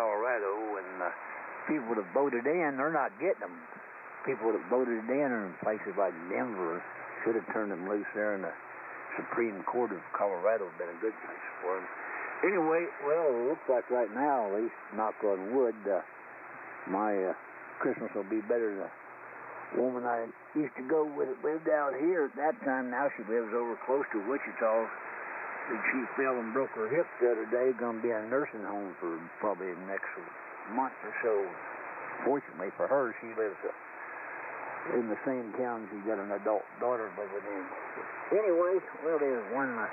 Colorado, and people that voted in, they're not getting them. People that voted in are in places like Denver. Should have turned them loose there, and the Supreme Court of Colorado would have been a good place for them. Anyway, well, it looks like right now, at least, knock on wood, my Christmas will be better than the woman I used to go with that lived out here at that time. Now she lives over close to Wichita. She fell and broke her hip the other day. Going to be in a nursing home for probably the next month or so. Fortunately for her, she lives in the same town. She's got an adult daughter living in. Anyway, well, they won the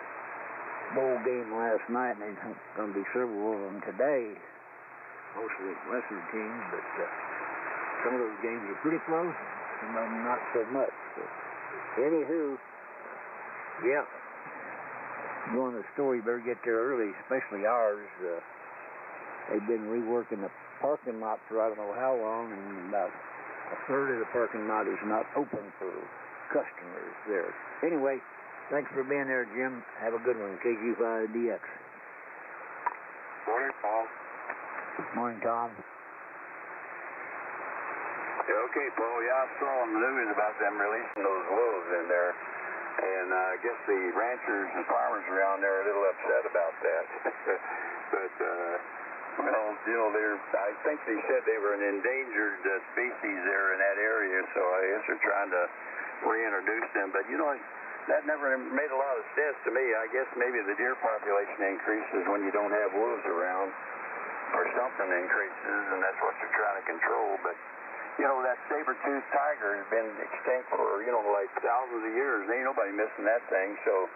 bowl game last night, and there's going to be several of them today. Mostly lesser teams, but some of those games are pretty close. Some of them not so much. So, anywho, yeah. Going to the store, you better get there early, especially ours. They've been reworking the parking lot for I don't know how long, and about a third of the parking lot is not open for customers there. Anyway, thanks for being there, Jim. Have a good one, KG5DX. Morning, Paul. Morning, Tom. Yeah, okay, Paul. Yeah, I saw on the news about them releasing those wolves in there. And I guess the ranchers and farmers around there are a little upset about that. But, well, you know, I think they said they were an endangered species there in that area, so I guess they're trying to reintroduce them. But, you know, that never made a lot of sense to me. I guess maybe the deer population increases when you don't have wolves around, or something increases, and that's what they're trying to control. But, you know, that saber-toothed tiger has been extinct for, you know, like thousands of years. Ain't nobody missing that thing, so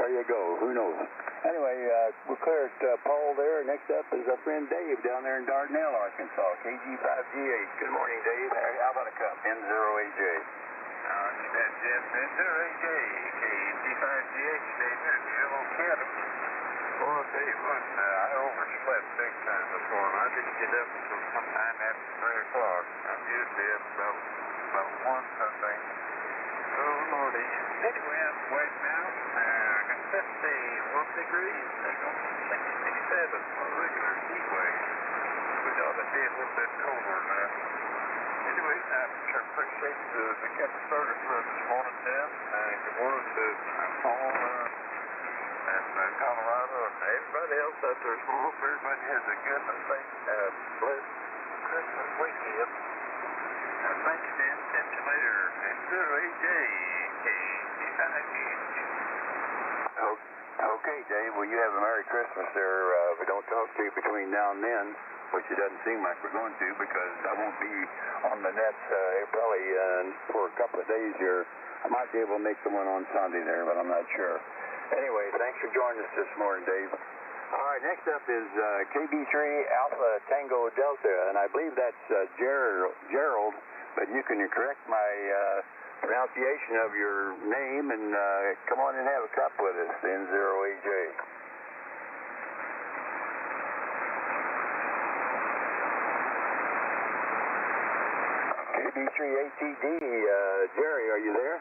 there you go. Who knows? Anyway, we're clear at Paul there. Next up is our friend Dave down there in Dardanelle, Arkansas, KG5G8. Good morning, Dave. How about a cup? N0AJ. You bet, Jim. N0AJ, KG5G8, stay there. You're a little kid. Well, I'll tell you what, I overslept big time this morning. I didn't get up until sometime after 3 o'clock. I'm usually up about 1 something. Oh, Lordy. Anyway, I'm awake now. I got 51 degrees. They're going to 67 for a regular heat wave. We ought to be a little bit colder now. Anyway, I sure appreciate the getting started for this morning, Tim. Good morning to Paul and Colorado and everybody else out there. Hope everybody has a good and safe, blessed Christmas weekend. Thanks, Tim. Catch you later. N0AJ. Okay, Dave. Well, you have a Merry Christmas there. We don't talk to you between now and then, which it doesn't seem like we're going to, because I won't be on the nets probably for a couple of days here. I might be able to make the one on Sunday there, but I'm not sure. Anyway, thanks for joining us this morning, Dave. All right, next up is KB3 Alpha Tango Delta, and I believe that's Gerald, but you can correct my pronunciation of your name and come on and have a cup with us, N0AJ. KB3ATD, Jerry, are you there?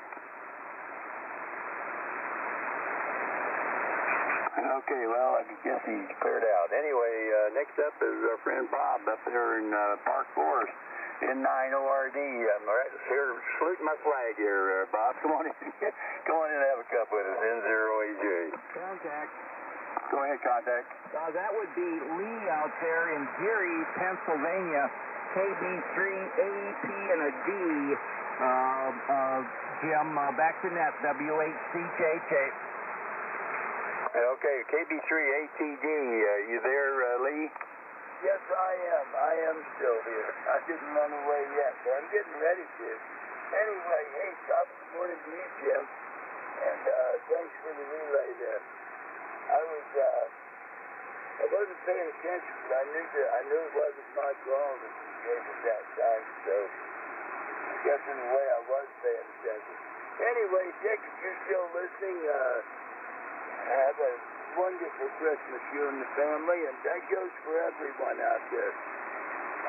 Okay, well, I guess he's cleared out. Anyway, next up is our friend Bob up there in Park Forest, N9ORD. I'm right here saluting my flag here, Bob. Come on in. Come on in and have a cup with us, N0AJ. Contact. Go ahead, contact. That would be Lee out there in Geary, Pennsylvania. KB3AP and a D. Jim, back to net, WHCJJ. Okay, KB3ATD, you there, Lee? Yes, I am. I am still here. I didn't run away yet, but I'm getting ready to. Anyway, hey, top of the morning to you, Jim. And thanks for the relay there. I wasn't paying attention, but I knew it wasn't my call that you gave at that time, so I guess in a way I was paying attention. Anyway, Dick, if you're still listening, have a wonderful Christmas, you and the family, and that goes for everyone out there.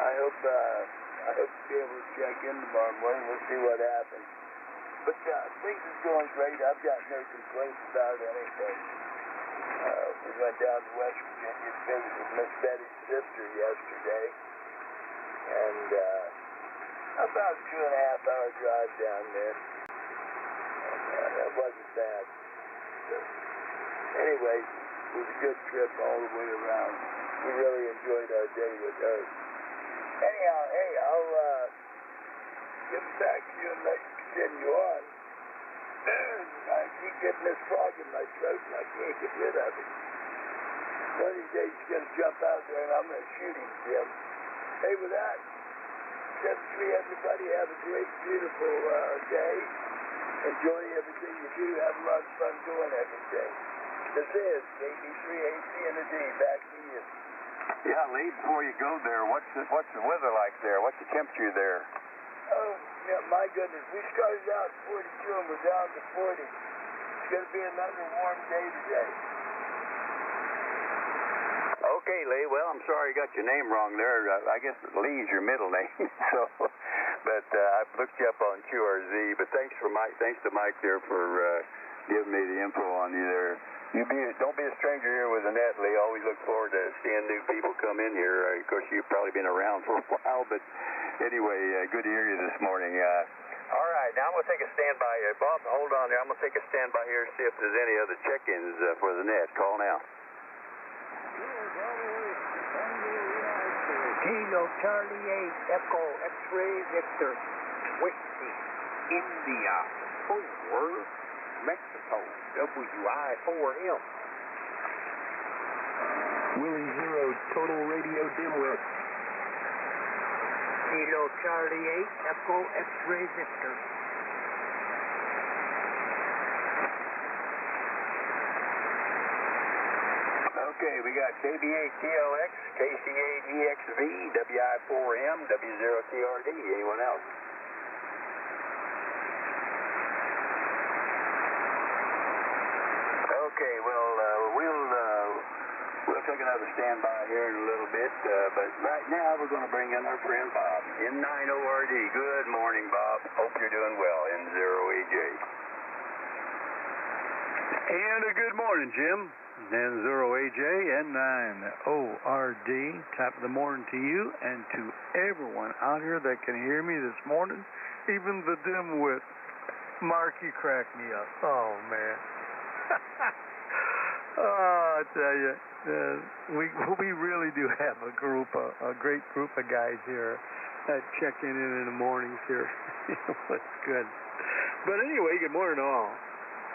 I hope to be able to check in tomorrow morning. We'll see what happens. But things are going great. I've got no complaints about anything. We went down to West Virginia to visit with Miss Betty's sister yesterday. And about a 2.5-hour drive down there. And that wasn't bad. So, anyway, it was a good trip all the way around. We really enjoyed our day with her. Anyhow, hey, I'll give it back to you and let you continue on. I keep getting this frog in my throat and I can't get rid of it. One of these days he's going to jump out there and I'm going to shoot him, Jim. Hey, with that, 7-3, everybody have a great, beautiful day. Enjoy everything you do. Have a lot of fun doing everything. This is KB3AC and the D. Back to you. Yeah, Lee, before you go there, what's the weather like there? What's the temperature there? Oh, yeah, my goodness. We started out at 42 and we're down to 40. It's going to be another warm day today. Okay, Lee. Well, I'm sorry you got your name wrong there. I guess Lee's your middle name. But I looked you up on QRZ. But thanks to Mike there for giving me the info on you there. Don't be a stranger here with the net, Lee. Always look forward to seeing new people come in here. Of course, you've probably been around for a while, but anyway, good to hear you this morning. All right, now I'm going to take a standby here. Bob, hold on there. I'm going to take a standby here and see if there's any other check-ins for the net. Call now. Kilo Charlie 8, Echo X-Ray Victor, Whiskey, India, 4, Mexico, WI4M. Willie 0, Total Radio Dimwit. Kilo Charlie 8, Echo X-Ray Victor. Okay, we got KB8TLX, KC8EXV, WI4M, W0TRD. Anyone else? Okay, well, we'll take another standby here in a little bit, but right now we're going to bring in our friend Bob, N90RD. Good morning, Bob. Hope you're doing well, N0AJ. And a good morning, Jim. N0AJ, N9ORD. Top of the morning to you and to everyone out here that can hear me this morning, even the dimwit. Mark, you crack me up. Oh, man. Oh, I tell you, we really do have a great group of guys here checking in the mornings here. It's good. But anyway, good morning all.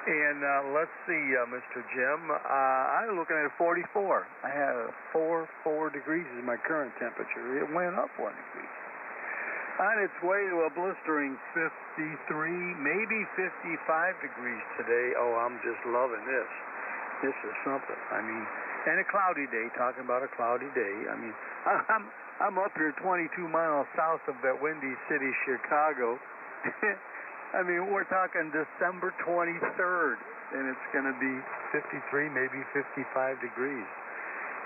And let's see, Mr. Jim, I'm looking at 44. I have 4 degrees is my current temperature. It went up 1 degree. On its way to a blistering 53, maybe 55 degrees today. Oh, I'm just loving this. This is something. I mean, and a cloudy day, talking about a cloudy day. I mean, I'm up here 22 miles south of that windy city, Chicago. I mean, we're talking December 23rd, and it's going to be 53, maybe 55 degrees.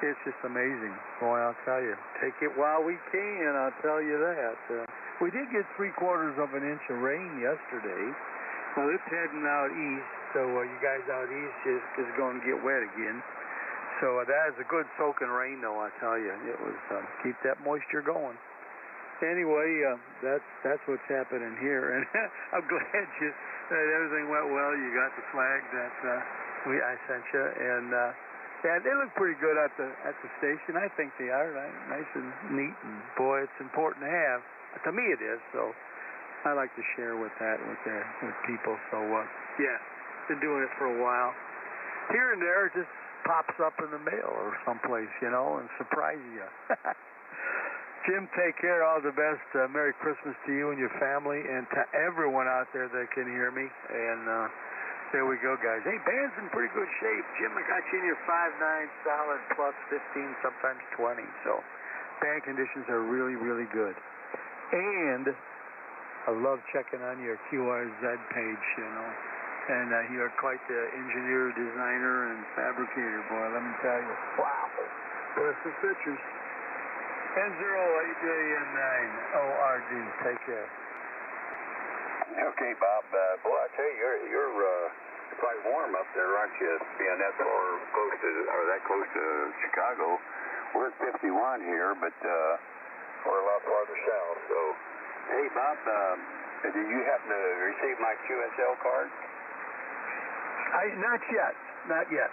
It's just amazing. Boy, I'll tell you. Take it while we can, I'll tell you that. We did get 3/4 of an inch of rain yesterday. Well, it's heading out east, so you guys out east is going to get wet again. So that is a good soaking rain, though, I tell you. It was keep that moisture going. Anyway, that's what's happening here, and I'm glad that everything went well. You got the flag that I sent you, and yeah, they look pretty good at the station. I think they are nice and neat, and boy, it's important to have. To me, it is. So I like to share with people. So yeah, been doing it for a while. Here and there, it just pops up in the mail or someplace, and surprises you. Jim, take care. All the best. Merry Christmas to you and your family, and to everyone out there that can hear me. And there we go, guys. Hey, band's in pretty good shape. Jim, I got you in your 5.9 solid plus 15, sometimes 20. So band conditions are really, really good. And I love checking on your QRZ page, And you are quite the engineer, designer, and fabricator, boy. Let me tell you. Wow. There's some pictures. N0AJN9ORD. Take care. Okay, Bob. Boy, I tell you, you're quite warm up there, aren't you? Being that far close to, or that close to Chicago. We're at 51 here, but we're a lot farther south. So, hey, Bob, did you happen to receive my QSL card? Not yet. Not yet.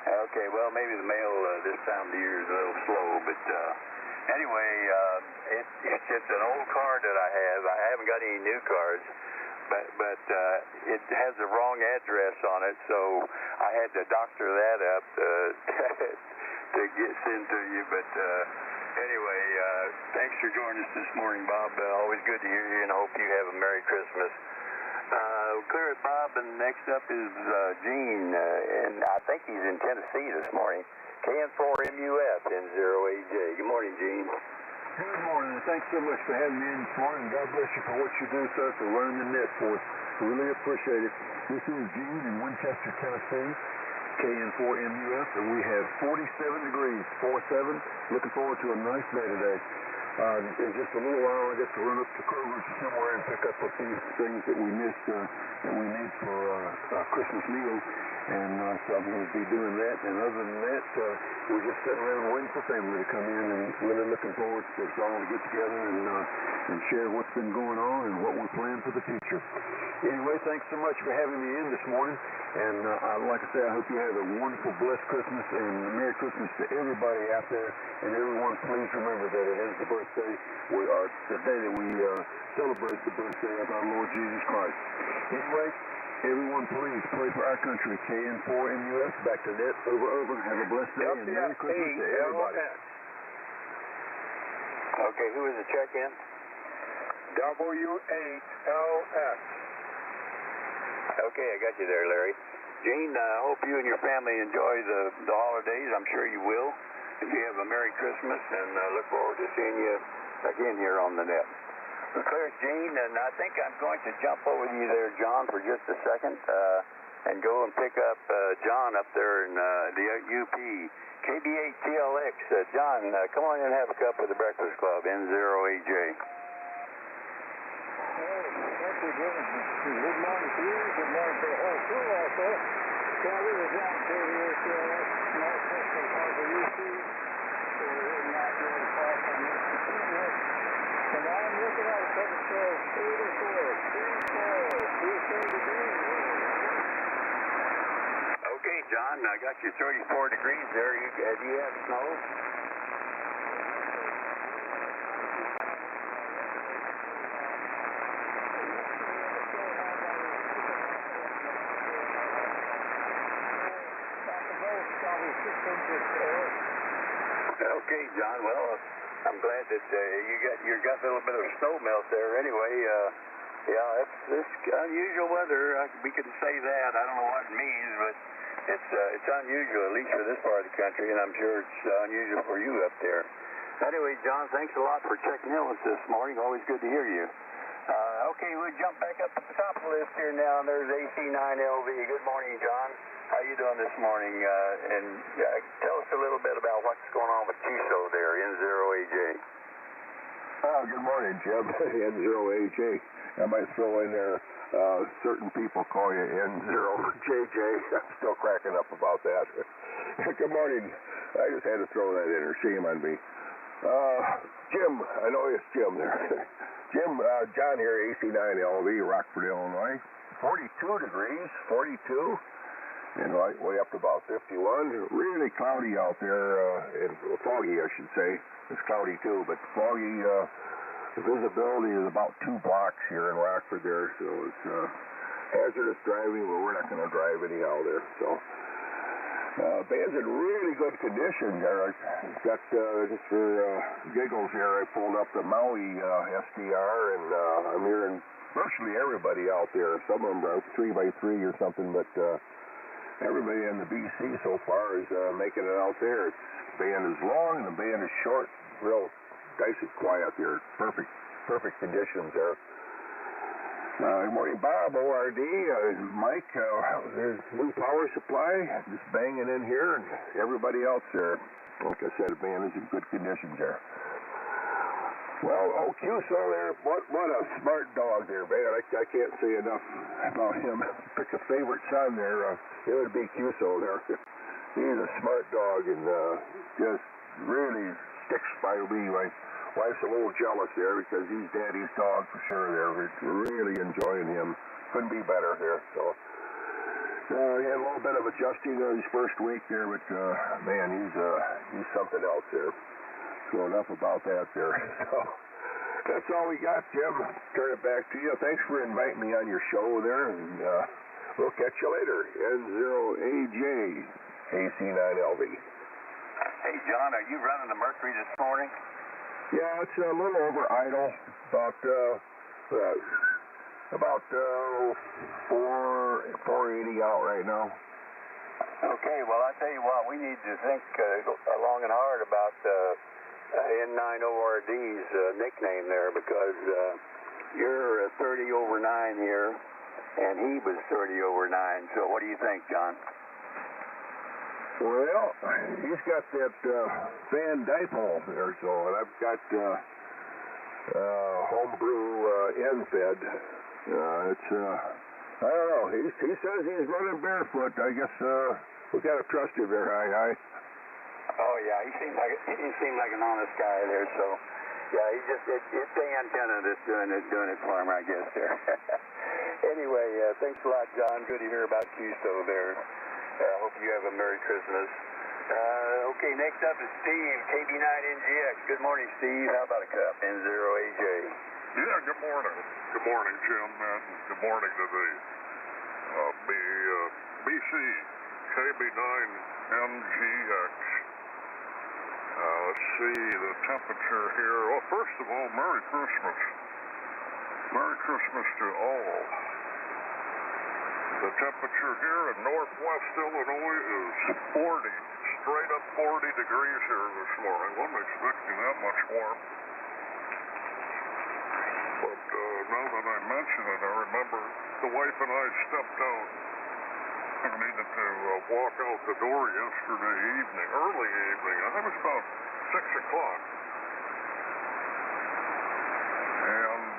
Okay, well, maybe the mail this time of the year is a little slow, but anyway, it's just an old card that I have. I haven't got any new cards, but it has the wrong address on it, so I had to doctor that up to get sent to you. But anyway, thanks for joining us this morning, Bob. Always good to hear you, and I hope you have a Merry Christmas. Clear it, Bob, and next up is Gene, and I think he's in Tennessee this morning. KN4MUF, N0AJ. Good morning, Gene. Good morning, and thanks so much for having me in this morning. God bless you for what you do, sir, for running the net for us. Really appreciate it. This is Gene in Winchester, Tennessee, KN4MUF, and we have 47 degrees, 47. Looking forward to a nice day today. In just a little while, I get to run up to Kroger's somewhere and pick up a few things that we missed that we need for Christmas meal. And so I'm going to be doing that. And other than that, we're just sitting around waiting for family to come in, and really looking forward to us all to get together and share what's been going on and what we're planning for the future. Anyway, thanks so much for having me in this morning. And like I say, I hope you have a wonderful, blessed Christmas and Merry Christmas to everybody out there. And everyone, please remember that it is the birthday, the day that we celebrate the birthday of our Lord Jesus Christ. Anyway, everyone, please pray for our country. KN4MUF, back to net, over. Have a blessed day and Merry Christmas to everybody. Okay, who is the check-in? W8LS. Okay, I got you there, Larry. Gene, I hope you and your family enjoy the holidays. I'm sure you will. If you have a Merry Christmas, and look forward to seeing you again here on the net. Clear, Gene, and I think I'm going to jump over to you there, John, for just a second, and go and pick up John up there in the UP. KB8TLX. John, come on in and have a cup with the Breakfast Club, N0AJ. Good morning to you. Good morning to the whole crew also. Yeah, this is John KB8TLX, Northwest of Harbor UP. We're heading out here to cross on this continuous. And I'm looking at a couple shows, 34 degrees. Okay, John, I got you 34 degrees there. Do you have snow? Okay, John. Well, I'm glad that you got a little bit of snow melt there. Anyway, yeah, it's unusual weather. We can say that. I don't know what it means, but it's unusual, at least for this part of the country, and I'm sure it's unusual for you up there. Anyway, John, thanks a lot for checking in with us this morning. Always good to hear you. Okay, we'll jump back up at the top of the list here now, and there's AC9LV. Good morning, John. How you doing this morning? And tell us a little bit about what's going on with TISO there, N0AJ. Good morning, Jim. N0AJ. I might throw in there, certain people call you N0JJ. I'm still cracking up about that. Good morning. I just had to throw that in there. Shame on me. Jim, I know it's Jim there. Jim, John here, AC9LV, Rockford, Illinois. 42 degrees, 42. And way up to about 51. Really cloudy out there, and foggy, I should say. It's cloudy too, but foggy. The visibility is about 2 blocks here in Rockford there, so it's hazardous driving, but we're not going to drive anyhow there. So, band's in really good condition there. I've got, just for giggles here, I pulled up the Maui SDR, and I'm hearing virtually everybody out there. Some of them are 3x3 or something, but everybody in the BC so far is making it out there. The band is long and the band is short. Real nice and quiet there. Perfect conditions there. Good morning, Bob, ORD, Mike. There's new power supply just banging in here, and everybody else there. Like I said, the band is in good conditions there. Well, Cuso there, what a smart dog there, man. I can't say enough about him. Pick a favorite son there, it would be Cuso there. He's a smart dog and just really sticks by me. My wife's a little jealous there because he's daddy's dog for sure there. We're really enjoying him. Couldn't be better there. So he had a little bit of adjusting on his first week there, but man, he's something else there. So enough about that there. So that's all we got, Jim. Turn it back to you. Thanks for inviting me on your show there, and we'll catch you later. N0AJ, AC9LV. Hey, John, are you running the Mercury this morning? Yeah, it's a little over idle. About 480 out right now. Okay, well, I tell you what, we need to think long and hard about N9ORD's nickname there, because you're 30 over 9 here, and he was 30 over 9. So what do you think, John? Well, he's got that fan dipole there, so, and I've got homebrew N-fed. It's I don't know. He says he's running barefoot. I guess we gotta trust him there, hi. Oh yeah, he seemed like an honest guy there. So yeah, it's the antenna that's doing it for him, I guess there. Anyway, thanks a lot, John. Good to hear about Cuso there. I hope you have a Merry Christmas. Okay, next up is Steve, KB9NGX. Good morning, Steve. How about a cup? N0AJ. Yeah, good morning. Good morning, Jim, and good morning to the BC KB9NGX. Let's see the temperature here. Well, first of all, Merry Christmas. Merry Christmas to all. The temperature here in northwest Illinois is 40, straight up 40 degrees here this morning. Wasn't expecting that much warm. But now that I mention it, I remember the wife and I stepped out and needed to walk out the door yesterday evening, early evening. I think it was about 6 o'clock. And,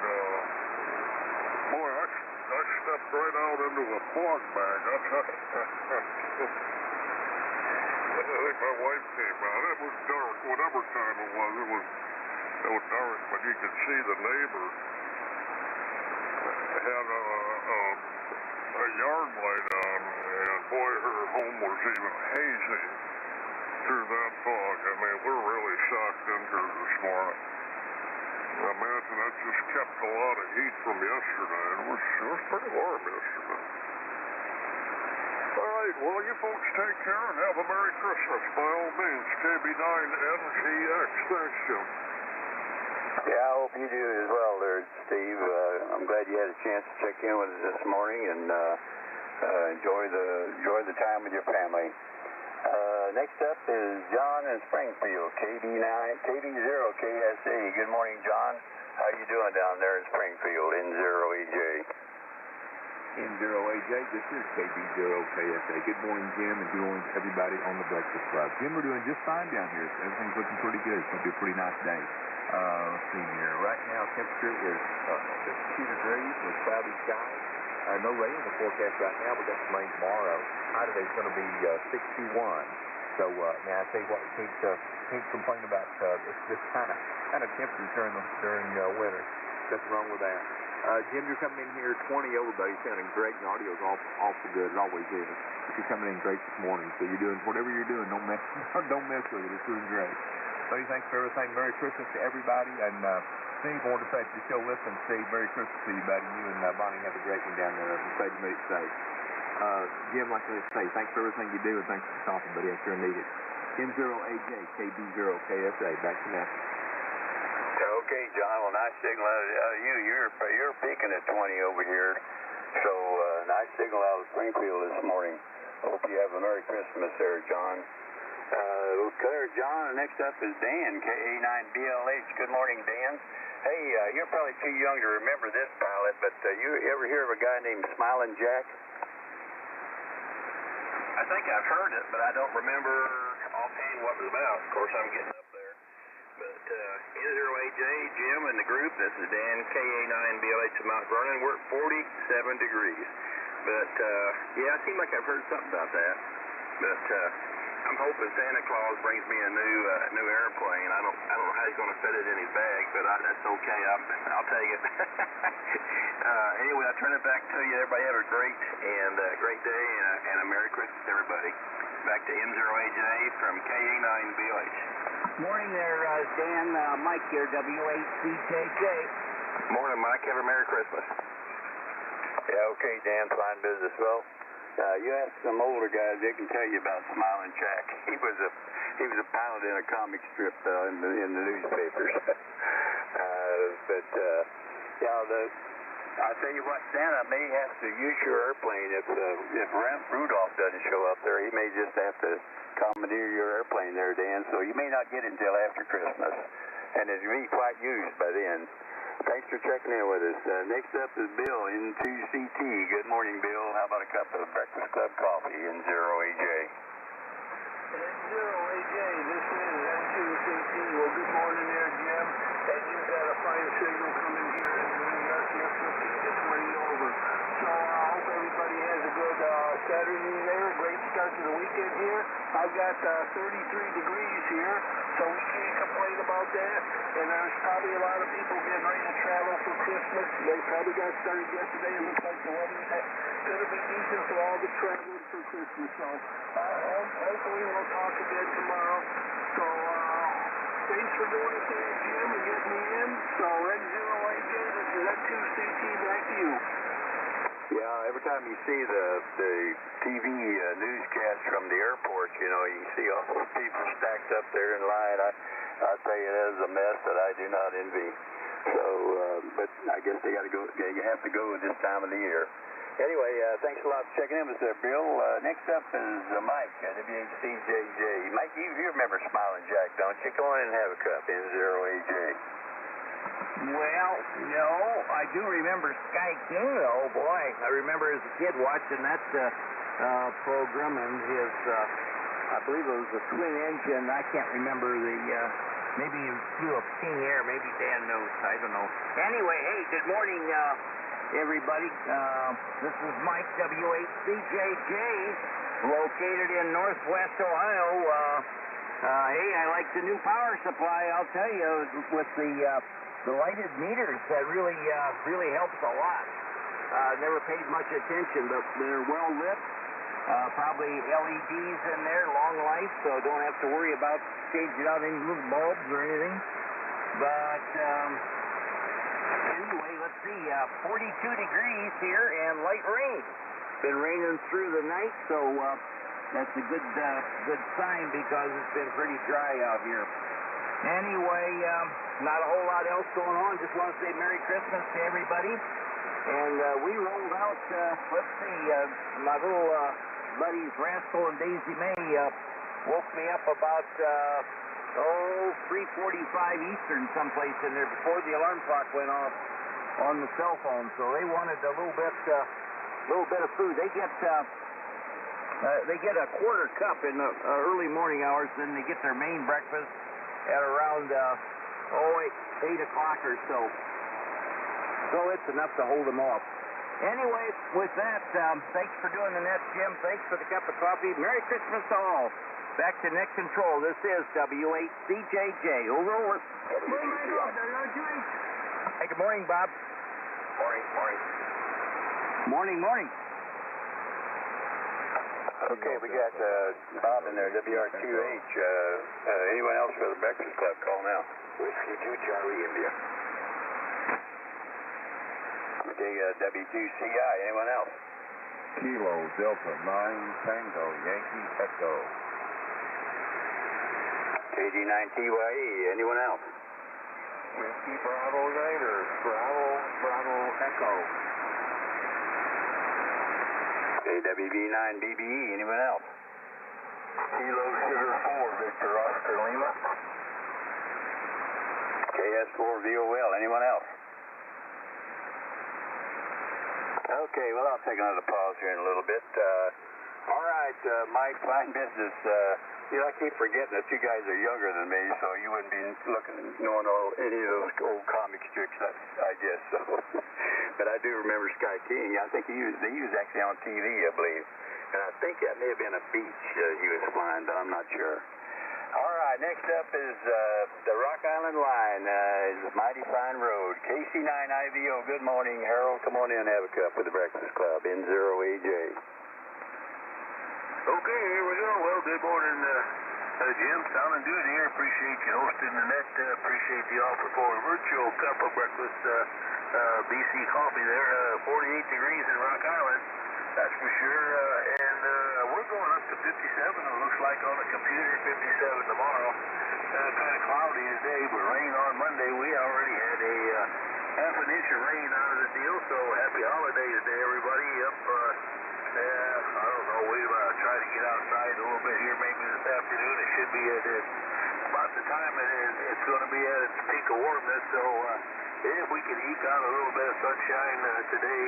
boy, I stepped right out into a fog bag. I think my wife came out. It was dark, whatever time it was dark, but you could see the neighbor had a yard light on, and boy, her home was even hazy through that fog. I mean, we're really shocked into her this morning. I imagine that just kept a lot of heat from yesterday. It was pretty warm yesterday. All right, well, you folks take care and have a Merry Christmas. By all means, KB9NGX. Thanks, Jim. Yeah, I hope you do as well there, Steve. I'm glad you had a chance to check in with us this morning and enjoy the time with your family. Next up is John in Springfield, KB0KSA. Good morning, John. How you doing down there in Springfield, N0AJ? N0AJ, this is KB0KSA. Good morning, Jim, and good morning to everybody on the Breakfast Club. Jim, we're doing just fine down here. Everything's looking pretty good. It's going to be a pretty nice day. Let's see here. Right now, temperature is 52 degrees with cloudy skies. No rain in the forecast right now. We've got some rain tomorrow. High today is going to be 61. So now I tell you what, we can't complain about this kind of temperature during winter. Nothing wrong with that. Jim, you're coming in here 20 over, buddy. Sounding great, and audio's awful good. It always is. But you're coming in great this morning. So you're doing whatever you're doing. Don't mess with it. It's doing great. Buddy, thanks for everything. Merry Christmas to everybody. And Steve, I wanted to say if you're still listening, Steve, Merry Christmas to you, buddy. You and Bonnie have a great one down there. I'm glad you made it safe. Jim, like I say, thanks for everything you do, and thanks for stopping, buddy. I sure need it. M0AJ, KB0KSA. Back to now. Okay, John. Well, nice signal out of you. You're peaking at 20 over here. So nice signal out of Springfield this morning. Hope you have a Merry Christmas there, John. Clear, John. Next up is Dan, KA9BLH. Good morning, Dan. Hey, you're probably too young to remember this pilot, but you ever hear of a guy named Smiling Jack? I think I've heard it, but I don't remember offhand what it was about. Of course, I'm getting up there. But N0AJ, Jim, and the group, this is Dan, KA9BLH of Mount Vernon. We're at 47 degrees. But, yeah, it seems like I've heard something about that. But I'm hoping Santa Claus brings me a new airplane. I don't know how he's going to fit it in his bag, but that's okay. I'll take it. Anyway, I'll turn it back to you. Everybody have a great day and a Merry Christmas, everybody. Back to M0AJ from KA9BLH. Morning there, Dan. Mike here, W8CJJ. Morning, Mike. Have a Merry Christmas. Yeah, okay, Dan. Fine business. Well, you ask some older guys, they can tell you about Smiling Jack. He was a pilot in a comic strip in the newspapers. I'll tell you what, Santa may have to use your airplane if Rudolph doesn't show up there. He may just have to commandeer your airplane there, Dan. So you may not get it until after Christmas, and it'll be quite used by then. Thanks for checking in with us. Next up is Bill in 2CT. Good morning, Bill. How about a cup of Breakfast Club coffee in N0AJ? N0AJ, this is N2CT. Well, good morning there, Jim. And you've got a fine signal coming here in New York. You're 15 to 20 over. So I hope everybody has a good Saturday there. Great start to the weekend here. I've got 33 degrees here, so we can't complain about that. And there's probably a lot of people getting ready to travel for Christmas. They probably got started yesterday. It looks like the weather's going to be decent for all the travelers for Christmas. So hopefully we'll talk again tomorrow. So thanks for doing it there, Jim, and getting me in. So N0AJ, this is N2CT, back to you. Yeah, every time you see the TV newscast from the airport, you know, you see all those people stacked up there in line. I'll tell you, that is a mess that I do not envy. So, but I guess they got to go. You have to go at this time of the year. Anyway, thanks a lot for checking in with us there, Bill. Next up is Mike at WHCJJ. Mike, you remember Smiling Jack, don't you? Go on and have a cup, N0AJ. Well, no, I do remember Sky King, though. Boy, I remember as a kid watching that program, and his, I believe it was a twin engine. I can't remember maybe he flew a King Air. Maybe Dan knows. I don't know. Anyway, hey, good morning, everybody. This is Mike, W8CJJ, located in Northwest Ohio. Hey, I like the new power supply, I'll tell you, with the lighted meters. That really helps a lot. Never paid much attention, but they're well lit. Probably LEDs in there, long life, so don't have to worry about changing out any little bulbs or anything. But anyway, let's see, 42 degrees here and light rain. Been raining through the night, so that's a good sign because it's been pretty dry out here. Anyway, not a whole lot else going on. Just want to say Merry Christmas to everybody. And we rolled out, let's see, my little buddies Rascal and Daisy May woke me up about 3:45 Eastern, someplace in there before the alarm clock went off on the cell phone. So they wanted a little bit of food. They get a quarter cup in the early morning hours. Then they get their main breakfast at around 8 o'clock or so. So it's enough to hold them off. Anyway, with that, thanks for doing the net, Jim. Thanks for the cup of coffee. Merry Christmas to all. Back to net control. This is W8CJJ. Over. Hey, good morning, Bob. Morning. Okay, we got Bob in there, WR2H. Anyone else for the Breakfast Club? Call now. Whiskey 2 Charlie India. Okay, W2CI. Anyone else? Kilo Delta 9 Tango Yankee Echo. KD9TYE. Anyone else? Whiskey Bravo Niner Bravo Echo. KWB9BBE. Anyone else? Kilo Sugar 4 Victor Oscar Lima. KS4 VOL. Anyone else? Okay, well, I'll take another pause here in a little bit. All right, Mike, fine business. I keep forgetting that you guys are younger than me, so you wouldn't be knowing any of those old comic strips, I guess. So, but I do remember Sky King. I think they used actually on TV, I believe. And I think that may have been a beach he was flying, but I'm not sure. All right, next up is the Rock Island line. Is a mighty fine road. KC9IVO, good morning, Harold. Come on in and have a cup with the Breakfast Club. N0AJ. Okay, here we go. Well, good morning, Jim. Sounding good here. Appreciate you hosting the net. Appreciate the offer for a virtual cup of breakfast BC coffee there. 48 degrees in Rock Island, that's for sure. And we're going up to 57. It looks like on the computer, 57 tomorrow. Kind of cloudy today, but rain on Monday. We already had a half an inch of rain out of the deal, so happy holidays to everybody. I don't know, we'll try to get outside a little bit here maybe this afternoon. It should be at about the time it's going to be at its peak of warmness, so if we can eke out a little bit of sunshine today,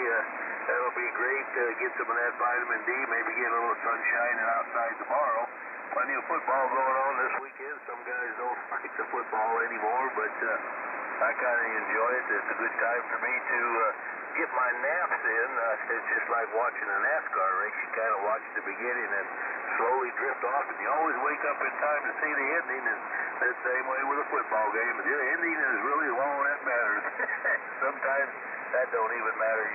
that'll be great. Get some of that vitamin D, maybe get a little sunshine outside tomorrow. Plenty of football going on this weekend. Some guys don't like the football anymore, but I kind of enjoy it. It's a good time for me to get my naps in. It's just like watching a NASCAR race. You kind of watch the beginning and slowly drift off, and you always wake up in time to see the ending, and the same way with a football game. The ending is really the one that matters. Sometimes that don't even matter.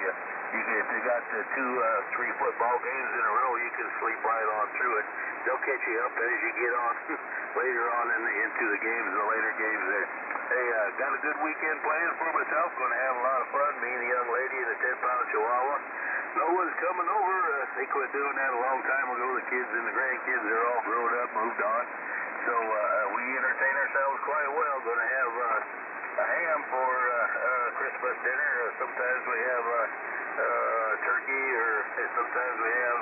If you got 2, 3 football games in a row, you can sleep right on through it. They'll catch you up as you get on later on into the games, the later games there. Hey, got a good weekend planned for myself. Going to have a lot of fun. Me and the young lady in the 10-pound Chihuahua. No one's coming over. They quit doing that a long time ago. The kids and the grandkids, they're all grown up, moved on. So we entertain ourselves quite well. Going to have a ham for Christmas dinner. Sometimes we have turkey, or sometimes we have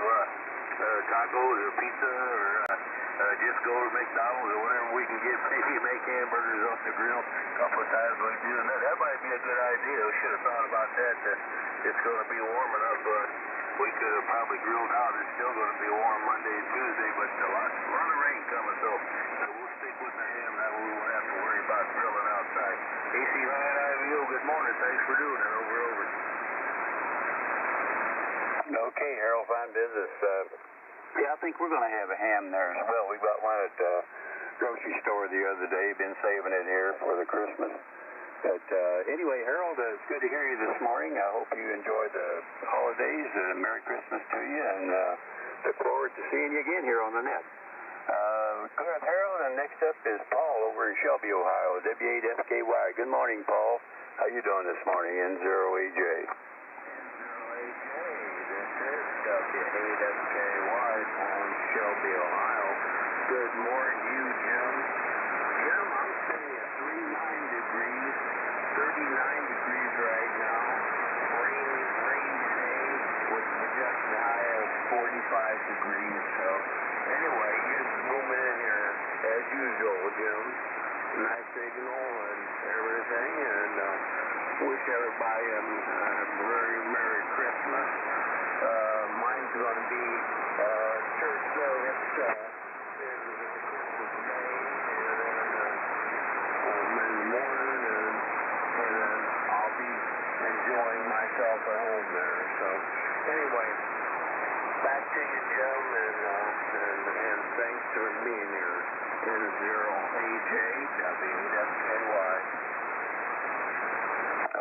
tacos or pizza, or just go to McDonald's or whatever we can get. Maybe make hamburgers off the grill a couple of times we do. And that might be a good idea. We should have thought about that. It's going to be warm enough. We could have probably grilled out. It's still going to be warm Monday and Tuesday, but a lot of rain coming. So we'll stick with the ham. That way we won't have to worry about grilling outside. KC9IVO, good morning. Thanks for doing it. Over. Okay, Harold, fine business. Yeah, I think we're going to have a ham there as well. We got one at the grocery store the other day. Been saving it here for the Christmas. But anyway, Harold, it's good to hear you this morning. I hope you enjoy the holidays. Merry Christmas to you, and look forward to seeing you again here on the net. Clear with Harold, and next up is Paul over in Shelby, Ohio, W8FKY. Good morning, Paul. How you doing this morning? N0AJ. W8FKY from Shelby, Ohio. Good morning to you, Jim. Jim, I'm sitting at 39 degrees, 39 degrees right now. Rain today with projected high of 45 degrees. So anyway, just moving in here as usual, Jim. Nice signal and everything, and wish everybody a very Merry Christmas. Mine's going to be church service in the Christmas Day, and then in the morning, and then I'll be enjoying myself at home there. So anyway, back to you, Jim, and thanks for being here. N0AJ, W8FKY.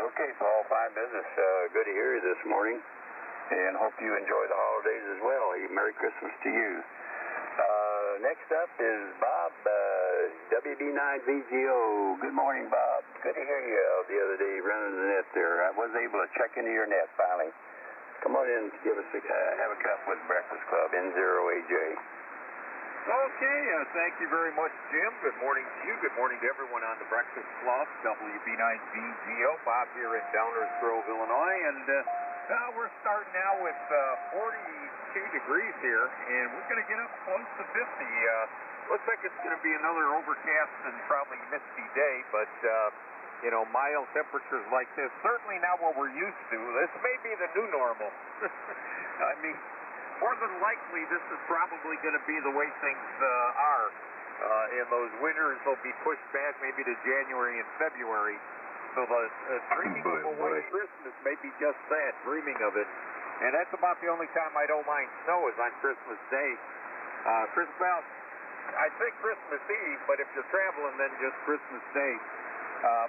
Okay, Paul, fine business. Good to hear you this morning, and hope you enjoy the holidays as well. Merry Christmas to you. Next up is Bob, WB9VGO. Good morning, Bob. Good to hear you the other day running the net there. I was able to check into your net finally. Come on in and give us have a cup with Breakfast Club, N0AJ. Okay, thank you very much, Jim. Good morning to you. Good morning to everyone on the Breakfast Club, WB9VGO. Bob here in Downers Grove, Illinois, and we're starting now with 42 degrees here, and we're going to get up close to 50. Looks like it's going to be another overcast and probably misty day, but mild temperatures like this, certainly not what we're used to. This may be the new normal. I mean, more than likely this is probably going to be the way things are. In those winters, they'll be pushed back maybe to January and February. So the dreaming of a white Christmas may be just that, dreaming of it. And that's about the only time I don't mind snow is on Christmas Day. Well, I'd say Christmas Eve, but if you're traveling, then just Christmas Day.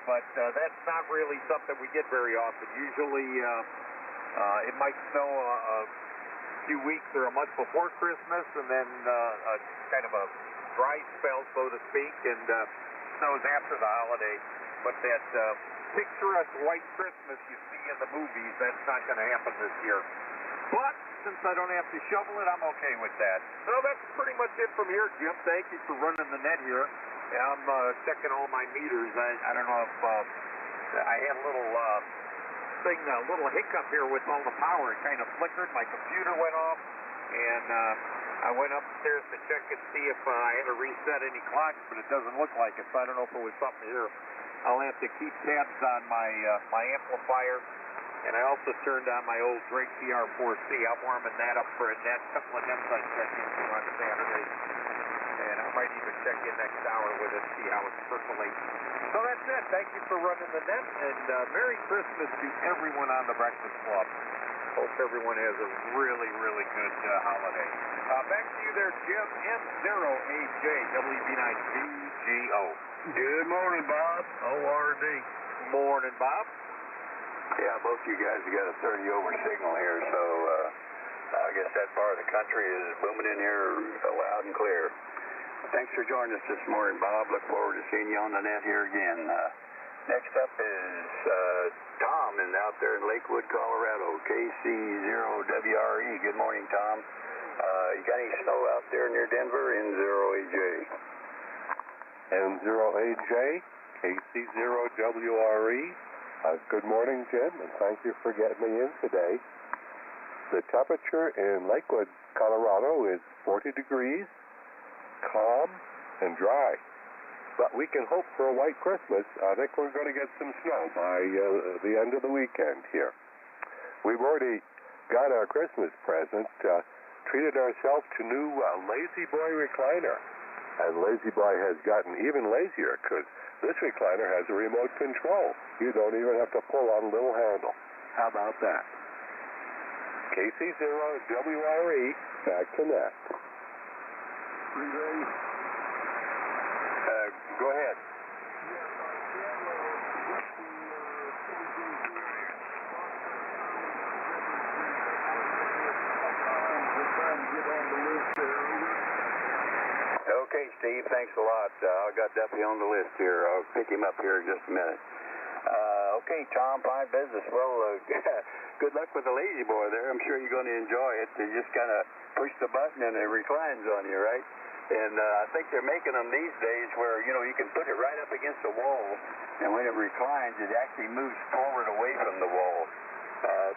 But that's not really something we get very often. Usually it might snow a few weeks or a month before Christmas, and then a kind of a dry spell, so to speak, and snows after the holiday. But that picturesque white Christmas you see in the movies, that's not going to happen this year. But since I don't have to shovel it, I'm okay with that. So that's pretty much it from here, Jim. Thank you for running the net here. I'm checking all my meters. I don't know if I had a little little hiccup here with all the power. It kind of flickered. My computer went off, and I went upstairs to check and see if I had to reset any clocks, but it doesn't look like it, so I don't know if it was something here. I'll have to keep tabs on my amplifier, and I also turned on my old Drake PR4C. I'm warming that up for a net. A couple of nets I check into on Saturday, and I might even check in next hour with it, see how it's percolating. So that's it. Thank you for running the net, and Merry Christmas to everyone on the Breakfast Club. Hope everyone has a really, really good holiday. Back to you there, Jim. M0AJ, WB9VGO. Good morning, Bob. ORD. Morning, Bob. Yeah, both you guys have got a 30 over signal here, so I guess that part of the country is booming in here loud and clear. Thanks for joining us this morning, Bob. Look forward to seeing you on the net here again. Next up is Tom out there in Lakewood, Colorado, KC0WRE. Good morning, Tom. You got any snow out there near Denver? N0AJ. N0AJ, KC0WRE. Good morning, Jim, and thank you for getting me in today. The temperature in Lakewood, Colorado is 40 degrees, calm and dry. But we can hope for a white Christmas. I think we're going to get some snow by the end of the weekend here. We've already got our Christmas present, treated ourselves to new Lazy Boy recliner. And Lazy Boy has gotten even lazier because this recliner has a remote control. You don't even have to pull on a little handle. How about that? KC0WRE, back to net. Go ahead. Okay, Steve, thanks a lot. I got Duffy on the list here. I'll pick him up here in just a minute. Okay, Tom, fine business. Well, good luck with the Lazy Boy there. I'm sure you're going to enjoy it. You just kind of push the button and it reclines on you, right? And I think they're making them these days where, you know, you can put it right up against the wall, and when it reclines, it actually moves forward away from the wall.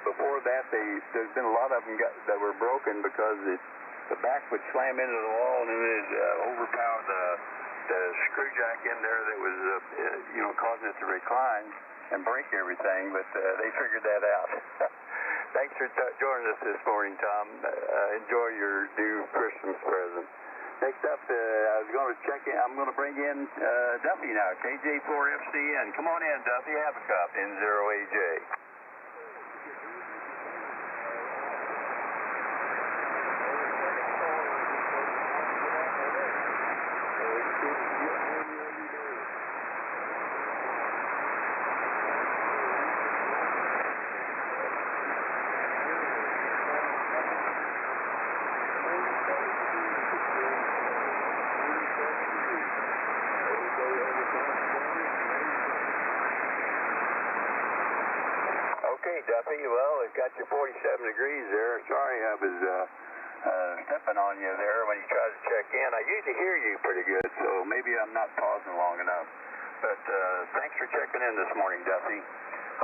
Before that, there's been a lot of them that were broken because the back would slam into the wall and it would overpower the screw jack in there that was, causing it to recline and break everything, but they figured that out. Thanks for joining us this morning, Tom. Enjoy your new Christmas present. Next up, I was going to check in. I'm going to bring in Duffy now, KJ4FCN. Come on in, Duffy. Have a cup. N0AJ. Duffy, well, it got you 47 degrees there. Sorry I was stepping on you there when you tried to check in. I usually hear you pretty good, so maybe I'm not pausing long enough. But thanks for checking in this morning, Duffy.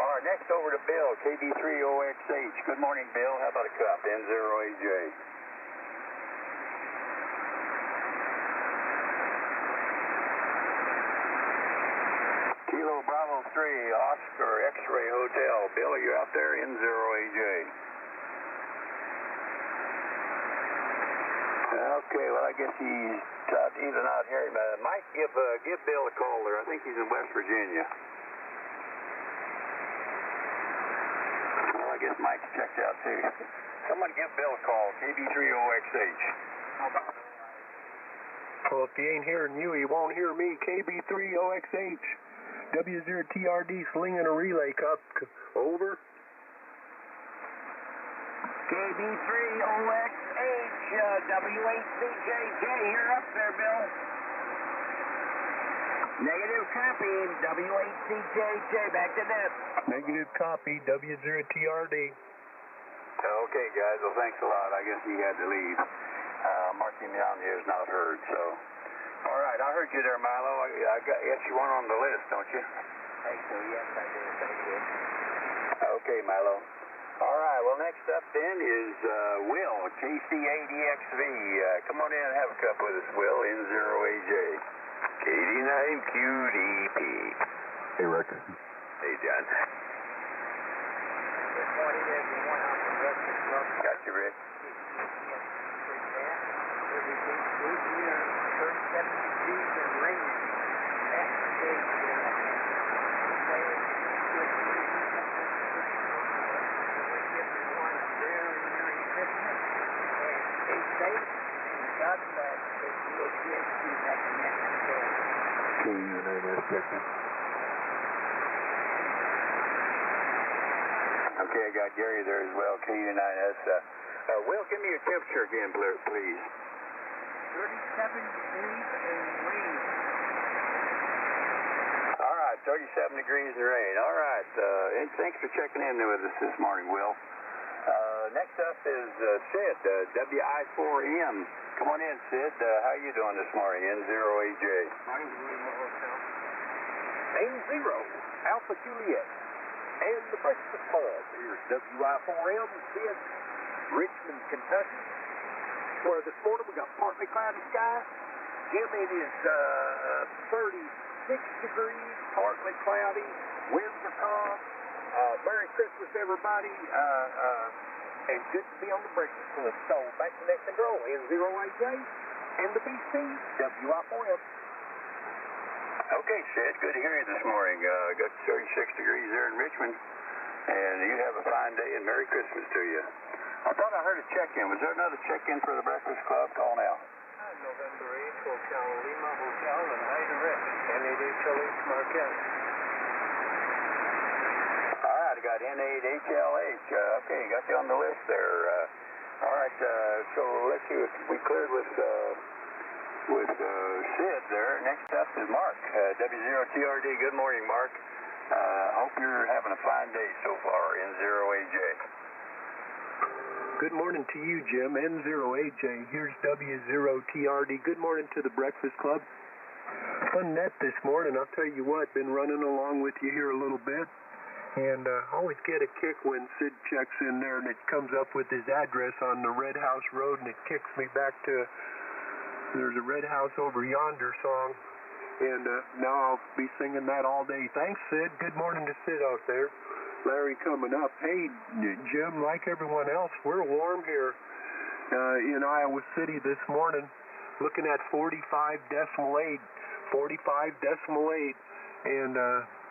All right, next over to Bill, KB3OXH. Good morning, Bill. How about a cup? N0AJ. Kilo Bravo 3, Oscar X-Ray Hotel. Bill, are you out there? N0AJ. Okay, well, I guess he's either not hearing. Mike, give Bill a call there. I think he's in West Virginia. Well, I guess Mike's checked out too. Someone give Bill a call, KB3OXH. Well, if he ain't hearing you, he won't hear me. KB3OXH. W0TRD slinging a relay cup. Over. KB3OXH, W8CJJ, you're up there, Bill. Negative copy, W8CJJ, back to net. Negative copy, W0TRD. Okay, guys, well, thanks a lot. I guess he had to leave. Mark him down here is not heard, so. All right, I heard you there, Milo. I guess you weren't on the list, don't you? I think so, yes, I did. Thank you. Okay, Milo. All right, well, next up then is Will, KC80XV. Come on in and have a cup with us, Will, N0AJ. KD9QDP. Hey, Rick. Hey, John. Good morning, everyone. I'm from Breakfast Club. Got you, Rick. Everything good here. 37 degrees and rain. That's the day here. Everyone a very Merry Christmas and stay safe and God bless. KCOTSC back in next day. Okay, I got Gary there as well, KU9S. Will, give me your temperature again, please. 37 degrees and rain. All right, 37 degrees and rain. All right, and thanks for checking in with us this morning, Will. Next up is Sid, WI4M. Come on in, Sid. How you doing this morning, N0AJ? N0, Alpha Juliet, and the Breakfast Club. Here's WI4M, Sid, Richmond, Kentucky, where this morning we got partly cloudy skies. Jim, it is 36 degrees, partly cloudy, winds are calm. Merry Christmas, everybody, and good to be on the Breakfast Club. So, back to Next and Grow, N0AJ, and the BC, WI4M. Okay, Sid, good to hear you this morning. Got 36 degrees there in Richmond, and you have a fine day, and Merry Christmas to you. I thought I heard a check-in. Was there another check-in for the Breakfast Club? Call now. November 8th, Hotel Lima Hotel, and I direct N8HLH Marquette. All right, I got N8HLH. Okay, got you on the list there. All right, so let's see if we cleared with Sid there. Next up is Mark, W0TRD. Good morning, Mark. Hope you're having a fine day so far, N0AJ. Good morning to you, Jim. N0AJ. Here's W0TRD. Good morning to the Breakfast Club. Fun net this morning. I'll tell you what, been running along with you here a little bit. And always get a kick when Sid checks in there and it comes up with his address on the Red House Road, and it kicks me back to There's a Red House Over Yonder song. And now I'll be singing that all day. Thanks, Sid. Good morning to Sid out there. Larry coming up. Hey, Jim, like everyone else, we're warm here in Iowa City this morning, looking at 45.8, and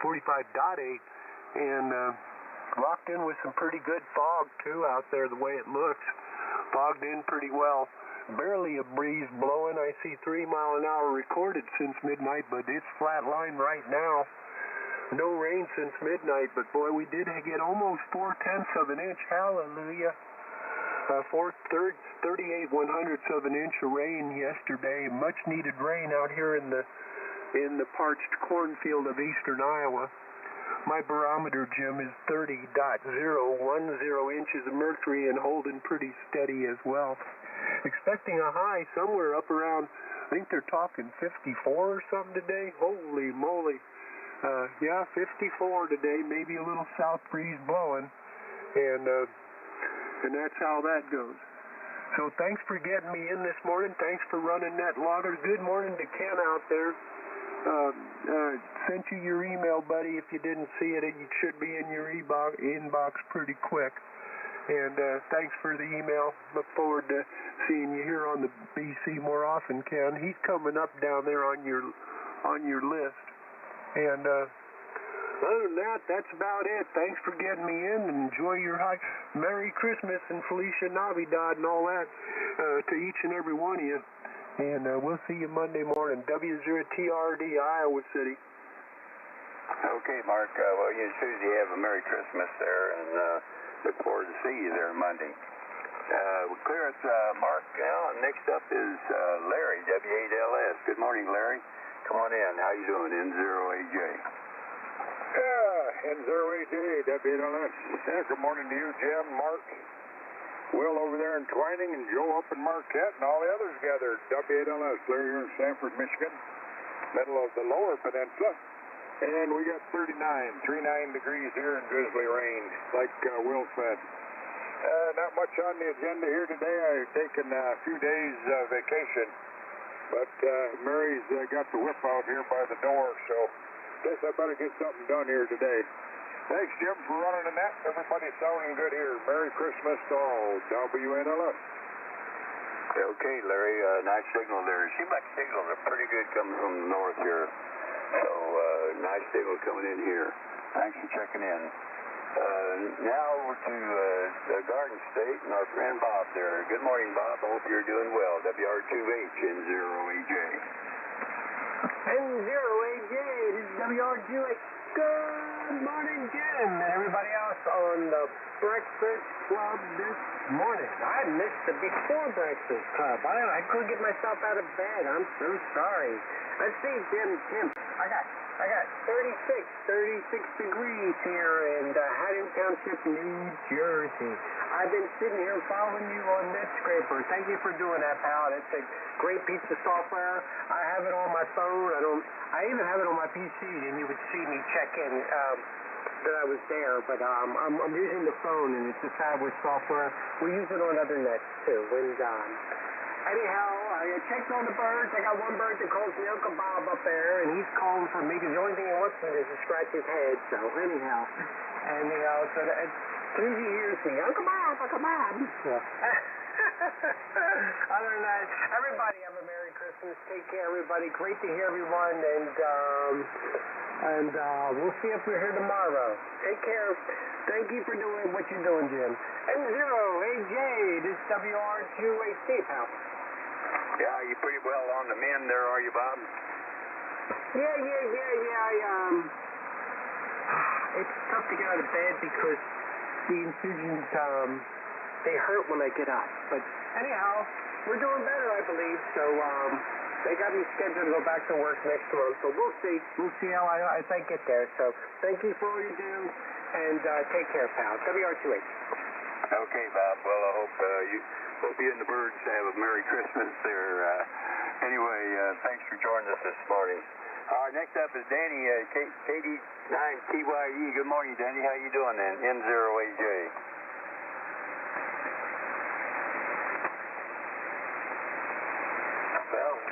45.8, and locked in with some pretty good fog, too, out there, the way it looks. Fogged in pretty well. Barely a breeze blowing. I see 3 mile an hour recorded since midnight, but it's flat line right now. No rain since midnight, but boy, we did get almost 4/10 of an inch. Hallelujah. 38 1/100ths of an inch of rain yesterday. Much needed rain out here in the parched cornfield of eastern Iowa. My barometer, Jim, is 30.010 inches of mercury and holding pretty steady as well. Expecting a high somewhere up around, I think they're talking 54 or something today. Holy moly. 54 today, maybe a little south breeze blowing, and that's how that goes. So thanks for getting me in this morning. Thanks for running that logger. Good morning to Ken out there. Sent you your email, buddy. If you didn't see it, it should be in your inbox pretty quick. And thanks for the email. Look forward to seeing you here on the BC more often, Ken. He's coming up down there on your list. And other than that, that's about it. Thanks for getting me in, and enjoy your hike. Merry Christmas and Felicia Navidad and all that to each and every one of you. And we'll see you Monday morning. W0TRD, Iowa City. Okay, Mark. Well, you and Susie have a Merry Christmas there, and look forward to see you there Monday. We'll clear it, Mark. Now, next up is Larry, W8LS. Good morning, Larry. Come on in. How you doing? N0AJ. N0AJ, W8LS. Yeah, good morning to you, Jim, Mark, Will over there in Twining, and Joe up in Marquette, and all the others gathered. W8LS, Larry here in Sanford, Michigan, middle of the lower peninsula. And we got 39 degrees here and drizzly rain, like Will said. Not much on the agenda here today. I've taken a few days vacation, but Mary's got the whip out here by the door, so guess I better get something done here today. Thanks, Jim, for running the net. Everybody's sounding good here. Merry Christmas to all. W8LS. Okay, Larry, nice signal there. It seems like signals are pretty good coming from the north here. So, nice signal coming in here. Thanks for checking in. Now over to the Garden State and our friend Bob there. Good morning, Bob. I hope you're doing well. WR2H N0AJ. N0AJ, this is WR2H. Good morning, Jim, and everybody else on the Breakfast Club this morning. I missed the Before Breakfast Club. I couldn't get myself out of bed. I'm so sorry. Let's see, Jim, I got 36 degrees here in Haddon Township, New Jersey. I've been sitting here following you on Netscraper. Thank you for doing that, pal. It's a great piece of software. I have it on my phone. I even have it on my PC, and you would see me check in that I was there. But I'm using the phone, and it's a fabulous software. We use it on other nets too. And anyhow, I checked on the birds. I got one bird that calls me Uncle Bob up there, and he's calling for me because the only thing he wants me to do is to scratch his head. So anyhow, so as soon as he hears me, Uncle Bob. So, other than that, everybody have a Merry Christmas. Take care, everybody. Great to hear everyone, and we'll see if we're here tomorrow. Take care. Thank you for doing what you're doing, Jim. N0AJ, this is WR2HC, pal. Yeah, you pretty well on the mend there, are you, Bob? Yeah. It's tough to get out of bed because the incisions, they hurt when I get up. But anyhow, we're doing better, I believe. So they got me scheduled to go back to work next month. So we'll see. We'll see how I get there. So thank you for all you do, and take care, pal. WR2H. Okay, Bob. Well, I hope you and the birds have a Merry Christmas there. Anyway, thanks for joining us this morning. Next up is Danny, KD9TYE. Good morning, Danny. How you doing, then? N0AJ.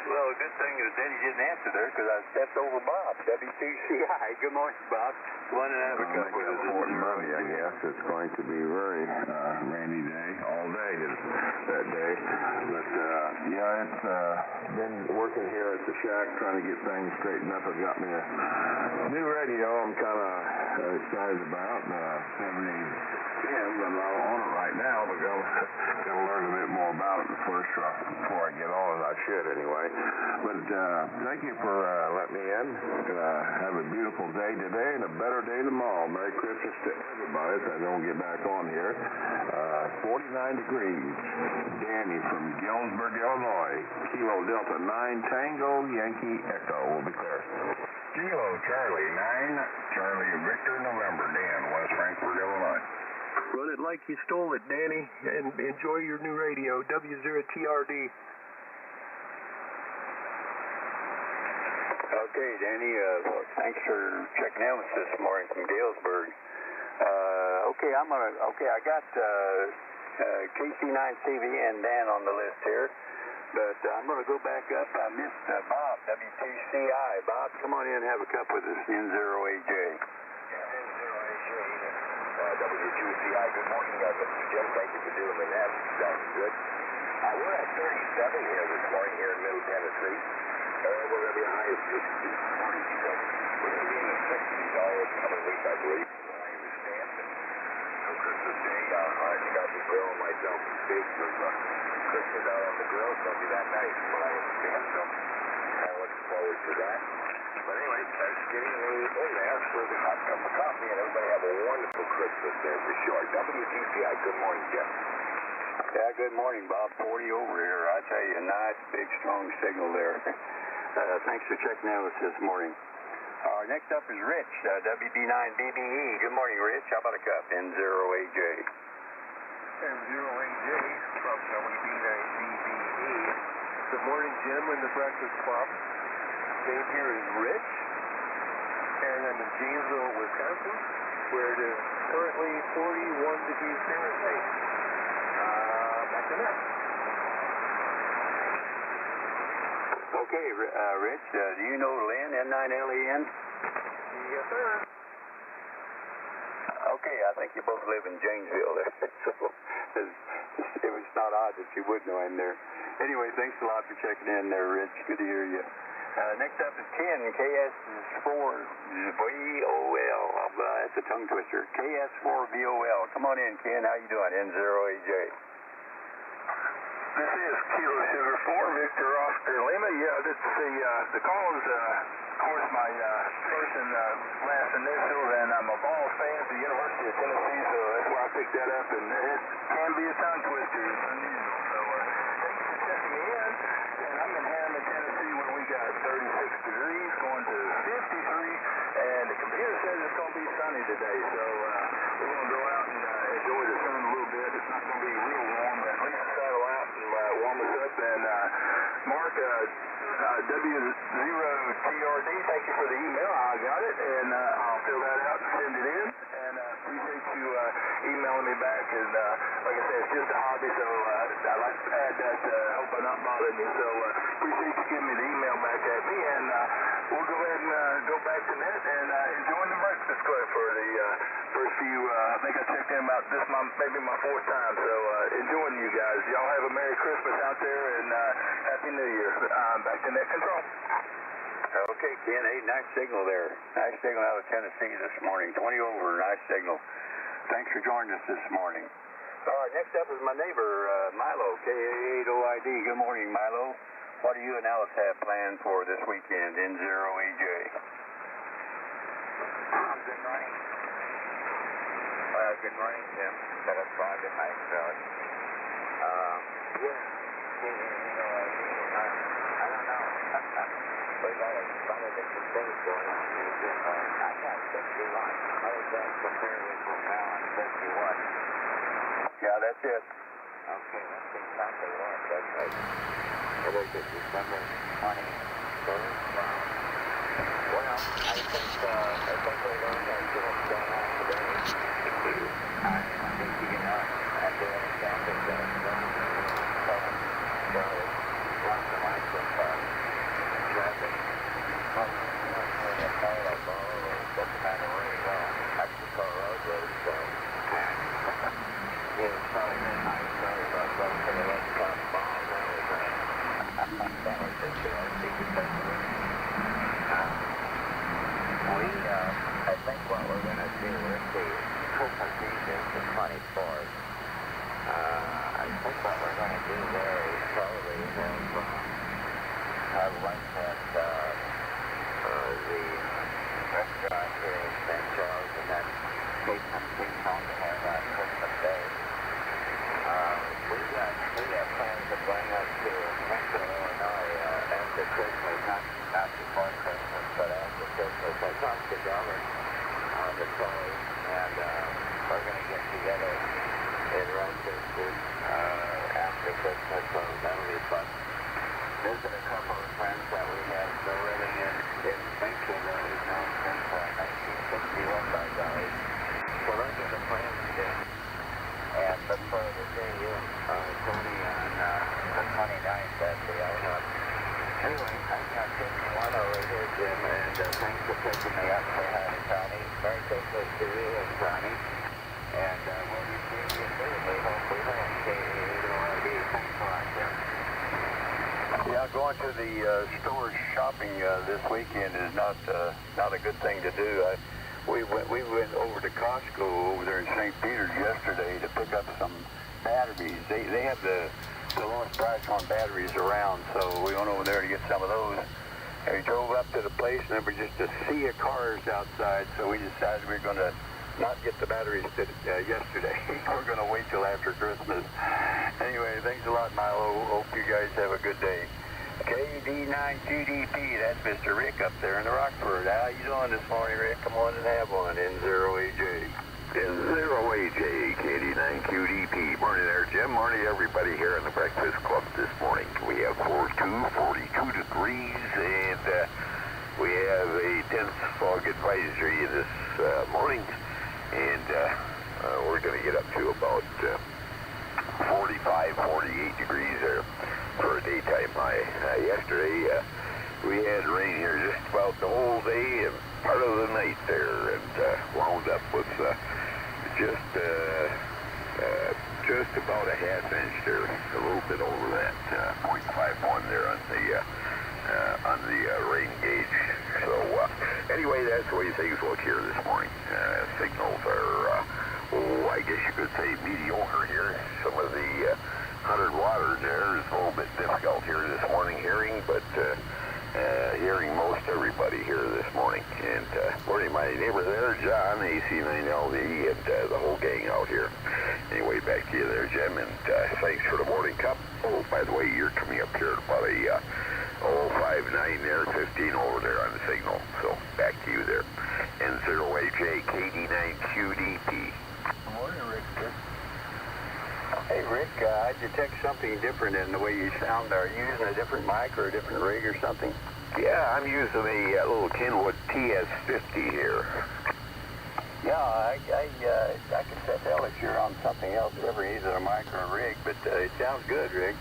Well, good thing that Danny didn't answer there because I stepped over Bob, W2CI. Good morning, Bob. One and a half cup with us. Monday, I guess. It's going to be a very rainy day. All day is that day. But, yeah, it's been working here at the shack trying to get things straightened up. I've got me a new radio I'm kind of excited about. 7010, I'm not on it right now, but I'm going to learn a bit more about it first before I get on it. I should anyway. But thank you for letting me in. Have a beautiful day today and a better day tomorrow. Merry Christmas to everybody if I don't get back on here. 49 degrees. Danny from Galesburg, Illinois. Kilo Delta 9 Tango Yankee Echo will be clear. Kilo Charlie 9, Charlie Victor November, Dan, West Frankfort, Illinois. Run it like you stole it, Danny, and enjoy your new radio, W0TRD. Okay, Danny, thanks for checking in with us this morning from Galesburg. I got KC9CV and Dan on the list here, but I'm going to go back up. I missed Bob, W2CI. Bob, come on in and have a cup with us, N0AJ. N0AJ, W2CI. good morning, Mr. Jim. Thank you for doing me that. Sounds good. We're at 37 here this morning here in Middle Tennessee. We're going to be a high of 60 this morning, so we're going to be in the 60s all coming week, I believe. I understand. So Christmas Day, I think I'll be grilling myself some steak for Christmas out on the grill. It's going to be that nice, but I understand. So I'm looking forward to that. But anyway, thanks for getting me in there for the hot cup of coffee, and everybody have a wonderful Christmas there for sure. WTCI, good morning, Jeff. Yeah, good morning, Bob. 40 over here. I tell you, nice, big, strong signal there. Thanks for checking in with us this morning. Next up is Rich, WB9BBE. Good morning, Rich. How about a cup? N0AJ. N0AJ from WB9BBE. Good morning, Jim and the Breakfast Club. Name here is Rich, and I'm in Janesville, Wisconsin, where it is currently 41 degrees Fahrenheit. Back to that. Okay, Rich, do you know Lynn, N9LEN? Yes, sir. Okay, I think you both live in Janesville there, so it was not odd that you would know him there. Anyway, thanks a lot for checking in there, Rich. Good to hear you. Next up is Ken, KS4VOL. That's a tongue twister. KS4VOL. Come on in, Ken. How you doing? N0AJ. This is Kilo Sugar 4, Victor Oscar Lima. Yeah, this is the call is, of course, my first and last initial, and I'm a ball fan at the University of Tennessee, so that's why I picked that up, and it can be a tongue twister. It's unusual. So thanks for checking me in, and I'm in Ham, Tennessee, where we got 36 degrees going to 53, and the computer says it's going to be sunny today, so we're going to go out and enjoy the sun a little bit. It's not going to be real warm, but at least settle out and warm us up. And Mark, W0TRD, thank you for the email. I got it, and I'll fill that out and send it in. And appreciate you emailing me back. And like I said, it's just a hobby, so I'd like to add that. Hope I'm not bothering you. So appreciate you giving me the email back at me. And we'll go ahead and go back to net and enjoy the Breakfast Club for the first few. I think I checked in about this month, maybe my fourth time. So enjoying you guys. Y'all have a Merry Christmas out there and Happy New Year. Back to net control. Okay, Ken. Hey, nice signal there. Nice signal out of Tennessee this morning. 20 over. Nice signal. Thanks for joining us this morning. All right, next up is my neighbor, Milo, K-A-8-O-I-D. Good morning, Milo. What do you and Alice have planned for this weekend? N0AJ. Good morning. Good morning, Jim. Got a frog in my throat. I don't know. We got a lot of different things going on here, Jim. I got 61. How does that compare with now I'm 51? Yeah, that's it. Okay, that's exactly right. That's right. It is December 23rd. Well, I think we learned that what's going on today. I think, I'm doing exactly that. So, lots of lights of traffic. Doesn't matter where you go. Mexico Road was, it was probably very nice. Sorry about that for the Red Cup ball. That was just the secret festival. I think what we're going to do is the Christmas Eve is the 24th. I think what we're going to do there is probably have lunch at the restaurant here in St. Charles, and then take some things home to have on Christmas Day. We got plans of going up to Metro, Illinois after Christmas, not before Christmas, but after Christmas. I talked to Delbert on the phone, and we're going to get together in Rochester after Christmas, so that'll be fun. Visit a couple of friends that we have still living in Springfield that we've known since 1961 by golly. So those are the plans today. And look forward to seeing you, Tony, on the 29th at the Icom. Anyway, I've got 51 over here, Jim, and thanks for picking me up for Howdy Tony. Merry Christmas to you and Tony. And we'll going to the store shopping this weekend is not a good thing to do. We went over to Costco over there in St. Peter's yesterday to pick up some batteries. They have the lowest price on batteries around, so we went over there to get some of those. And we drove up to the place, and there was just a sea of cars outside, so we decided we were going to not get the batteries yesterday. We're going to wait till after Christmas. Anyway, thanks a lot, Milo. Hope you guys have a good day. KD9QDP, that's Mr. Rick up there in the Rockford. How you doing this morning, Rick? Come on and have one. N0AJ. N0AJ, KD9QDP. Morning there, Jim. Morning, everybody here in the Breakfast Club this morning. We have 42 degrees, and we have a dense fog advisory this morning. And we're going to get up to about 45, 48 degrees there for a daytime high. Yesterday, we had rain here just about the whole day and part of the night there, and wound up with just about a half inch there, a little bit over that 0.51 there on the rain gauge. So anyway, that's the way things look here this morning. Signals are, I guess you could say mediocre here. Some of the 100 water there is a little bit difficult here this morning hearing, but hearing most everybody here this morning. And morning, my neighbor there, John, AC9LD, and the whole gang out here. Anyway, back to you there, Jim, and thanks for the morning cup. Oh, by the way, you're coming up here at about a 059 there, 15 over there on the signal. So back to you there. N0AJ, KD9QDP. Good morning, Rick. Hey, Rick, I detect something different in the way you sound. Are you using a different mic or a different rig or something? Yeah, I'm using a little Kenwood TS50 here. Yeah, I can tell that you're on something else, whether either a mic or a rig, but it sounds good, Rick.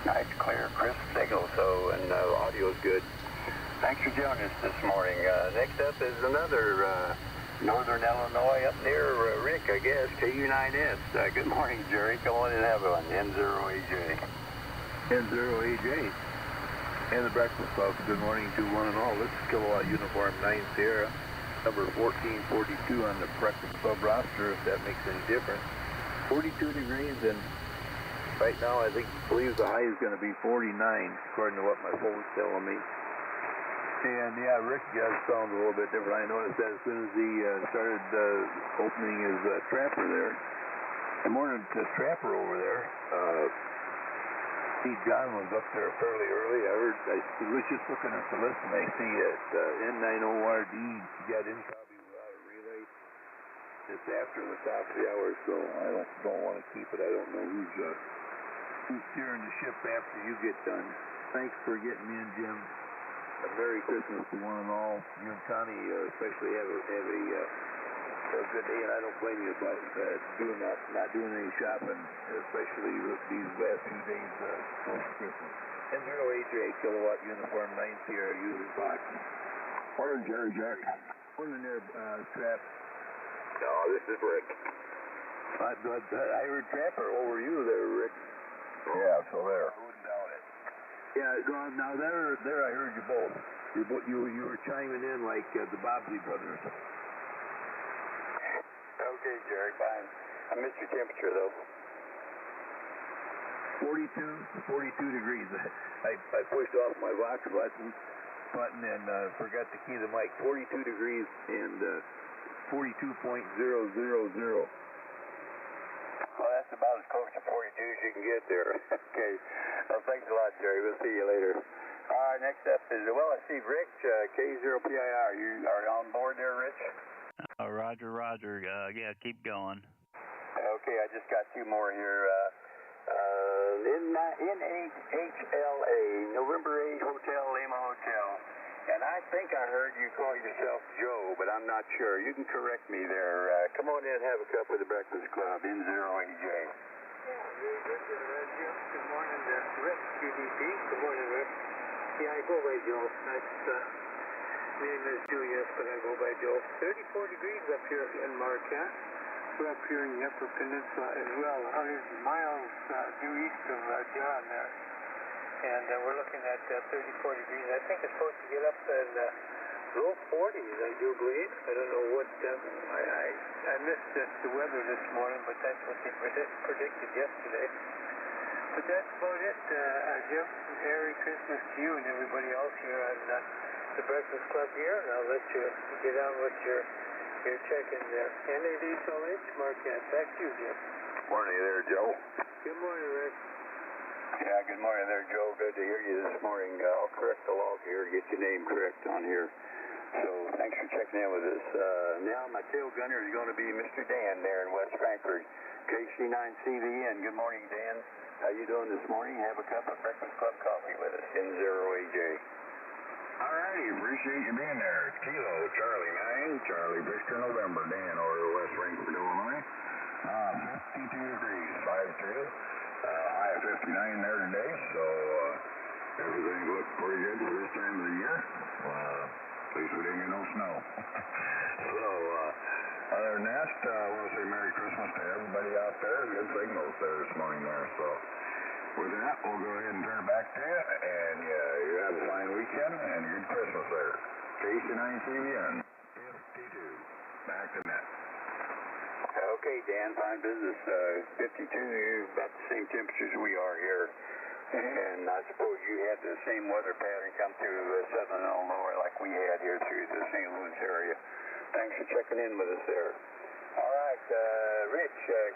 Nice, clear, crisp signal, and audio's good. Thanks for joining us this morning. Next up is another Northern Illinois up near Rick, I guess, KU9S. Good morning, Jerry. Come on and have one. N0AJ. N0AJ. And the Breakfast Club. Good morning to one and all. This is Kilowatt Uniform 9 Sierra, number 1442 on the Breakfast Club roster, if that makes any difference. 42 degrees, and right now I believe the high is going to be 49, according to what my phone's telling me. And yeah, Rick does sound a little bit different. I noticed that as soon as he started opening his trapper there. Good morning to Trapper over there. See, John was up there fairly early. I was just looking at the list, and I see it N90RD got in probably without a relay. It's after the top of the hour, so I don't want to keep it. I don't know who's steering the ship after you get done. Thanks for getting me in, Jim. A Merry Christmas to one and all. You and Connie especially have a good day, and I don't blame you about not doing any shopping, especially these last few days post-Christmas. N0AJ, Kilowatt Uniform 9 Sierra, user box. Morning, Jerry Jack. Morning there, Trap. No, this is Rick. I heard Trapper over you there, Rick. Yeah, so there. I wouldn't doubt it. Yeah, now there I heard you both. You were chiming in like the Bobley brothers. Okay, Jerry, fine. I missed your temperature, though. 42 degrees. I pushed off my watch button and forgot to key the mic. 42 degrees and 42.000. Well, that's about as close to 42 as you can get there. Okay. Well, thanks a lot, Jerry. We'll see you later. All right, next up is, I see Rich, K0PIR. You are on board there, Rich? Roger. Yeah, keep going. Okay, I just got two more here. N8HLA, November 8 Hotel, Lima Hotel. And I think I heard you call yourself Joe, but I'm not sure. You can correct me there. Come on in and have a cup with the Breakfast Club, N0AJ. Yeah, very good, Jim. Good morning, Rick, QDP. Good morning, Rick. Yeah, I go by Joe. That's, name is Julius, but I go by Joe. 34 degrees up here in Marquette. We're up here in the Upper Peninsula as well. 100 miles due east of John there. and we're looking at 34 degrees. I think it's supposed to get up in low 40s, I do believe. I don't know what, I missed the weather this morning, but that's what they predicted yesterday. But that's about it, Jim. Merry Christmas to you and everybody else here on the Breakfast Club here, and I'll let you get on with your check-in there. NADSLH, Marquette. Back to you, Jim. Morning there, Joe. Good morning, Rick. Yeah, good morning there, Joe. Good to hear you this morning. I'll correct the log here, get your name correct on here. So thanks for checking in with us. Now my tail gunner is going to be Mr. Dan there in West Frankfort, KC9CVN. Good morning, Dan. How you doing this morning? Have a cup of Breakfast Club coffee with us, N0AJ. All righty, appreciate you being there. It's Kilo, Charlie 9, Charlie Victor November, Dan, over West Frankfort, Illinois. 52 degrees, 5-2. High of 59 there today, so everything looks pretty good for this time of the year. At least we didn't get no snow. So, other than that, I want to say Merry Christmas to everybody out there. Good signals there this morning there. So, with that, we'll go ahead and turn it back to you, and you have a fine weekend and a good Christmas there. KC9CVN, 52, back to net. Okay, Dan, fine business. 52, about the same temperatures we are here. And I suppose you had the same weather pattern come through southern Illinois like we had here through the St. Louis area. Thanks for checking in with us there. All right, Rich,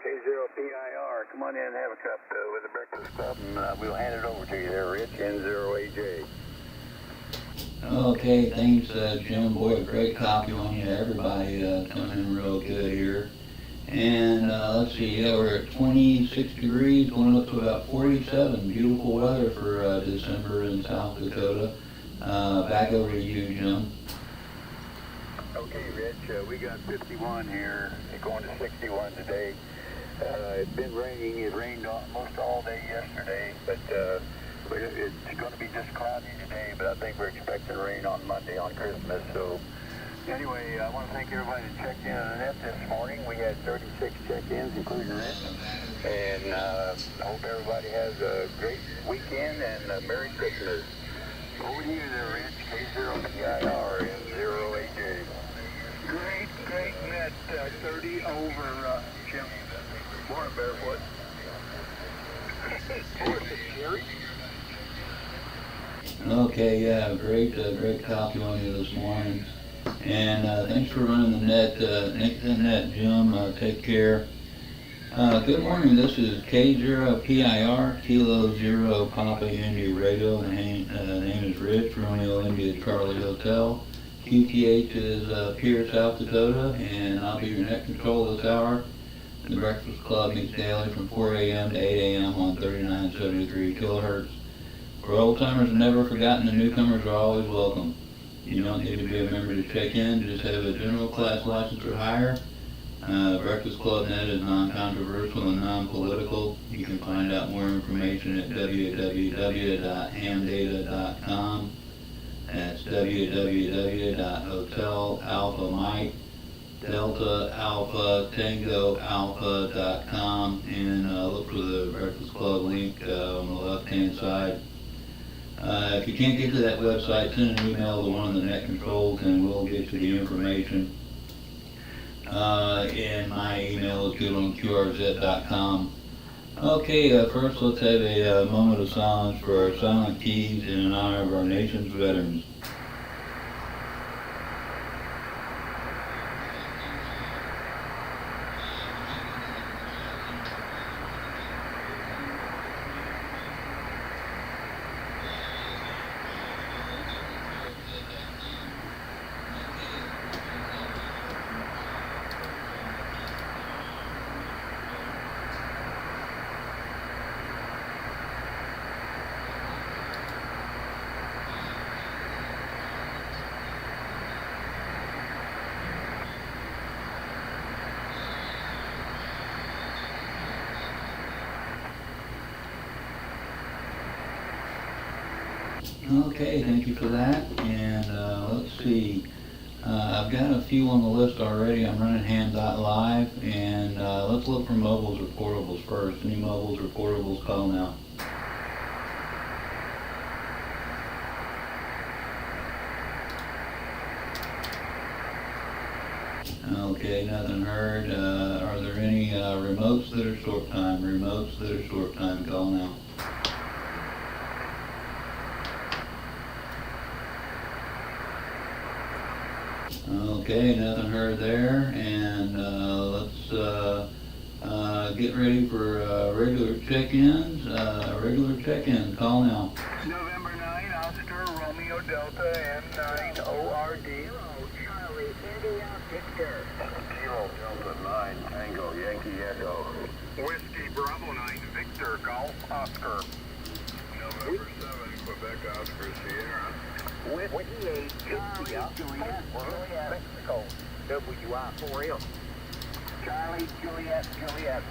K0PIR, come on in and have a cup with the Breakfast Club, and we'll hand it over to you there, Rich, N0AJ. Okay, thanks, Jim. Boy, great copy on you. Everybody coming in real good here. And let's see, yeah, we're at 26 degrees, going up to about 47. Beautiful weather for December in South Dakota. Back over to you, Jim. Okay, Rich, we got 51 here, going to 61 today. It's been raining. It rained almost all day yesterday, but it's going to be just cloudy today, but I think we're expecting rain on Monday on Christmas. So anyway, I want to thank everybody that checked in on the net this morning. We had 36 check-ins, including Rich. And I hope everybody has a great weekend and a Merry Christmas. Over to you there, Rich, K0PIR and 0AJ. Great net, 30 over, Jim. Morning, Barefoot. Jerry? Okay, yeah, great copy on you this morning. And thanks for running the net, Jim. Take care. Good morning. This is K0PIR, Kilo Zero Papa India Radio. The name is Rich, Romeo India Charlie Hotel. QTH is Pierce, South Dakota, and I'll be your net control this hour. The Breakfast Club meets daily from 4 a.m. to 8 a.m. on 3973 kilohertz. For old-timers and never forgotten, the newcomers are always welcome. You don't need to be a member to check in, just have a general class license or higher. Breakfast Club Net is non-controversial and non-political. You can find out more information at www.hamdata.com. That's www.hotel-alpha-mike-delta-alpha-tango-alpha.com, and look for the Breakfast Club link on the left-hand side. If you can't get to that website, send an email to one of the net controls and we'll get you the information. And my email is good on qrz.com. Okay, first let's have a moment of silence for our silent keys in honor of our nation's veterans. Okay, thank you for that. And let's see. I've got a few on the list already. I'm running Ham.Live, and let's look for mobiles or portables first. Any mobiles or portables, call now. Okay, nothing heard. Are there any remotes that are short time? Remotes that are short time, call now. Okay, nothing heard there. And let's get ready for regular check-ins. Regular check-in, call now. November 9, Oscar, Romeo Delta, N9, ORD. Charlie, India, Victor. Kilo Delta 9, Tango, Yankee Echo. Whiskey Bravo 9, Victor, Golf, Oscar. November 7, Quebec, Oscar, Sierra. Whiskey 8, India, Juliet, Mexico, WI4M. Charlie, Juliet, Juliet.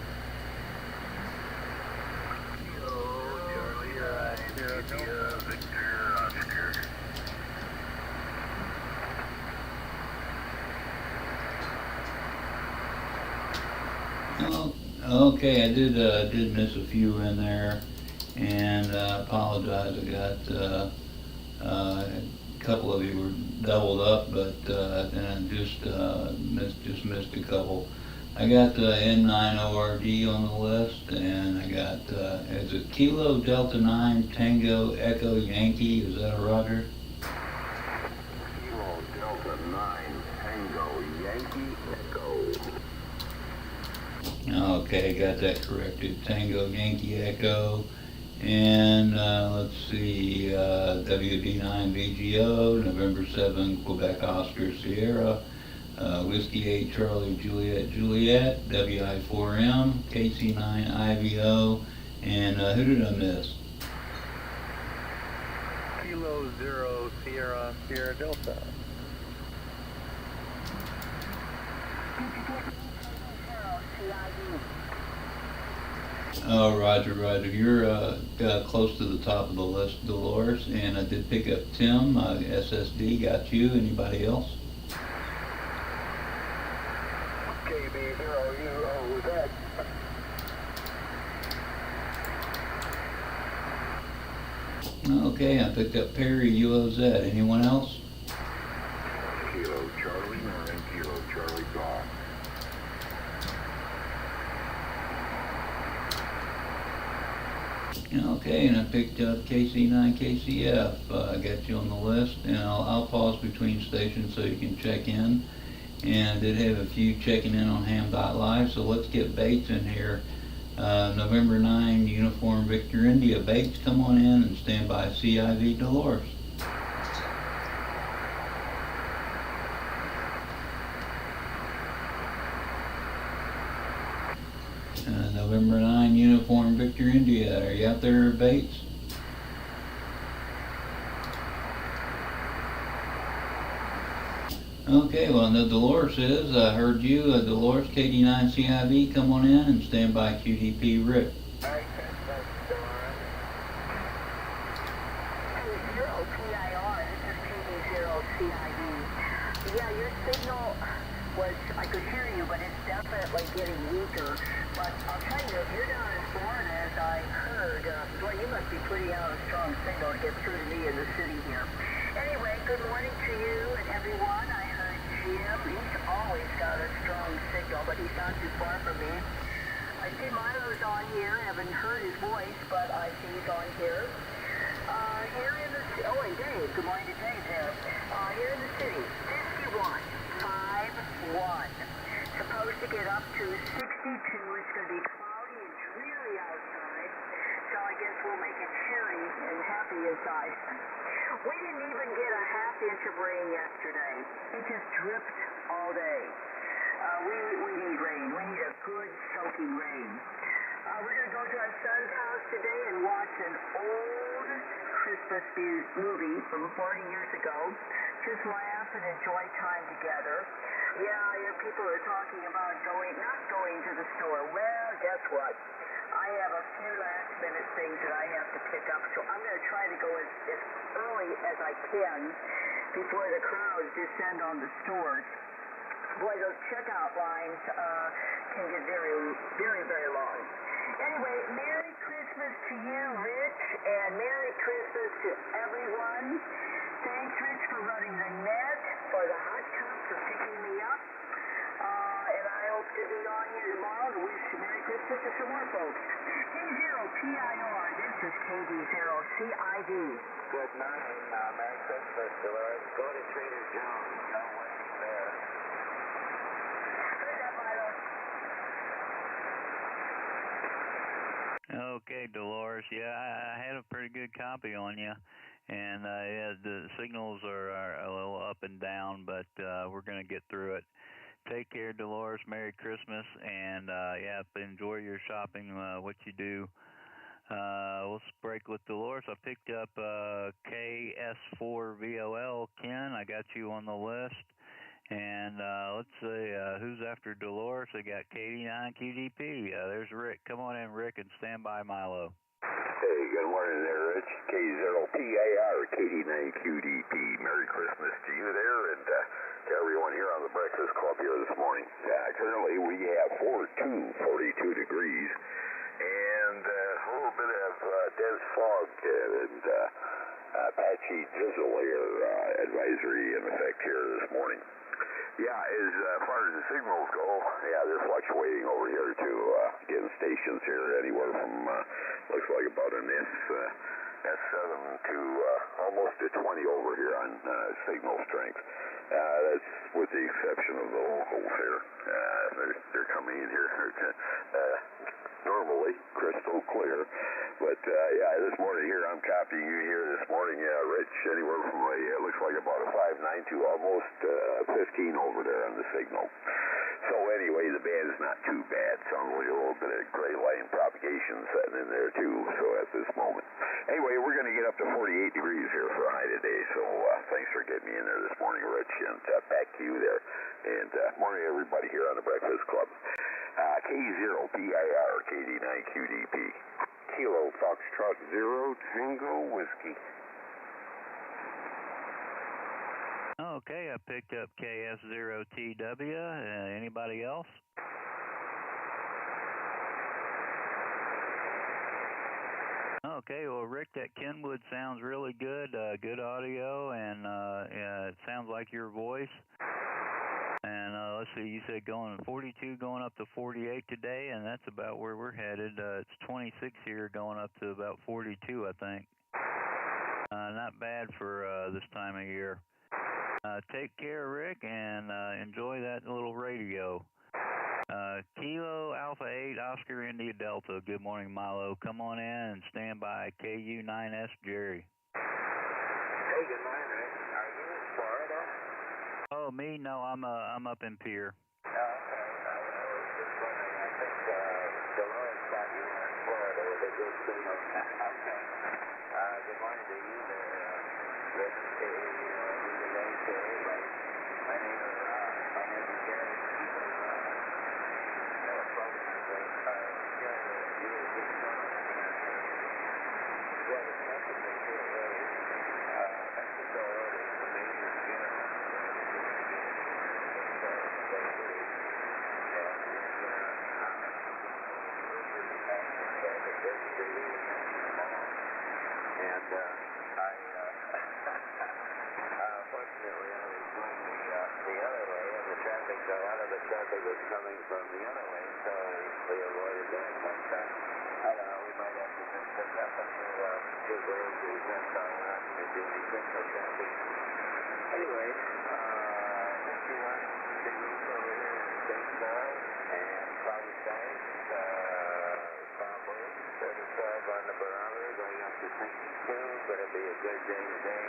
Victor, Oscar. Oh, okay, I did miss a few in there, and I apologize. I got a couple of you were doubled up, but and I just missed a couple. I got the N9 ORD on the list, and I got is it Kilo Delta 9 Tango Echo Yankee? Is that a Roger? Kilo Delta 9, Tango, Yankee Echo. Okay, got that corrected. Tango Yankee Echo. And let's see, WD9 VGO, November 7, Quebec Oscar Sierra, Whiskey 8 Charlie Juliet Juliet, WI4M, KC9 IVO, and who did I miss? Kilo 0 Sierra Sierra Delta. Oh, Roger, Roger. You're close to the top of the list, Dolores, and I did pick up Tim, SSD. Got you. Anybody else? KB0UO, that. Okay, I picked up Perry, UOZ. Anyone else? Kilo Charlie 9, Kilo Charlie Golf. Okay, and I picked up KC9 KCF. I got you on the list, and I'll pause between stations so you can check in. And I did have a few checking in on Ham.Live, so let's get Bates in here. November 9, Uniform Victor India. Bates, come on in and stand by CIV Dolores. November 9, Uniform Victor India. Are you out there, Bates? Okay, well, no, Dolores is. I heard you. Dolores, KD9 CIV, come on in and stand by QDP Rick. Yeah, your signal was, I could hear you, but it's definitely getting weaker. But I'll tell you, if you're down in Florida, as I heard, boy, you must be putting out a strong signal to get through to me in the city here. Anyway, good morning to you and everyone. I heard Jim. He's always got a strong signal, but he's not too far from me. I see Milo's on here. I haven't heard his voice, but I see he's on here. Here in the city, oh, and Dave, good morning to Dave there. Here in the city, 51. Supposed to get up to 62. It's going to be cloudy and dreary outside, so I guess we'll make it cheery and happy inside. We didn't even get a half inch of rain yesterday. It just dripped all day. We need rain. We need a good soaking rain. We're going to go to our son's house today and watch an old Christmas movie from 40 years ago. Just laugh and enjoy time together. Yeah, people are talking about not going to the store. Well, guess what? I have a few last-minute things that I have to pick up, so I'm going to try to go as early as I can before the crowds descend on the stores. Boy, those checkout lines can get very, very, very long. Anyway, Merry Christmas to you, Rich, and Merry Christmas to everyone. Thanks, Rich, for running the net, for the hot cup, for picking me up. this is some more folks. K0PIR, this is KD0CID. Good night, Merry Christmas, Dolores. Go to Trader Joe's. No waiting there. Say that, Milo. Okay, Dolores. Yeah, I had a pretty good copy on you. And, yeah, the signals are a little up and down, but we're going to get through it. Take care, Dolores. Merry Christmas. And, yeah, enjoy your shopping, what you do. Let's break with Dolores. I picked up KS4VOL. Ken, I got you on the list. And let's see, who's after Dolores? I got KD9QDP. There's Rick. Come on in, Rick, and stand by Milo. Hey, good morning there, Rich. K0PAR, KD9QDP. Merry Christmas to you there and to everyone here on the Breakfast Club here this morning. Currently we have 42 degrees and a little bit of dense fog and patchy drizzle here advisory in effect here this morning. Yeah, as far as the signals go, yeah, they're fluctuating over here to getting stations here anywhere from looks like about an S7 to almost a 20 over here on signal strength. That's with the exception of the locals here. They're coming in here normally crystal clear, but yeah, this morning here I'm copying you here this morning, Rich, anywhere from it looks like about a 5.9 to almost 15 over there on the signal. So anyway, the band is not too bad. Sounds like a little bit of gray line propagation setting in there too. So at this moment, anyway, we're going to get up to 48 degrees here for a high today. So thanks for getting me in there this morning, Rich, and back to you there. And morning everybody here on the Breakfast Club. K0PIR, KD9QDP. Kilo Foxtrot 0 Tango Whiskey. Okay, I picked up KS0TW. Anybody else? Okay, well, Rick, that Kenwood sounds really good. Good audio, and yeah, it sounds like your voice. And let's see, you said going 42, going up to 48 today, and that's about where we're headed. It's 26 here, going up to about 42, I think. Not bad for this time of year. Take care, Rick, and enjoy that little radio. Kilo Alpha 8 Oscar India Delta. Good morning, Milo. Come on in and stand by. KU9S Jerry. Hey, good morning, Rick. Are you in Florida? Oh, me? No, I'm up in Pier. Oh, okay. I was just wondering. I think Dolores thought you were in Florida with a good signal. Okay. Good morning to you there, Rick. Good day to everybody. My name is Jerry. A lot of the traffic was coming from the other way, so we avoided that. But I don't know, we might have to just pick up a few days to test our not to do any signal traffic. Anyway, 51 degrees over here in Statesboro and cloudy skies. Probably 35 on the barometer, going up to 62. But it'll be a good day today.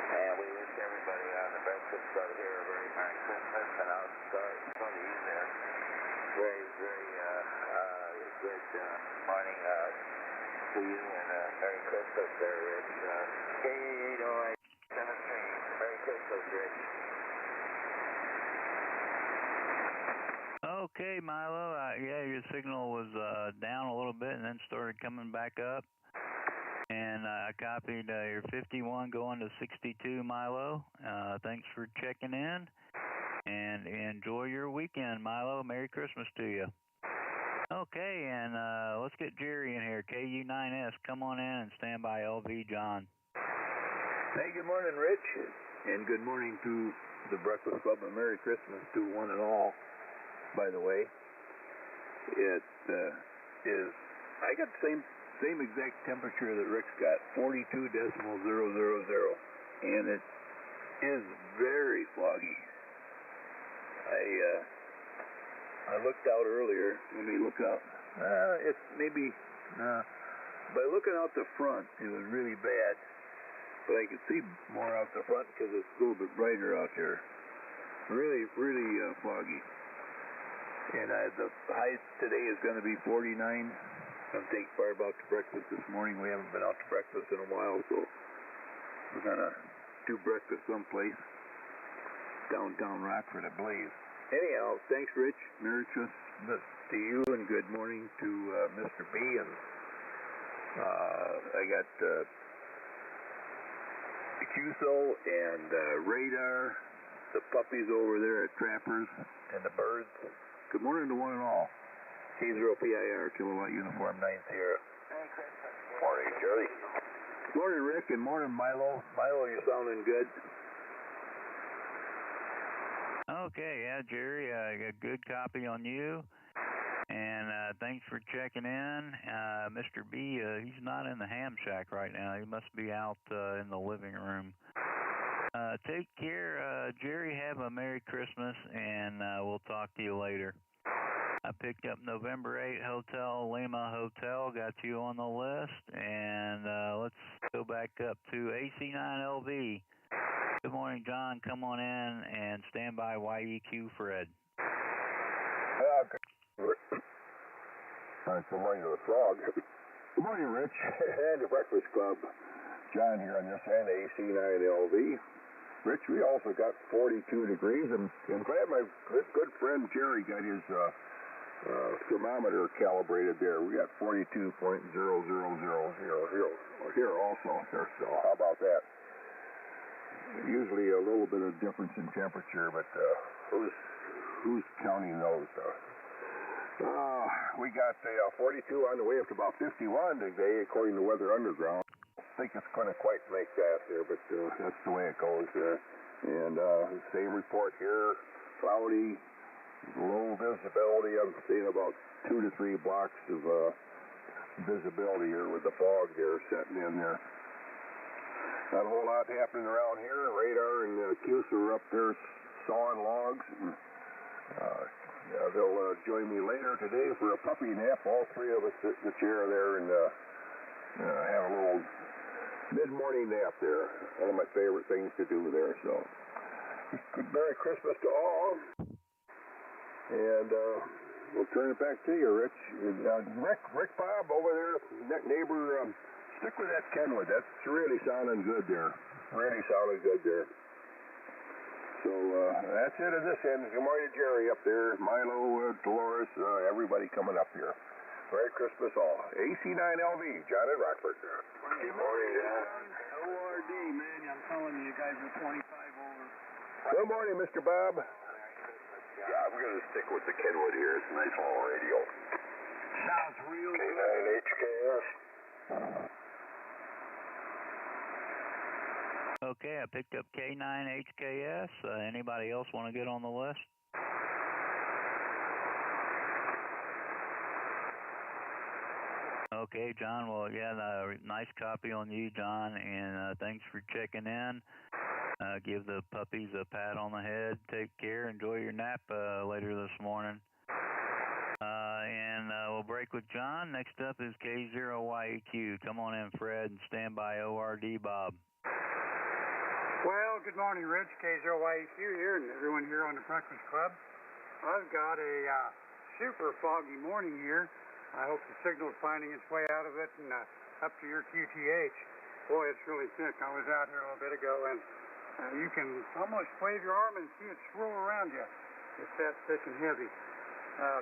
And we wish everybody on the Breakfast Club here a very Merry Christmas, and I'll start from you there. Very, very good morning to you, and Merry Christmas there, Rich. K80873. Merry Christmas, Rich. Okay, Milo. Yeah, your signal was down a little bit and then started coming back up. And I copied your 51 going to 62, Milo. Thanks for checking in. And enjoy your weekend, Milo. Merry Christmas to you. Okay, and let's get Jerry in here. KU9S, come on in and stand by LV John. Hey, good morning, Rich. And good morning to the Breakfast Club, and Merry Christmas to one and all, by the way. is, I got the same exact temperature that Rick's got, 42.000, and it is very foggy. I looked out earlier. Let me look out. It's maybe, by looking out the front, it was really bad. But I could see more out the front because it's a little bit brighter out there. Really, really foggy. And the high today is going to be 49. I'm taking Barb out to breakfast this morning. We haven't been out to breakfast in a while, so we're going to do breakfast someplace. Downtown Rockford, I believe. Anyhow, thanks, Rich. Merry Christmas to you, and good morning to Mr. B. And I got QSO and Radar, the puppies over there at Trappers, and the birds. Good morning to one and all. K0PIR, Kilowatt Uniform 9 Sierra. Morning, Jerry. Morning, Rick, and morning, Milo. Milo, you're sounding good. Okay, yeah, Jerry, I got a good copy on you, and thanks for checking in. Mr. B, he's not in the ham shack right now. He must be out in the living room. Take care, Jerry. Have a Merry Christmas, and we'll talk to you later. I picked up November 8 Hotel, Lima Hotel, got you on the list, and let's go back up to AC9LV. Good morning, John. Come on in and stand by YEQ Fred. Good morning to the frog. Good morning, Rich, and the Breakfast Club. John here on this end, AC9LV. Rich, we also got 42 degrees, and glad my good friend Jerry got his thermometer calibrated there. We got 42.00000 here also. So how about that? Usually a little bit of difference in temperature, but who's counting those? We got 42 on the way up to about 51 today, according to Weather Underground. I think it's going to quite make that here, but that's the way it goes there. And same report here, cloudy, low visibility. I'm seeing about 2 to 3 blocks of visibility here with the fog there setting in there. Not a whole lot happening around here. Radar and QSO are up there sawing logs. And, they'll join me later today for a puppy nap. All three of us sit in the chair there and have a little mid-morning nap there. One of my favorite things to do there. So, Merry Christmas to all. And we'll turn it back to you, Rich. Rick Bob over there, neighbor. Stick with that Kenwood. That's really sounding good there. Really sounding good there. So that's it at this end. Good morning, Jerry up there. Milo, Dolores, everybody coming up here. Merry Christmas all. AC9LV, John in Rockford. Good morning, John. ORD, man. I'm telling you, you guys are 25 over. Good morning, Mr. Bob. Yeah, I'm going to stick with the Kenwood here. It's a nice little radio. Sounds real good. K9HKS. Okay, I picked up K9HKS. Anybody else want to get on the list? Okay, John. Well, yeah, nice copy on you, John, and thanks for checking in. Give the puppies a pat on the head. Take care. Enjoy your nap later this morning. And we'll break with John. Next up is K0YEQ. Come on in, Fred, and stand by ORD, Bob. Well, good morning, Rich. K0YEQ here, and everyone here on the Breakfast Club. I've got a super foggy morning here. I hope the signal's finding its way out of it and up to your QTH. Boy, it's really thick. I was out here a little bit ago, and you can almost wave your arm and see it swirl around you. It's that thick and heavy.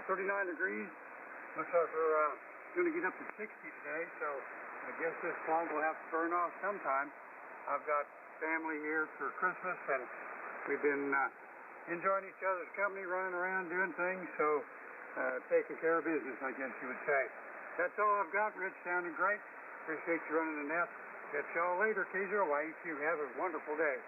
39 degrees. Looks like we're going to get up to 60 today, so I guess this fog will have to burn off sometime. I've got family here for Christmas, and we've been enjoying each other's company, running around doing things, so taking care of business, I guess you would say. That's all I've got, Rich. Sounding great. Appreciate you running the net. Catch y'all later, K0YEQ. Have a wonderful day.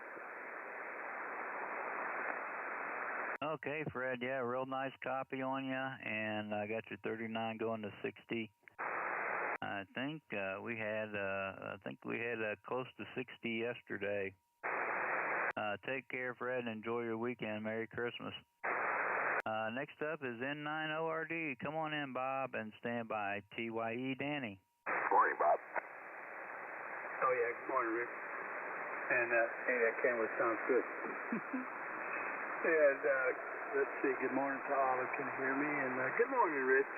Okay, Fred, yeah, real nice copy on you, and I got your 39 going to 60. I think we had close to 60 yesterday. Take care, Fred, and enjoy your weekend. Merry Christmas. Next up is N9ORD. Come on in, Bob, and stand by. TYE Danny. Morning, Bob. Oh, yeah, good morning, Rick. And, hey, that camera sounds good. And, let's see, good morning to all who can hear me. And, good morning, Rich.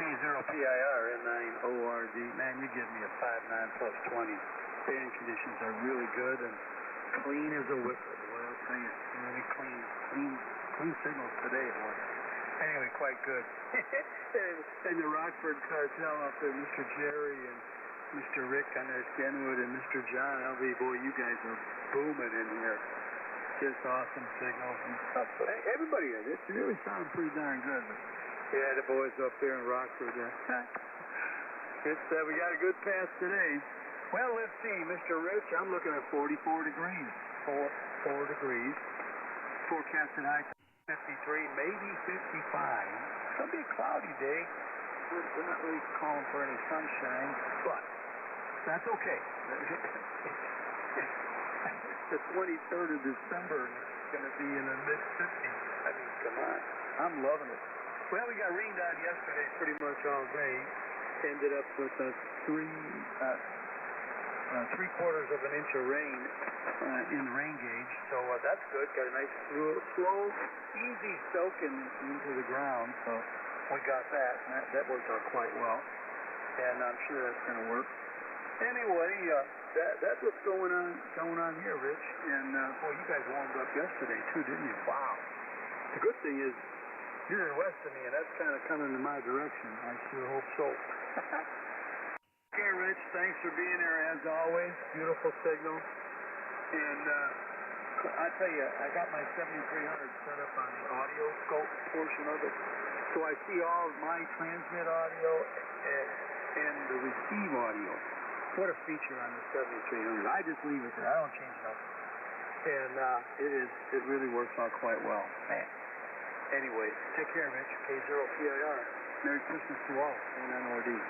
K0PIR, N9ORD. Man, you give me a 5.9 plus 20. Band conditions are really good and clean as a whistle. Well, I'll tell you, really clean signals today, boy. Anyway, quite good. and the Rockford cartel up there, Mr. Jerry and Mr. Rick on there, Kenwood, and Mr. John Elby, boy, you guys are booming in here. Just awesome signals and stuff. But everybody, it really sounds pretty darn good. But yeah, the boys up there in Rockford. We got a good pass today. Well, let's see, Mr. Rich, I'm looking at 44 degrees. 4 degrees. Forecasted high 53, maybe 55. It's going to be a cloudy day. We're not really calling for any sunshine, but that's okay. It's the 23rd of December, and it's going to be in the mid-50s. I mean, come on. I'm loving it. Well, we got rained on yesterday pretty much all day. Ended up with a 3/4 of an inch of rain in the rain gauge, so that's good. Got a nice slow, easy soak into the ground, so we got that, and that worked out quite well, and I'm sure that's going to work. Anyway, that's what's going on here, Rich, and boy, you guys warmed up yesterday too, didn't you? Wow. The good thing is you're west of me, and that's kind of coming in my direction. I sure hope so. Okay, Rich, thanks for being here as always. Beautiful signal. And I tell you, I got my 7300 set up on the audio scope portion of it. So I see all of my transmit audio and the receive audio. What a feature on the 7300. I just leave it there. I don't change nothing. And it really works out quite well. Man. Anyway, take care, Rich. K0PIR. Merry Christmas to all. NNORD.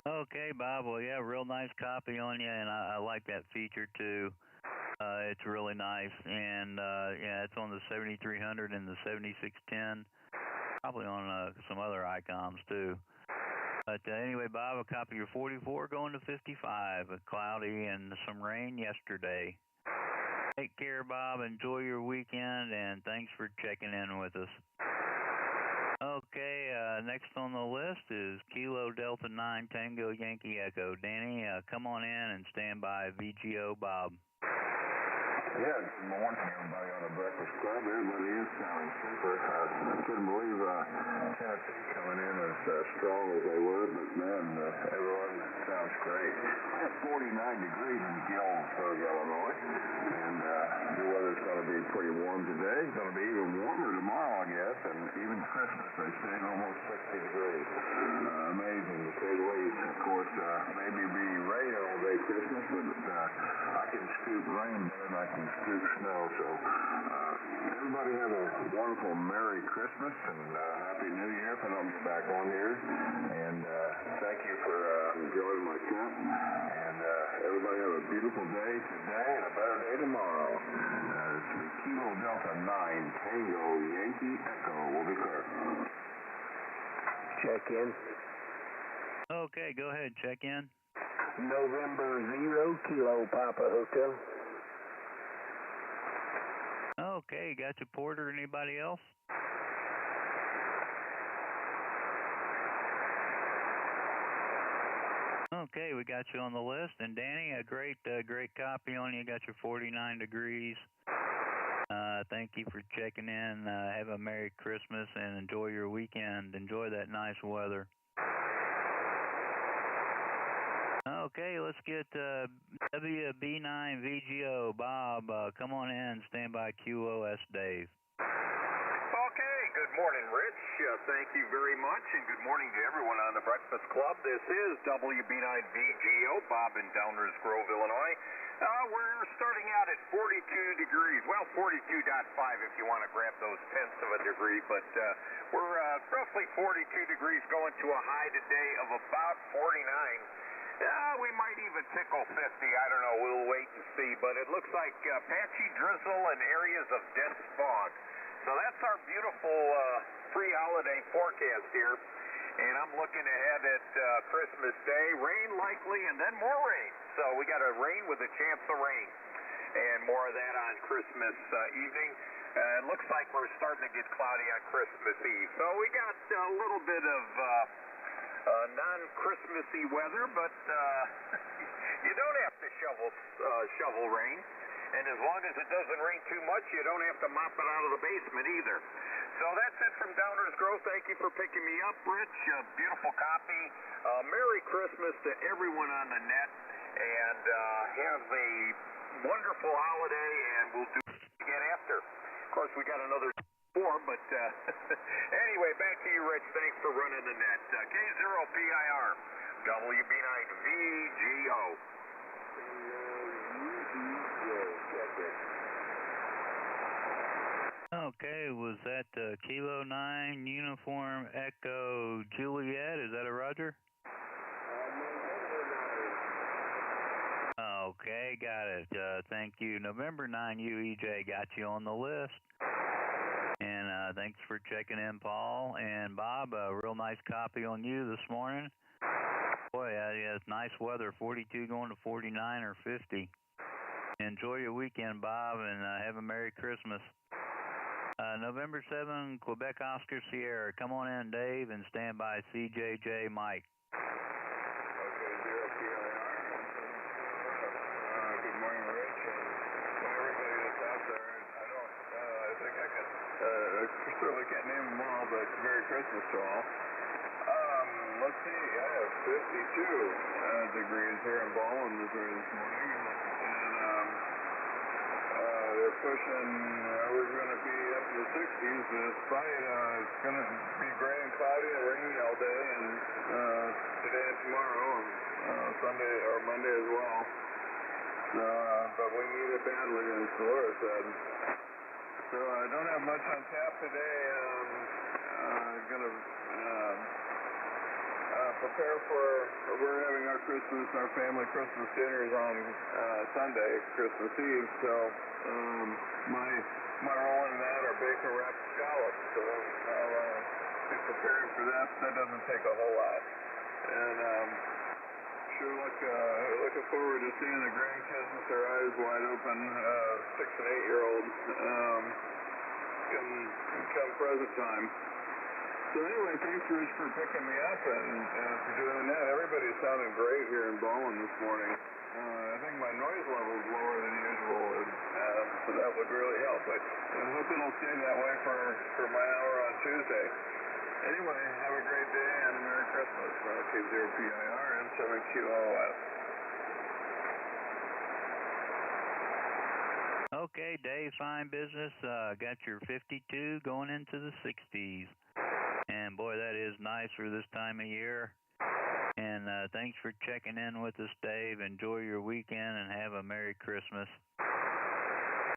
Okay, Bob. Well, yeah, real nice copy on you, and I like that feature too. It's really nice, and yeah, it's on the 7300 and the 7610, probably on some other Icoms too. But anyway, Bob, a copy of 44 going to 55, cloudy and some rain yesterday. Take care, Bob. Enjoy your weekend, and thanks for checking in with us. Okay, next on the list is Kilo Delta 9 Tango Yankee Echo. Danny, come on in and stand by. VGO Bob. Yeah, good morning, everybody on the Breakfast Club. Everybody is sounding super. I couldn't believe Tennessee coming in as strong as they were, but man, everyone sounds great. I have 49 degrees in Galesburg, Illinois, and the weather's going to be pretty warm today. It's going to be even warmer tomorrow, I guess, and even Christmas, they say, almost 60 degrees. Amazing, to say the least. Of course, maybe be rain all day Christmas, but I can scoop rain better than I can scoop snow, so everybody have a wonderful Merry Christmas and Happy New Year if I don't get back on here, and thank you for joining my camp, and everybody have a beautiful day today and a better day tomorrow. This is Kilo Delta 9 Tango Yankee Echo. We'll be clear. Check in. Okay, go ahead, check in. November 0 Kilo Papa Hotel. Okay, got your Porter. Anybody else? Okay, we got you on the list. And Danny, a great copy on you. Got your 49 degrees. Thank you for checking in. Have a Merry Christmas and enjoy your weekend. Enjoy that nice weather. Okay, let's get WB9VGO. Bob, come on in. Stand by QOS Dave. Okay, good morning, Rich. Thank you very much, and good morning to everyone on the Breakfast Club. This is WB9VGO, Bob in Downers Grove, Illinois. We're starting out at 42 degrees. Well, 42.5 if you want to grab those tenths of a degree, but we're roughly 42 degrees going to a high today of about 49. We might even tickle 50. I don't know. We'll wait and see. But it looks like patchy drizzle and areas of dense fog. So that's our beautiful pre-holiday forecast here. And I'm looking ahead at Christmas Day. Rain likely, and then more rain. So we got a rain with a chance of rain. And more of that on Christmas evening. It looks like we're starting to get cloudy on Christmas Eve. So we got a little bit of non-Christmassy weather, but you don't have to shovel rain. And as long as it doesn't rain too much, you don't have to mop it out of the basement either. So that's it from Downers Grove. Thank you for picking me up, Rich. Beautiful copy. Merry Christmas to everyone on the net. And have a wonderful holiday, and we'll do it again after. Of course, we got another 4, but anyway, back to you, Rich. Thanks for running the net. K0PIR, WB9VGO. Okay, was that Kilo 9 Uniform Echo Juliet? Is that a Roger? Okay, got it. Thank you. November 9 UEJ got you on the list. And thanks for checking in, Paul. And Bob, a real nice copy on you this morning. Boy, yeah, it's nice weather, 42 going to 49 or 50. Enjoy your weekend, Bob, and have a Merry Christmas. November 7, Quebec Oscar Sierra. Come on in, Dave, and stand by CJJ Mike. I certainly can't name them all, but Merry Christmas to all. Let's see, I have 52 degrees here in Baldwin, Missouri this morning, and they're pushing, we're going to be up in the 60s, despite it's going to be gray and cloudy and rainy all day, and today and tomorrow, and Sunday or Monday as well. So, but we need it badly, as Laura said. So I don't have much on tap today. Going to prepare for, we're having our family Christmas dinners on Sunday, Christmas Eve. So my role in that are bacon wrapped scallops. So I'll be preparing for that. That doesn't take a whole lot. And sure looking forward to seeing the grandkids with their eyes wide open, 6 and 8-year-olds, come present time. So anyway, thanks, Rich, for picking me up and for doing that. Everybody's sounding great here in Baldwin this morning. I think my noise level is lower than usual, so that would really help. But I hope it'll stay that way for my hour on Tuesday. Anyway, have a great day and Merry Christmas. K0PIR and 7QOS. Okay, Dave, fine business. Got your 52 going into the 60s. And boy, that is nice for this time of year. And thanks for checking in with us, Dave. Enjoy your weekend and have a Merry Christmas.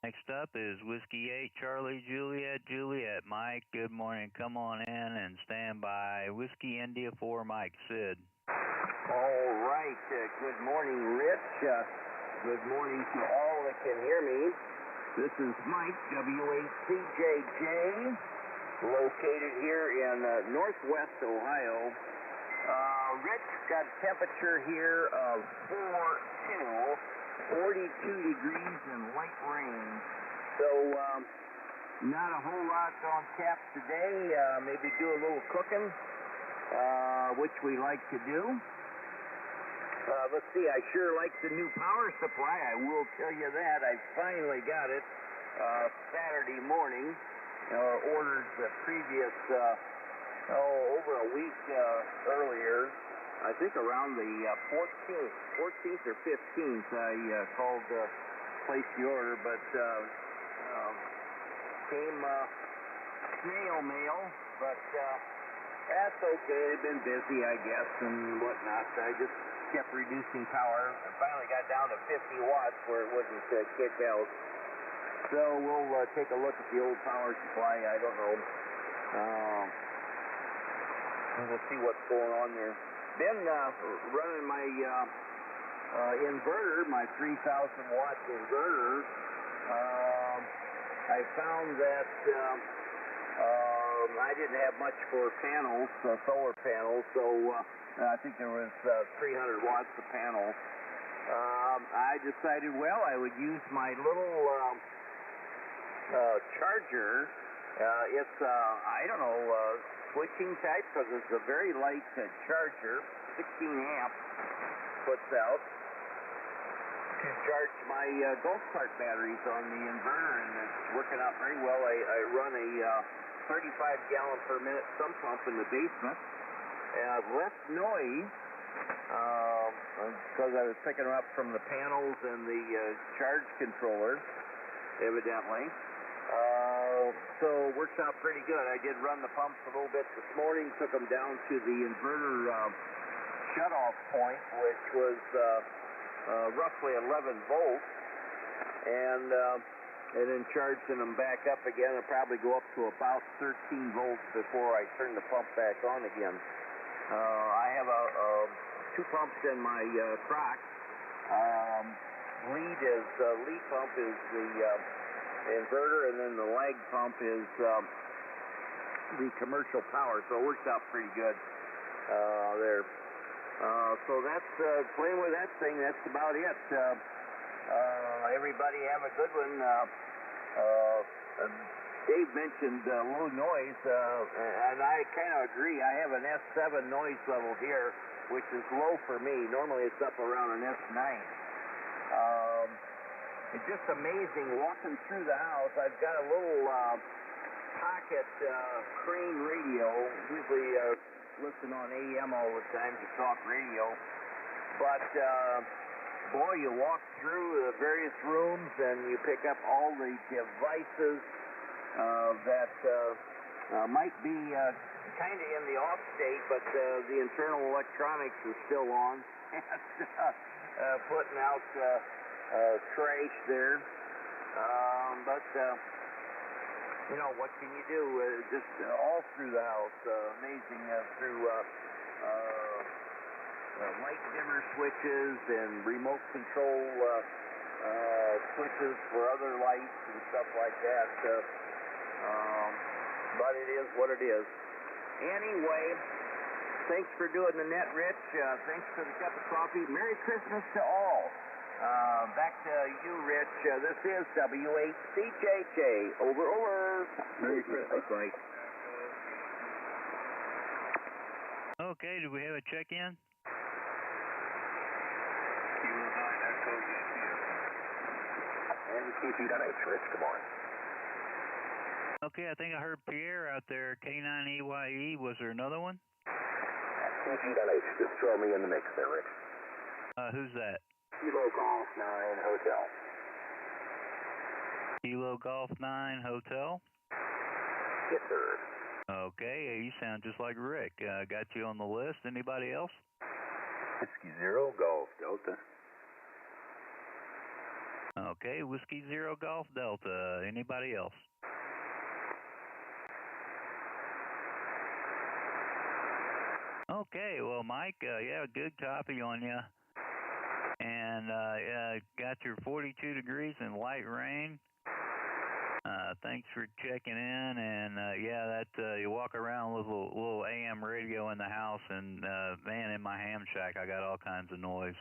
Next up is Whiskey 8, Charlie, Juliet. Mike, good morning. Come on in and stand by. Whiskey India 4, Mike, Sid. All right. Good morning, Rich. Good morning to all that can hear me. This is Mike, W8CJJ, located here in northwest Ohio. Rich, got a temperature here of 42 degrees and light rain. So, not a whole lot on tap today. Maybe do a little cooking, which we like to do. Let's see, I sure like the new power supply. I will tell you that. I finally got it Saturday morning. Ordered the previous, over a week earlier. I think around the 14th or 15th, I called to place the order, but came snail mail, but that's okay. They've been busy, I guess, and whatnot. I just kept reducing power. I finally got down to 50 watts where it wouldn't kick out. So we'll take a look at the old power supply. I don't know. We'll see what's going on there. Been running my inverter, my 3,000 watt inverter. I found that I didn't have much for panels, solar panels, so I think there was 300 watts of panels. I decided, well, I would use my little charger. It's, I don't know, switching type, because it's a very light charger, 16 amp puts out, to charge my golf cart batteries on the inverter, and it's working out very well. I run a 35 gallon per minute sump pump in the basement. Less noise, because I was picking them up from the panels and the charge controller, evidently. So it works out pretty good. I did run the pumps a little bit this morning, took them down to the inverter shutoff point, which was roughly 11 volts, and then charging them back up again. It'll probably go up to about 13 volts before I turn the pump back on again. I have two pumps in my crock. Lead pump is the inverter, and then the lag pump is the commercial power, so it works out pretty good there. So that's playing with that thing. That's about it. Everybody have a good one. Dave mentioned low noise, and I kind of agree. I have an S7 noise level here, which is low for me. Normally it's up around an S9. It's just amazing walking through the house. I've got a little pocket crane radio. Usually listen on AM all the time to talk radio. But boy, you walk through the various rooms and you pick up all the devices that might be kind of in the off state, but the internal electronics is still on. Putting out trash there. But you know, what can you do? Just all through the house. Amazing through light dimmer switches and remote control switches for other lights and stuff like that. But it is what it is. Anyway, thanks for doing the net, Rich. Thanks for the cup of coffee. Merry Christmas to all. Back to you, Rich. This is W8CJJ. Over. Merry Christmas, Mike. Okay, do we have a check-in? And KP.H, Rich, good morning. Okay, I think I heard Pierre out there, K9EYE. Was there another one? KP.H, just throw me in the mix there, Rich. Who's that? Kilo Golf 9 Hotel. Kilo Golf 9 Hotel? Yes, sir. Okay, you sound just like Rick. Got you on the list. Anybody else? Whiskey Zero Golf Delta. Okay, Whiskey Zero Golf Delta. Anybody else? Okay, well, Mike, yeah, good copy on you. And got your 42 degrees and light rain. Thanks for checking in. And yeah, that you walk around with a little AM radio in the house, and man, in my ham shack, I got all kinds of noise.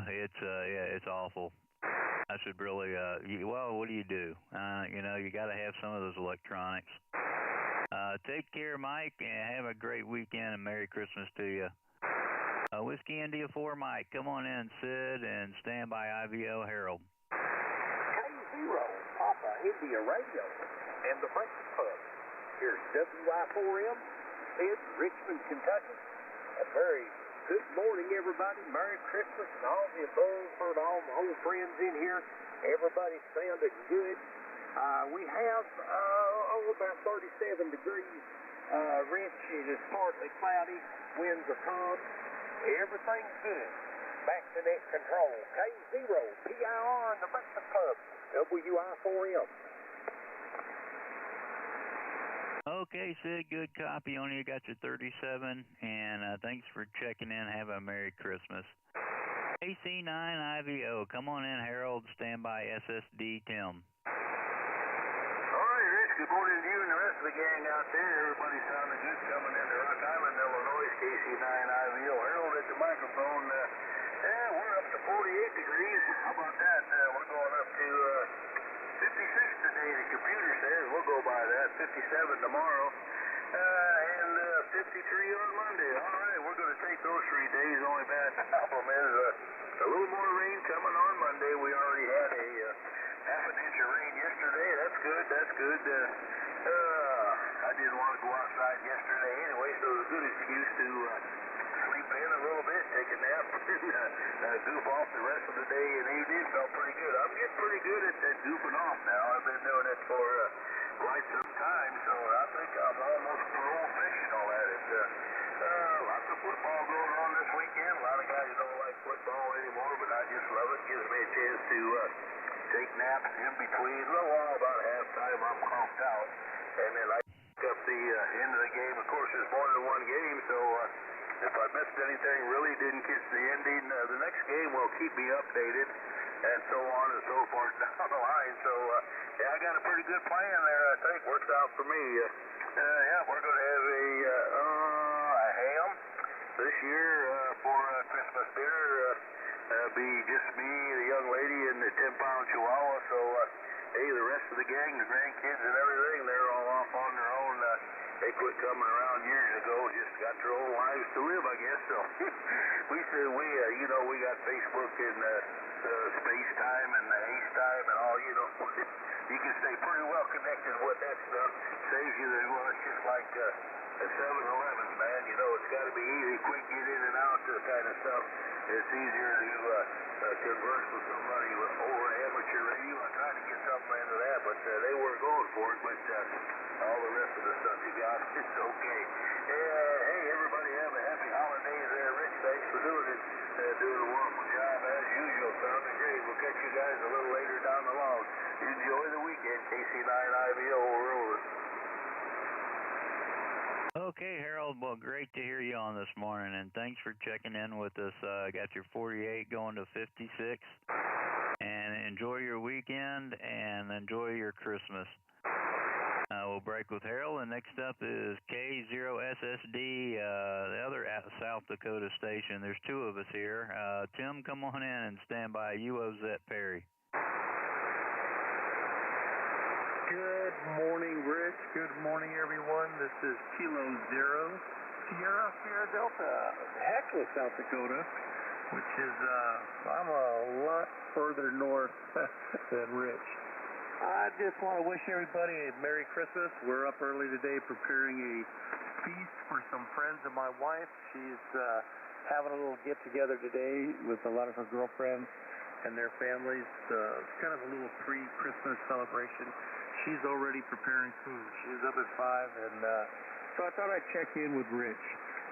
It's awful. I should really, well, what do? You know, you got to have some of those electronics. Take care, Mike, and have a great weekend, and Merry Christmas to you. Whiskey India 4, Mike, come on in, Sid, and stand by IVO Harold. K0, Papa India Radio, and the Breakfast Club. Here's WI4M, Sid, Richmond, Kentucky. A very good morning, everybody. Merry Christmas and all the above. Heard all my old friends in here. Everybody sounded good. We have about 37 degrees. Rich, it is partly cloudy. Winds are calm. Everything's good. Back to net control. K0PIR in the Breakfast Club. WI4M. Okay, Sid, good copy on you. Got your 37, and thanks for checking in. Have a Merry Christmas. AC9IVO, come on in, Harold. Standby SSD Tim. All right, Rich, good morning to you and the rest of the gang out there. Everybody sounding good coming into Rock Island, Illinois. KC9IVO. Harold at the microphone. We're up to 48 degrees. How about that? We're going up to 56 today. The computer says we'll go by that. 57 tomorrow. And 53 on Monday. All right, we're going to take those 3 days. Only bad problem is a little more rain coming on Monday. We already had a half an inch of rain yesterday. That's good. That's good. I didn't want to go outside yesterday anyway, so it was a good excuse to sleep in a little bit, take a nap, and goof off the rest of the day and evening. Felt pretty good. I'm getting pretty good at goofing off now. I've been doing it for quite some time, so I think I'm almost professional at it. Lots of football going on this weekend. A lot of guys don't like football anymore, but I just love it. Gives me a chance to take naps in between. A little while about halftime, I'm conked out, and then I pick up the end of the game. Of course, there's more than one game, so if I missed anything, really didn't catch the ending, the next game will keep me updated, and so on and so forth down the line. So, yeah, I got a pretty good plan there, I think. Works out for me. Yeah, we're going to have a ham this year for Christmas dinner. Be just me, the young lady, and the 10-pound chihuahua. So, hey, the rest of the gang, the grandkids and everything, they're all off on their own. They quit coming around years ago, just got their own lives to live, I guess. So we said we got Facebook and Space Time and the Ace Time and all, you can stay pretty well connected with that stuff. Saves you the lunch just like a 7-Eleven, man. It's got to be easy, quick get in and out, kind of stuff. It's easier to converse with somebody over amateur radio. I tried to get something into that, but they weren't going for it. But all the rest of the stuff you got, it's okay. Hey, everybody have a happy holidays there, Rich. Thanks for doing it. Doing a wonderful job as usual. Sounding great. We'll catch you guys a little later down the line. Enjoy the weekend. KC9IVO over. Okay, Harold. Well, great to hear you on this morning, and thanks for checking in with us. Got your 48 going to 56, and enjoy your weekend and enjoy your Christmas. We'll break with Harold, and next up is K0SSD, the other South Dakota station. There's 2 of us here. Tim, come on in and stand by. UOZ Perry. Good morning, Rich. Good morning, everyone. This is Kilo Zero, Sierra Delta, Hecla, South Dakota, which is, I'm a lot further north than Rich. I just want to wish everybody a Merry Christmas. We're up early today preparing a feast for some friends of my wife. She's having a little get-together today with a lot of her girlfriends and their families. It's kind of a little pre-Christmas celebration. She's already preparing food. She's up at 5, and so I thought I'd check in with Rich.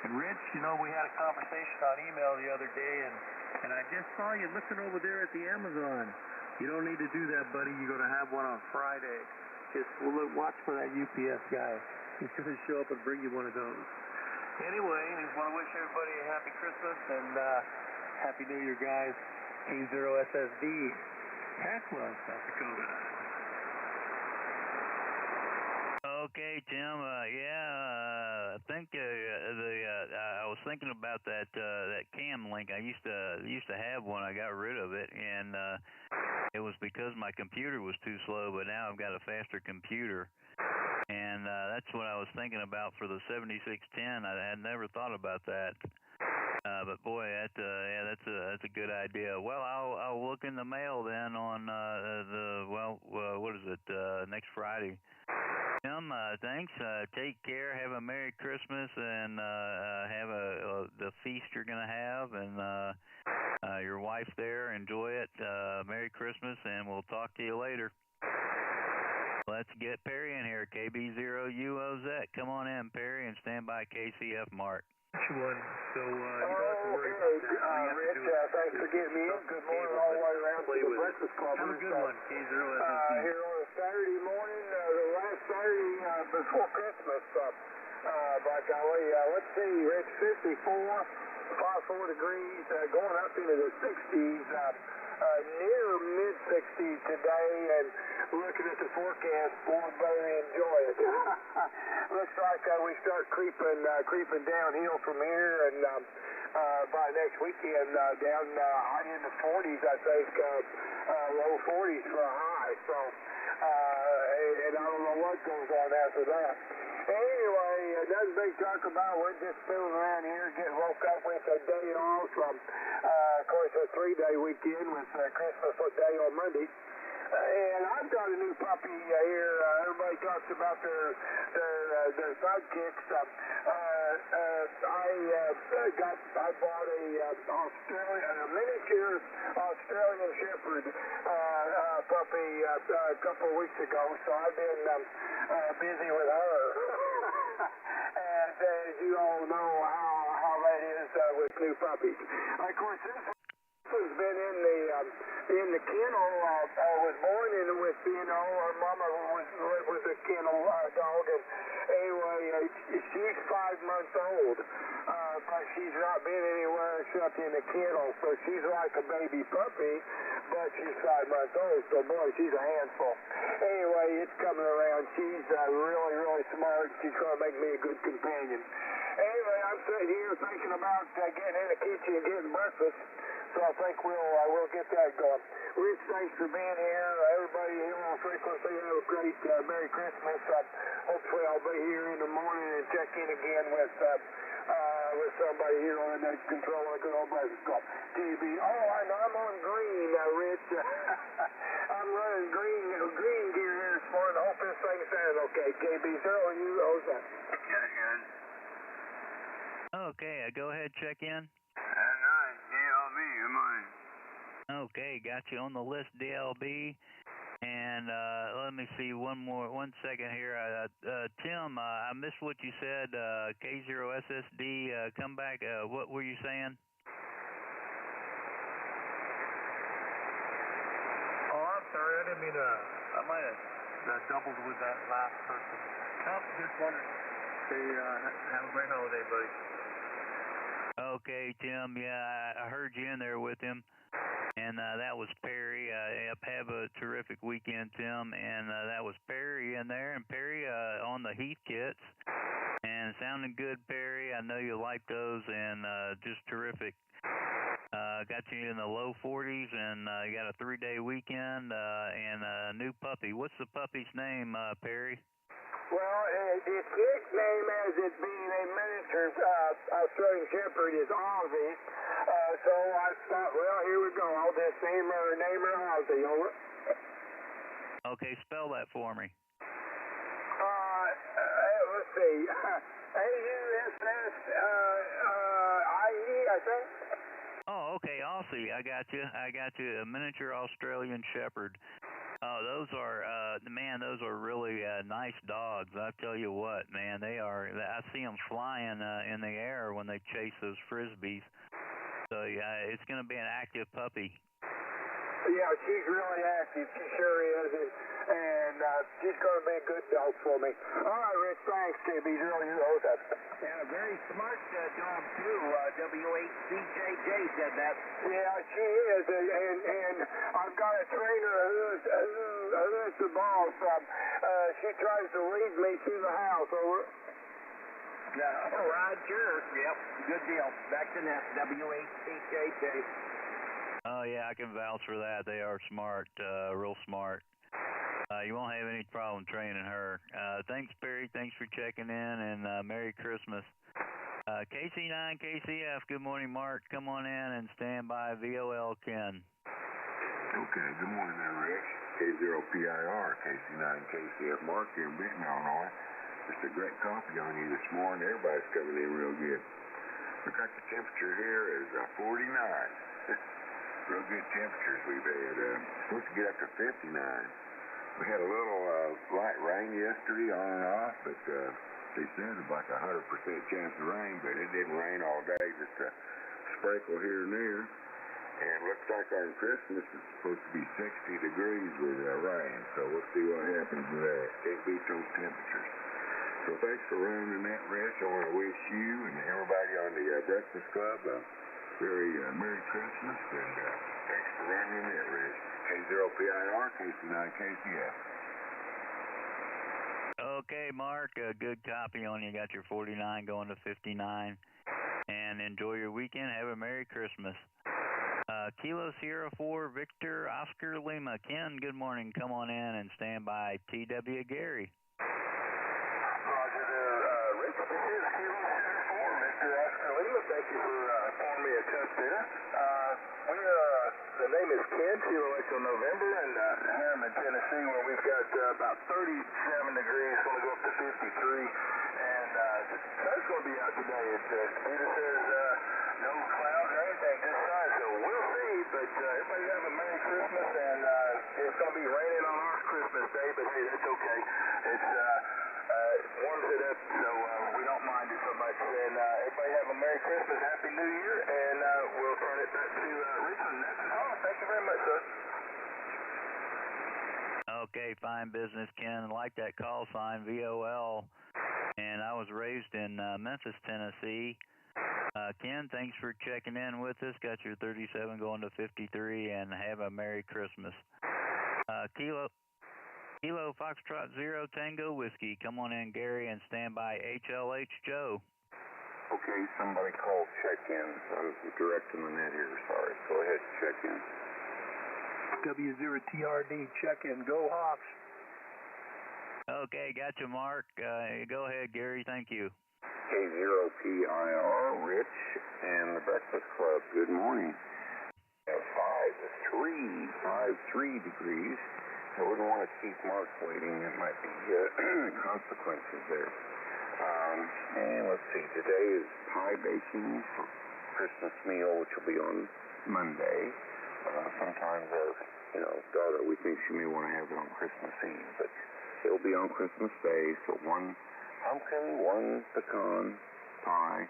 And Rich, we had a conversation on email the other day, and I just saw you looking over there at the Amazon. You don't need to do that, buddy. You're going to have one on Friday. Just watch for that UPS guy. He's going to show up and bring you one of those. Anyway, I just want to wish everybody a happy Christmas and Happy New Year, guys. K0SSD, Hecla, South Dakota. Okay, Tim. I think I was thinking about that cam link. I used to have one. I got rid of it, and it was because my computer was too slow. But now I've got a faster computer, and that's what I was thinking about for the 7610. I had never thought about that. But boy, that's a good idea. Well, I'll look in the mail then on what is it? Next Friday. Tim, thanks. Take care. Have a Merry Christmas, and have the feast you're gonna have, and your wife there. Enjoy it. Merry Christmas, and we'll talk to you later. Let's get Perry in here. KB0UOZ. Come on in, Perry, and stand by KCF Mark. one, so you don't have to worry about that. All you have Rich, to do is thanks for getting me in. Good morning all the way around to the Breakfast Club. Have a good one, K0SSD. Here on a Saturday morning, the last Saturday before Christmas. By golly, let's see, Rich, 54, 54 degrees, going up into the 60s, near mid-60s today, and looking at the forecast, boy, better enjoy it. Looks like we start creeping downhill from here, and by next weekend, down high in the 40s, I think, low 40s for a high, so, and I don't know what goes on after that. Anyway, nothing big to talk about. We're just fooling around here, getting woke up with a day off from, of course, a 3-day weekend with Christmas day on Monday. And I've got a new puppy here. Everybody talks about their sidekicks. I bought a miniature Australian Shepherd puppy a couple of weeks ago, so I've been busy with her. And as you all know how that is with new puppies. Of course, this has been in the kennel. Was born in with her mama was a kennel dog, and anyway, she's 5 months old, but she's not been anywhere except in the kennel, so she's like a baby puppy, but she's 5 months old, so boy, she's a handful. Anyway, it's coming around. She's really, really smart. She's going to make me a good companion. Anyway, I'm sitting here thinking about getting in the kitchen and getting breakfast. So I think we'll get that going. Rich, thanks for being here. Everybody here on frequency, have a great Merry Christmas. Hopefully I'll be here in the morning and check in again with somebody here on the next control like an old Breakfast Club. KB, I'm on green, Rich. I'm running green gear here this morning. I hope this thing sounds okay. KB, Zero, you, that? Okay, go ahead, check in. Good morning. Okay, got you on the list, DLB. And let me see, one second here. Tim, I missed what you said. K0SSD, come back. What were you saying? Oh, I'm sorry. I didn't mean to. I might have doubled with that last person. Just wanted to say have a great holiday, buddy. Okay, Tim. Yeah, I heard you in there with him. And that was Perry. Have a terrific weekend, Tim. And that was Perry in there. And Perry on the Heath kits. And sounding good, Perry. I know you like those. And just terrific. Got you in the low 40s. And you got a 3-day weekend. And a new puppy. What's the puppy's name, Perry? Well, its nickname, as it being a miniature Australian Shepherd, is Ozzy. So I thought, well, here we go. I'll just name her Ozzy. Over. Okay, spell that for me. Let's see. A-U-S-S-I-E, I think. Oh, okay, Aussie. I got you. A miniature Australian Shepherd. Oh, those are, those are really nice dogs. I tell you what, man, they are. I see them flying in the air when they chase those frisbees. So, yeah, it's going to be an active puppy. Yeah, she's really active. She sure is. And she's going to be a good dog for me. All right, Rich, thanks, KB. Really, Yeah, very smart dog, too. W8CJJ said that. Yeah, she is. And I've got a trainer who's the boss. She tries to lead me through the house. Over. Roger. Yep, good deal. Back to net. W8CJJ. Oh, yeah, I can vouch for that. They are smart, real smart. You won't have any problem training her. Thanks, Perry. Thanks for checking in, and Merry Christmas. KC9, KCF, good morning, Mark. Come on in and stand by. VOL Ken. Okay, good morning there, Rick. K0PIR, KC9, KCF, Mark here in Benton, Illinois. Just a great copy on you this morning. Everybody's coming in real good. Looks like the temperature here is 49. Real good temperatures we've had. Supposed to get up to 59. We had a little light rain yesterday on and off, but they said it's like 100% chance of rain, but it didn't rain all day, just a sprinkle here and there. And looks like on Christmas it's supposed to be 60 degrees with rain, so we'll see what happens with that. Can't beat those temperatures. So thanks for running that, Rich. I want to wish you and everybody on the Breakfast Club a very Merry Christmas, and thanks for running that, Rich. K0PIR, KC9KCF. Okay, Mark, a good copy on you. Got your 49 going to 59. And enjoy your weekend. Have a Merry Christmas. Kilo Sierra 4, Victor, Oscar Lima. Ken, good morning. Come on in and stand by TW Gary. Roger there, Rich. This is Kilo Sierra 4, Mr. Oscar Lima. Thank you for pouring me a cup there. The name is Ken, Kilo Echo November, and here I'm in Tennessee where we've got about 37 degrees, going to go up to 53, and the sun's going to be out today. Peter says no clouds or anything this side, so we'll see, but everybody have a Merry Christmas, and it's going to be raining on our Christmas Day, but hey, that's okay. It warms it up, so we don't mind it so much. And everybody have a Merry Christmas, Happy New Year, and we'll turn it back to Richmond. That's all. Thank you very much, sir. Okay, fine business, Ken. Like that call sign, VOL. And I was raised in Memphis, Tennessee. Ken, thanks for checking in with us. Got your 37 going to 53, and have a Merry Christmas. Kilo Foxtrot 0 Tango Whiskey. Come on in, Gary, and stand by HLH Joe. Okay, somebody called check-in. I'm directing the net here, sorry. Go ahead, check-in. W0TRD, check-in. Go Hawks. Okay, got you, Mark. Go ahead, Gary. Thank you. K0PIR, Rich, and the Breakfast Club. Good morning. 53 degrees. I wouldn't want to keep Mark waiting. There might be consequences there. And let's see, today is pie baking for Christmas meal, which will be on Monday. Sometimes our, daughter, we think she may want to have it on Christmas Eve, but it'll be on Christmas Day, so one pumpkin, one pecan pie,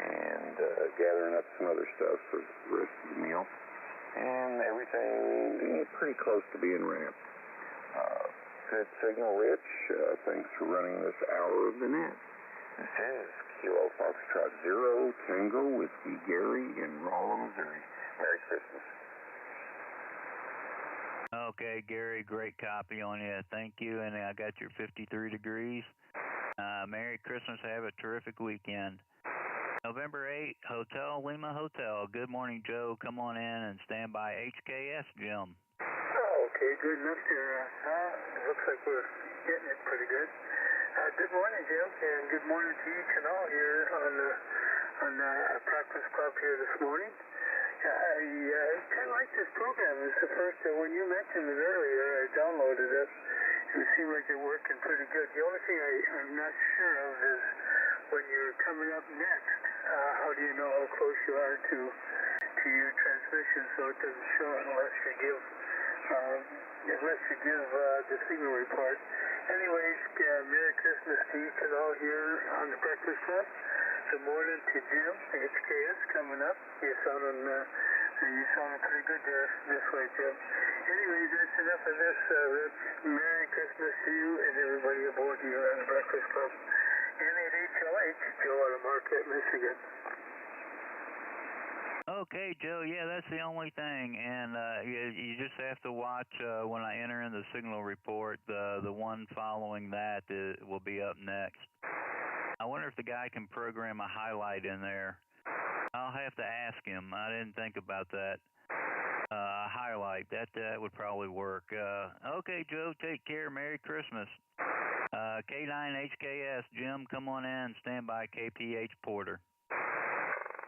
and gathering up some other stuff for the rest of the meal. And everything pretty close to being wrapped. Good signal, Rich. Thanks for running this hour of the net. This is Kilo Foxtrot 0 Tango Whiskey, Gary in Rolla, Missouri. Merry Christmas. Okay, Gary, great copy on you. Thank you. And I got your 53 degrees. Merry Christmas. Have a terrific weekend. November 8, Hotel Lima Hotel. Good morning, Joe. Come on in and stand by HKS Jim. Okay, good enough there. It looks like we're getting it pretty good. Good morning, Jim, and good morning to each and all here on our Breakfast Club here this morning. I kind of like this program. It's the first, when you mentioned it earlier, I downloaded it. It seemed like they're working pretty good. The only thing I'm not sure of is when you're coming up next, how do you know how close you are to your transmission, so it doesn't show unless you give the signal report. Anyways, Merry Christmas to each and all here on the Breakfast Club. Good morning to Jim, HKS, coming up. You're sounding pretty good there this way, Jim. Anyways, that's enough of this, Rich. Merry Christmas to you and everybody aboard here on the Breakfast Club. And at HLH, Joe out of Marquette, Michigan. Okay, Joe, yeah, that's the only thing, and you just have to watch when I enter in the signal report, the one following that will be up next. I wonder if the guy can program a highlight in there. I'll have to ask him. I didn't think about that. Highlight, that would probably work. Okay, Joe, take care. Merry Christmas. K9HKS, Jim, come on in, stand by KPH Porter.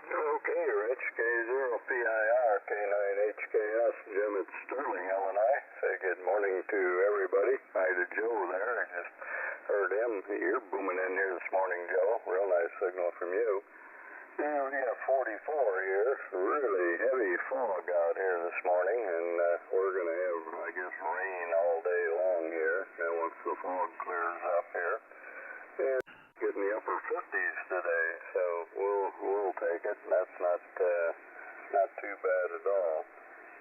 Okay, Rich, K0PIR, K9HKS, Jim at Sterling, Illinois. Say good morning to everybody. Hi to Joe there. I just heard him. You're booming in here this morning, Joe. Real nice signal from you. Yeah, we got 44 here. Really heavy fog out here this morning, and we're going to have, I guess, rain all day long here. And once the fog clears up here. And good upper 50s today, so we'll take it. That's not too bad at all.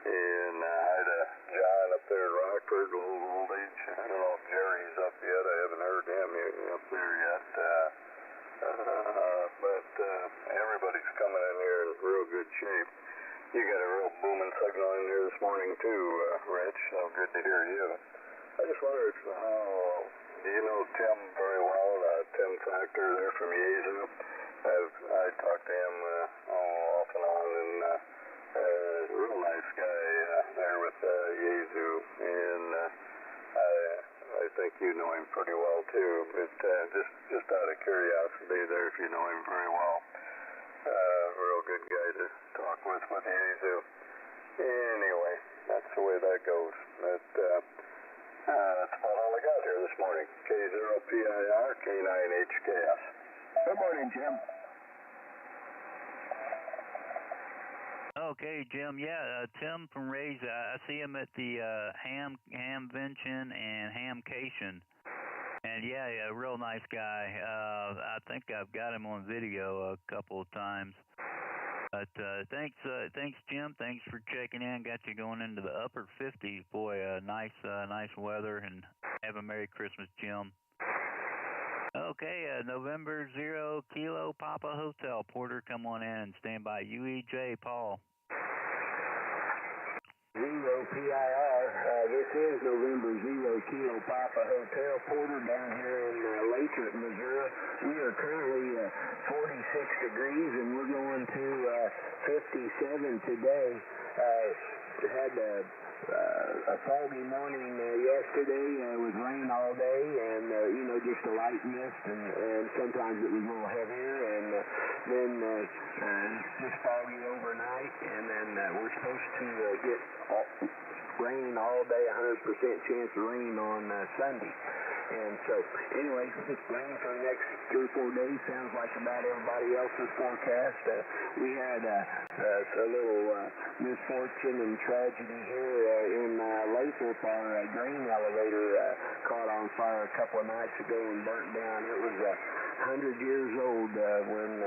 And hi to John up there in Rockford, old age. I don't know if Jerry's up yet. I haven't heard him up there yet. But everybody's coming in here in real good shape. You got a real booming signal in here this morning too, Rich. So good to hear you. I just wonder how, do you know Tim very well, Tim Factor there from Yezu? I talked to him off and on, and real nice guy there with Yezu, and I think you know him pretty well too, but just out of curiosity there, if you know him very well. Real good guy to talk with Yezu. Anyway, that's the way that goes. That's about all I got here this morning. K0PIR, K9HKS. Good morning, Jim. Okay, Jim. Yeah, Tim from Ray's. I see him at the Hamvention and Hamcation. And yeah, real nice guy. I think I've got him on video a couple of times. But thanks, Jim. Thanks for checking in. Got you going into the upper 50s. Boy, nice weather. And have a Merry Christmas, Jim. Okay, November 0 Kilo Papa Hotel. Porter, come on in and stand by. UEJ, Paul. 0PIR. This is November 0 Kilo Papa Hotel. Porter down here in Lathrop, Missouri. We are currently 46 degrees and we're going to 57 today. Had a foggy morning yesterday with rain all day and, just a light mist and sometimes it was a little heavier and then just foggy overnight and then we're supposed to get rain all day, 100% chance of rain on Sunday. And so, anyway, rain for the next 3 or 4 days sounds like about everybody else's forecast. We had a little misfortune and tragedy here in Lathrop. Our grain elevator caught on fire a couple of nights ago and burnt down. It was 100 years old when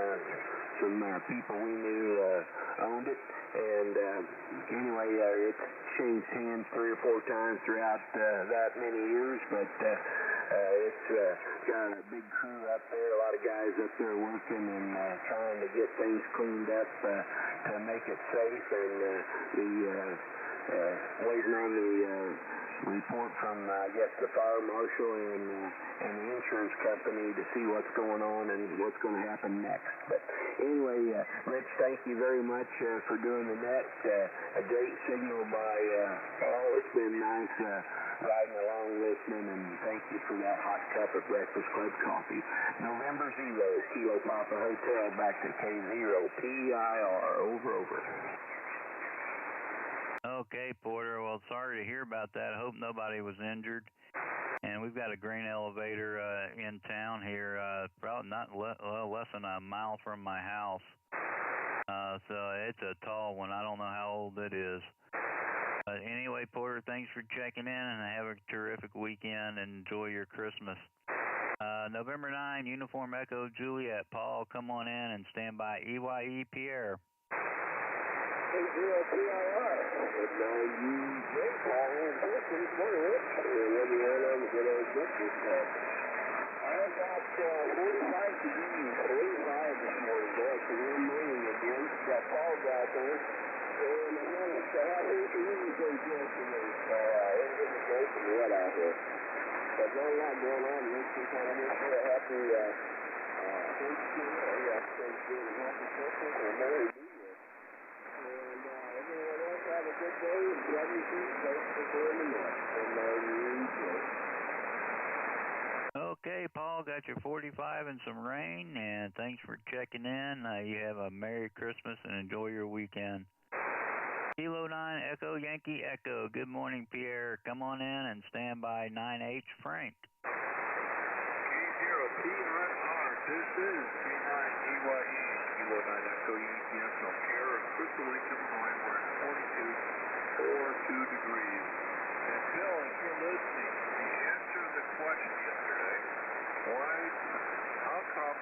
some people we knew owned it. And anyway, it's changed hands 3 or 4 times throughout that many years, but it's got a big crew up there, a lot of guys up there working and trying to get things cleaned up to make it safe, and waiting on the report from, I guess, the fire marshal and the insurance company to see what's going on and what's going to happen next. But anyway, Rich, thank you very much for doing the net. A great signal by Paul. It's been nice riding along listening, and thank you for that hot cup of Breakfast Club coffee. November 0, Kilo Papa Hotel, back to K0PIR. Over. Okay, Porter. Well, sorry to hear about that. I hope nobody was injured. And we've got a grain elevator in town here, probably not less than a mile from my house. So it's a tall one. I don't know how old it is. But anyway, Porter, thanks for checking in, and have a terrific weekend and enjoy your Christmas. November 9, Uniform Echo Juliet. Paul, come on in and stand by. EYE Pierre. K0PIR. UEJ, Paul, good morning, Rich. What do you have on the good old breakfast club? I got 45 degrees, 45 this morning, boy. It's a warm morning again. Got fog out there. And I'm going to say, how many degrees those yesterday? It's going to go from wet out here. But there's a lot going on, Rich. Just want to wish you a happy Thanksgiving. Thanksgiving and happy Christmas and a Merry New Year. And everyone else have a good day and love you too. Thanks for doing the net. And UEJ. Okay, Paul, got your 45 and some rain, and thanks for checking in. You have a Merry Christmas and enjoy your weekend. Kilo 9 Echo Yankee Echo. Good morning, Pierre. Come on in and stand by. 9H Frank. K0PIR. This is K9EYE. Kilo 9 Echo Yankee Echo. Care of Crystal Lake, Illinois. We're at 42 degrees. And Bill, if you're listening, the answer to the question yesterday, how come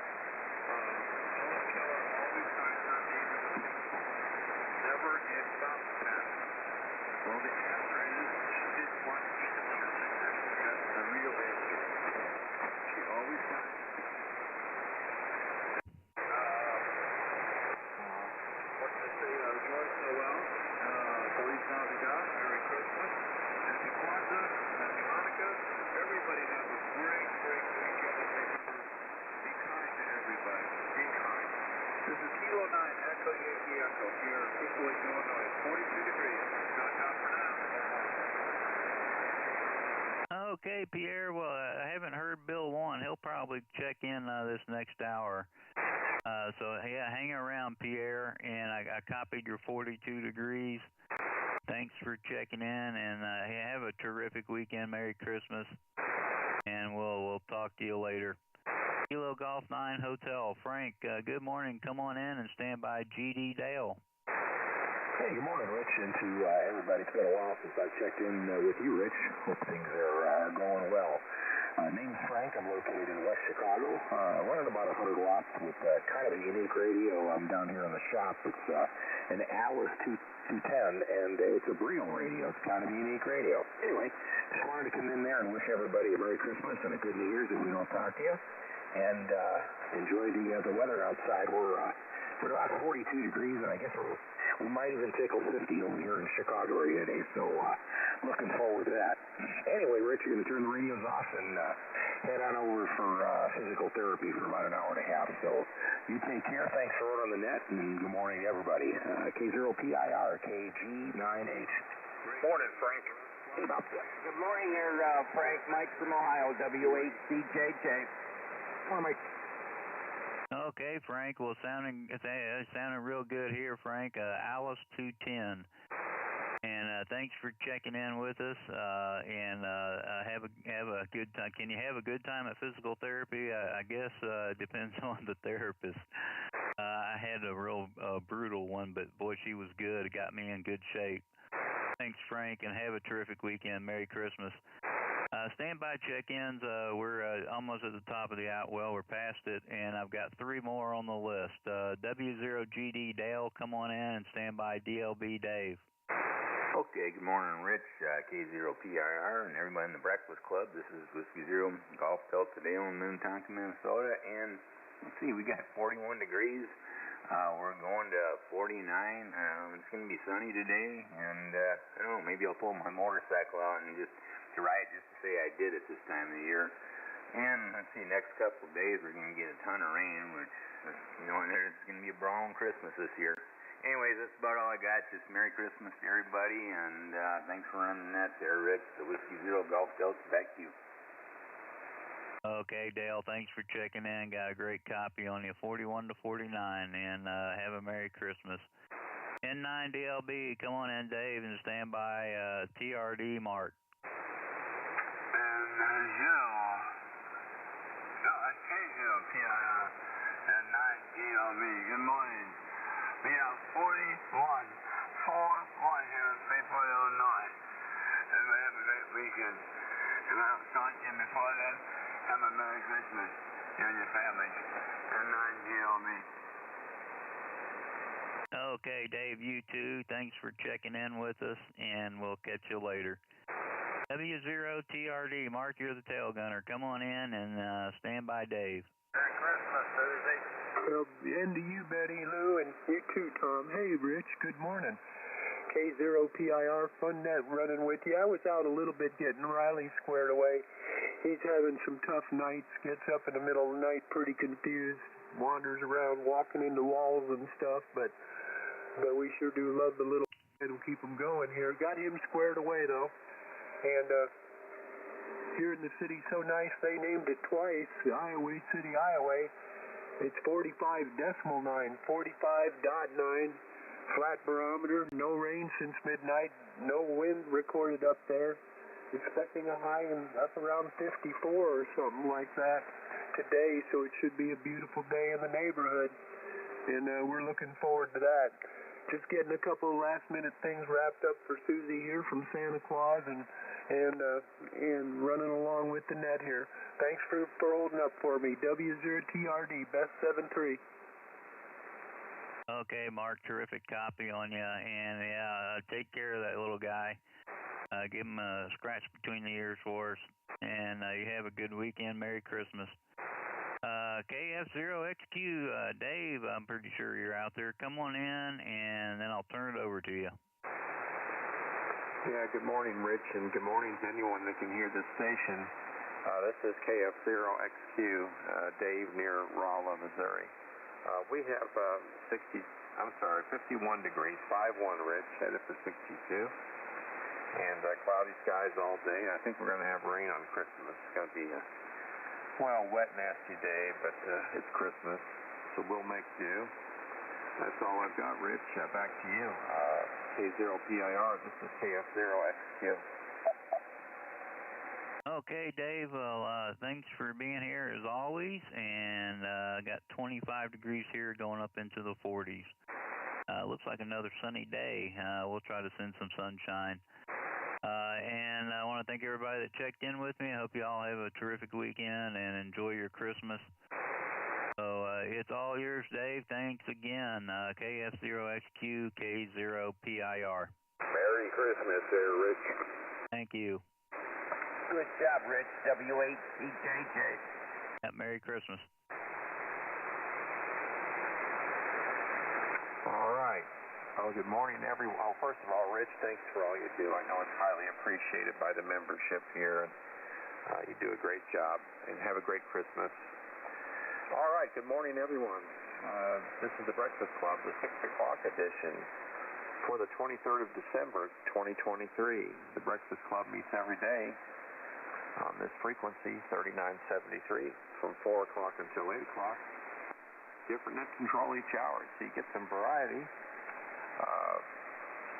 Kilo 9, Echo Yankee Echo, here, Pickwick, Illinois, 42 degrees. Not hot for now. Okay, Pierre. Well, I haven't heard Bill 1. He'll probably check in this next hour. So, yeah, hang around, Pierre. And I copied your 42 degrees. Thanks for checking in. And have a terrific weekend. Merry Christmas. And we'll talk to you later. Kilo Golf 9 Hotel. Frank, good morning. Come on in and stand by GD Dale. Hey, good morning, Rich, and to everybody. It's been a while since I checked in with you, Rich. Hope things are going well. Name's Frank. I'm located in West Chicago. Running about 100 watts with kind of a unique radio. I'm down here in the shop. It's an Alice 210, and it's a Brio radio. It's kind of a unique radio. Anyway, just wanted to come in there and wish everybody a Merry Christmas and a Good New Year's if we don't talk to you. And enjoy the weather outside. We're about 42 degrees, and I guess we might even tickle 50 over here in the Chicago area today, so looking forward to that. Anyway, Rich, you're going to turn the radios off and head on over for physical therapy for about an hour and a half. So you take care. Thanks for running on the net, and good morning to everybody. K0PIR, KG9H. Morning, Frank. Good morning here, Frank. Mike from Ohio, W8CJJ. Morning, Mike. Okay, Frank. Well, sounding real good here, Frank. Alice 210. And thanks for checking in with us. And have a good time. Can you have a good time at physical therapy? I guess depends on the therapist. I had a real brutal one, but boy, she was good. It got me in good shape. Thanks, Frank, and have a terrific weekend. Merry Christmas. Standby check-ins, we're almost at the top of the outwell. We're past it, and I've got 3 more on the list. W0GD Dale, come on in and stand by DLB Dave. Okay, good morning, Rich, K0PIR, and everybody in the Breakfast Club. This is Whiskey Zero Golf Delta Dale in Minnetonka, Minnesota, and let's see, we got 41 degrees. We're going to 49. It's going to be sunny today, and I don't know, maybe I'll pull my motorcycle out and just to ride just to say I did it this time of the year. And let's see, next couple of days we're going to get a ton of rain, which, it's going to be a brown Christmas this year. Anyways, that's about all I got. Just Merry Christmas to everybody, and thanks for running that there, Rick. The Whiskey Zero Golf Delta, back to you. Okay, Dale, thanks for checking in. Got a great copy on you, 41 to 49, and have a Merry Christmas. N9 DLB, come on in, Dave, and stand by TRD Mark. K0PIR and 9DLB. Good morning. We have 41 here in Fayetteville, Illinois. Everybody have a great weekend. If I don't talk to you before then, have a Merry Christmas, you and your family. And 9DLB. Okay, Dave, you too. Thanks for checking in with us, and we'll catch you later. W0TRD, Mark, you're the tail gunner. Come on in and stand by Dave. Merry Christmas, Susie. And to you, Betty, Lou, and you too, Tom. Hey, Rich, good morning. K0PIR, FunNet running with you. I was out a little bit getting Riley squared away. He's having some tough nights, gets up in the middle of the night pretty confused, wanders around walking into walls and stuff, but we sure do love the little kid and keep him going here. Got him squared away, though. And here in the city, so nice, they named it twice, Iowa City, Iowa. It's 45.9, 45.9, flat barometer, no rain since midnight, no wind recorded up there. Expecting a high in up around 54 or something like that today, so it should be a beautiful day in the neighborhood. And we're looking forward to that. Just getting a couple of last-minute things wrapped up for Susie here from Santa Claus and running along with the net here. Thanks for holding up for me. W0TRD, best 7-3. Okay, Mark, terrific copy on you. And, yeah, take care of that little guy. Give him a scratch between the ears for us. And you have a good weekend. Merry Christmas. KF0XQ, Dave, I'm pretty sure you're out there. Come on in, and then I'll turn it over to you. Yeah, good morning, Rich, and good morning to anyone that can hear this station. This is KF0XQ, Dave near Rolla, Missouri. We have 51 degrees, 5-1, Rich, headed for 62. And cloudy skies all day. I think we're going to have rain on Christmas. It's going to be a, wet, nasty day, but it's Christmas, so we'll make do. That's all I've got, Rich. Back to you. K0PIR, this is KF0XQ. Okay, Dave. Well, thanks for being here as always. And got 25 degrees here, going up into the 40s. Looks like another sunny day. We'll try to send some sunshine. And I want to thank everybody that checked in with me. I hope you all have a terrific weekend and enjoy your Christmas. So it's all yours, Dave. Thanks again. KF0XQ, K0PIR. Merry Christmas there, Rich. Thank you. Good job, Rich. W8CJJ. Merry Christmas. All right. Well, good morning, everyone. Well, first of all, Rich, thanks for all you do. I know it's highly appreciated by the membership here, and you do a great job. And have a great Christmas. All right. Good morning, everyone. This is the Breakfast Club, the 6 o'clock edition for the 23rd of December, 2023. The Breakfast Club meets every day on this frequency, 3973, from 4 o'clock until 8 o'clock. Different net control each hour, so you get some variety.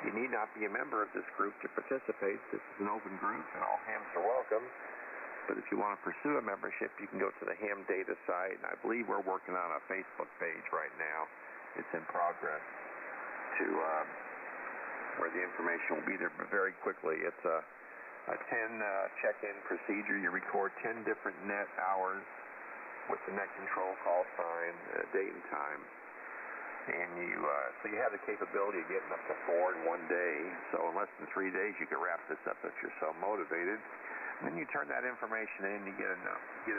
You need not be a member of this group to participate. This is an open group, and all hams are welcome. But if you want to pursue a membership, you can go to the Ham Data site, and I believe we're working on a Facebook page right now. It's in progress to where the information will be there very quickly. It's a 10 check-in procedure. You record 10 different net hours with the net control call sign, date and time. And so you have the capability of getting up to 4 in one day. So in less than 3 days, you can wrap this up if you're so motivated. And then you turn that information in, you get a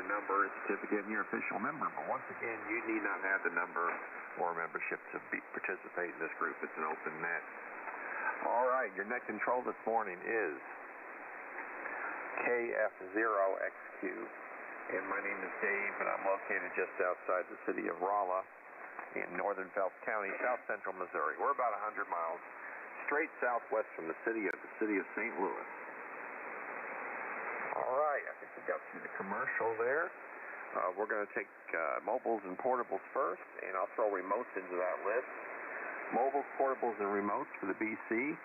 number, a certificate, and you're an official member. But once again, you need not have the number or membership to participate in this group. It's an open net. All right, your net control this morning is KF0XQ. And my name is Dave, and I'm located just outside the city of Rolla in northern Phelps County, south central Missouri. We're about 100 miles straight southwest from the city of St. Louis. All right, I think we got through the commercial there. We're going to take mobiles and portables first, and I'll throw remotes into that list. Mobiles, portables, and remotes for the BC.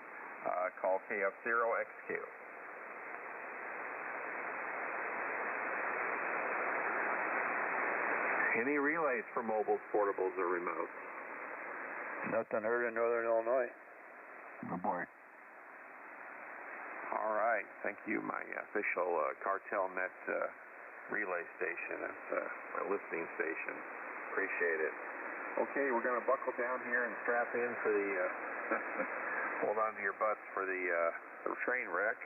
Call KF0XQ. Any relays for mobiles, portables, or remotes? Nothing heard in Northern Illinois. Good boy. All right. Thank you, my official Cartel Net relay station. That's my listening station. Appreciate it. Okay, we're going to buckle down here and strap in for the, hold on to your butts for the train wreck.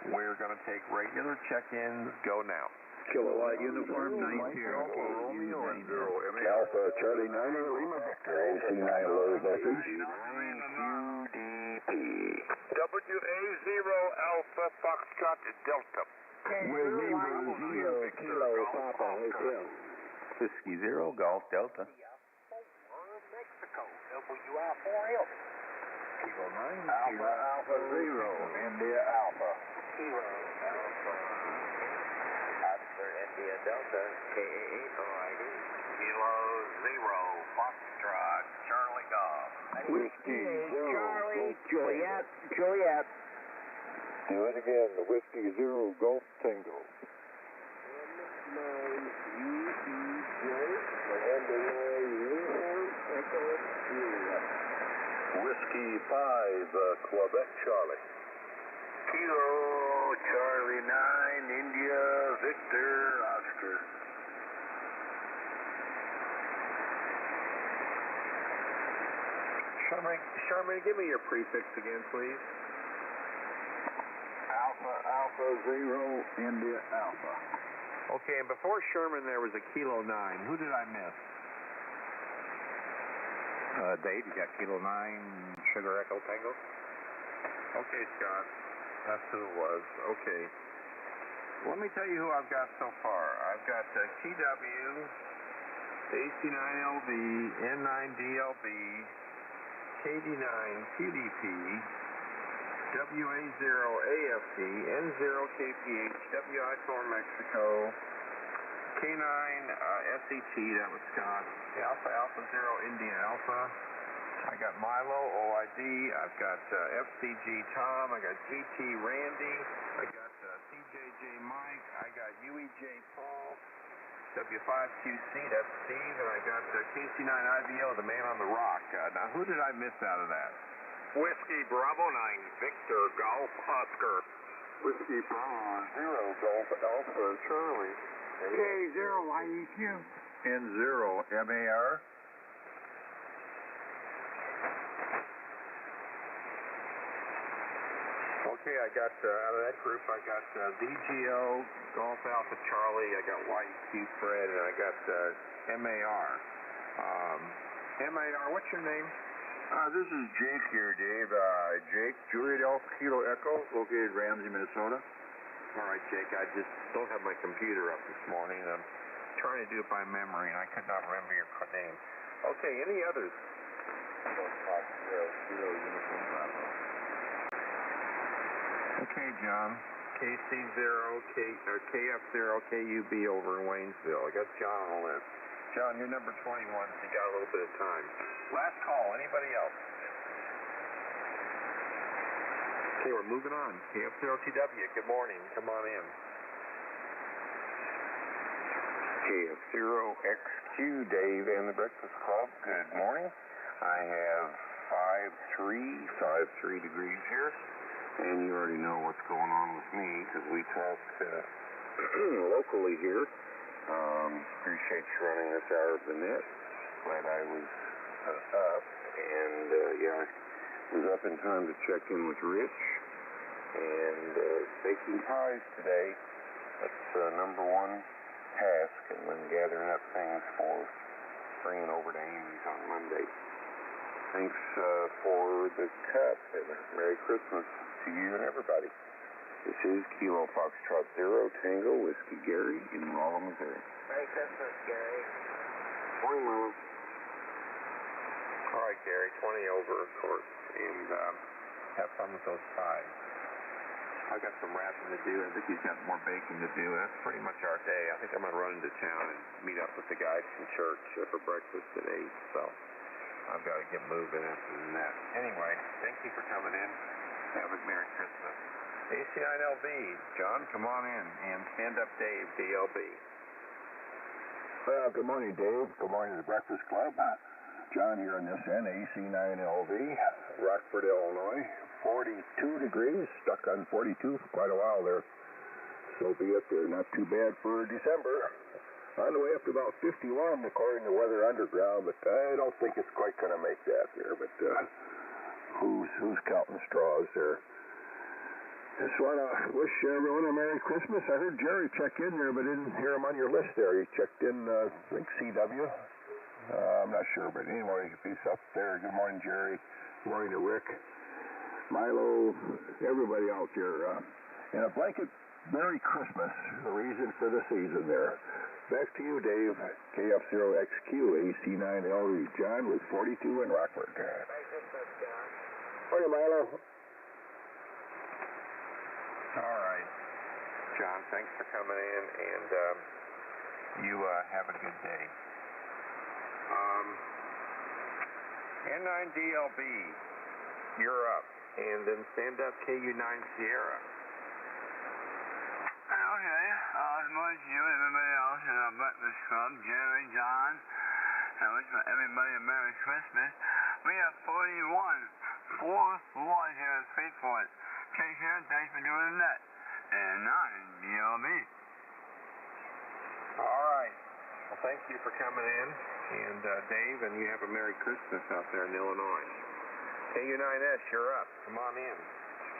We're going to take regular check-ins. Go now. Kilowatt uniform, 9 here. Romeo and Zero. Alpha Charlie 90, Lima Victor, AC9 low voltage. WA0 Alpha Foxtrot Delta. With Lima 0 Kilo Papa Hotel. Whiskey 0 Golf Delta. Mexico, WI4L. Kilo 9. Alpha 0, India Alpha. Kilo Alpha. Oscar India Delta, KA8 OID. Kilo 0 Foxtrot Charlie Golf. Whiskey 0 Charlie, Juliet. Do it again, the Whiskey 0 Golf Tango. Whiskey 5, Quebec Charlie. Kilo Charlie 9 India Victor Oscar. Sherman, give me your prefix again, please. Alpha 0 India Alpha. Okay, and before Sherman there was a Kilo 9. Who did I miss? Dave, you got Kilo 9 Sugar Echo Tango? Okay, Scott. That's who it was. Okay. Let me tell you who I've got so far. I've got TW AC9LV, N9DLB, KD9QDP, WA0AFT, N0KPH, Icom Mexico, K9SET, that was Scott, Alpha 0 India Alpha. I got Milo, OID, I've got FCG Tom, I got GT Randy, I got CJJ Mike, I got UEJ Paul, W5QC, that's Steve, and I got KC9IVO, the man on the rock. Now, who did I miss out of that? Whiskey Bravo 9, Victor Golf Oscar. Whiskey Bravo 0, Golf Alpha Charlie. K0YEQ. N0 MAR. Okay, I got out of that group, I got VGO, Golf Alpha Charlie, I got YEQ Fred, and I got MAR. MAR, what's your name? This is Jake here, Dave. Jake, Juliet Alpha Kilo Echo, located in Ramsey, Minnesota. All right, Jake, I just don't have my computer up this morning. I'm trying to do it by memory, and I could not remember your name. Okay, any others? Okay, John. KF0 KUB over in Waynesville. I got John on the list. John, you're number 21, so you got a little bit of time. Last call. Anybody else? Okay, we're moving on. KF0TW, good morning. Come on in. KF0XQ, Dave and the Breakfast Club. Good morning. I have 53 degrees here. And you already know what's going on with me because we talk locally here. Appreciate you running this hour of the net. Glad I was up. And, I was up in time to check in with Rich. And baking pies today. That's number one task. And then gathering up things for bringing over to Amy's on Monday. Thanks for the cup. And Merry Christmas to you and everybody. This is Kilo Foxtrot 0 Tango Whiskey Gary in Rolla, Missouri. Merry Christmas, Gary. Morning, Mama. All right, Gary, 20 over, of course, and have fun with those pies. I've got some wrapping to do. I think he's got more baking to do. That's pretty much our day. I think I'm going to run into town and meet up with the guys from church for breakfast at 8, so I've got to get moving after that. Anyway, thank you for coming in. Have a Merry Christmas. AC9LB, John, come on in. And Stand Up Dave, DLB. Well, good morning, Dave. Good morning to the Breakfast Club. John here on this end, AC9LV, Rockford, Illinois. 42 degrees, stuck on 42 for quite a while there. So be it there. Not too bad for December. On the way up to about 51, according to Weather Underground, but I don't think it's quite going to make that there. But who's counting straws there? Just want to wish everyone a Merry Christmas. I heard Jerry check in there, but didn't hear him on your list there. He checked in, I think, CW. I'm not sure, but anyway, if he's up there, good morning, Jerry. Good morning to Rick, Milo, everybody out there. And a blanket Merry Christmas, the reason for the season there. Back to you, Dave. KF0XQ, AC9LV, John with 42 in Rockford. Merry Christmas, John. Morning, Milo. All right. John, thanks for coming in, and you have a good day. N9DLB, you're up. And then Stand Up KU9 Sierra. Okay. Good morning to you and everybody else in our Breakfast Club, Jerry, John. I wish everybody a Merry Christmas. We have 41 here in Faithport. Take care, thanks for doing the net. And 9DLB. All right. Well, thank you for coming in. And Dave, and you have a Merry Christmas out there in Illinois. KU9S, you're up. Come on in.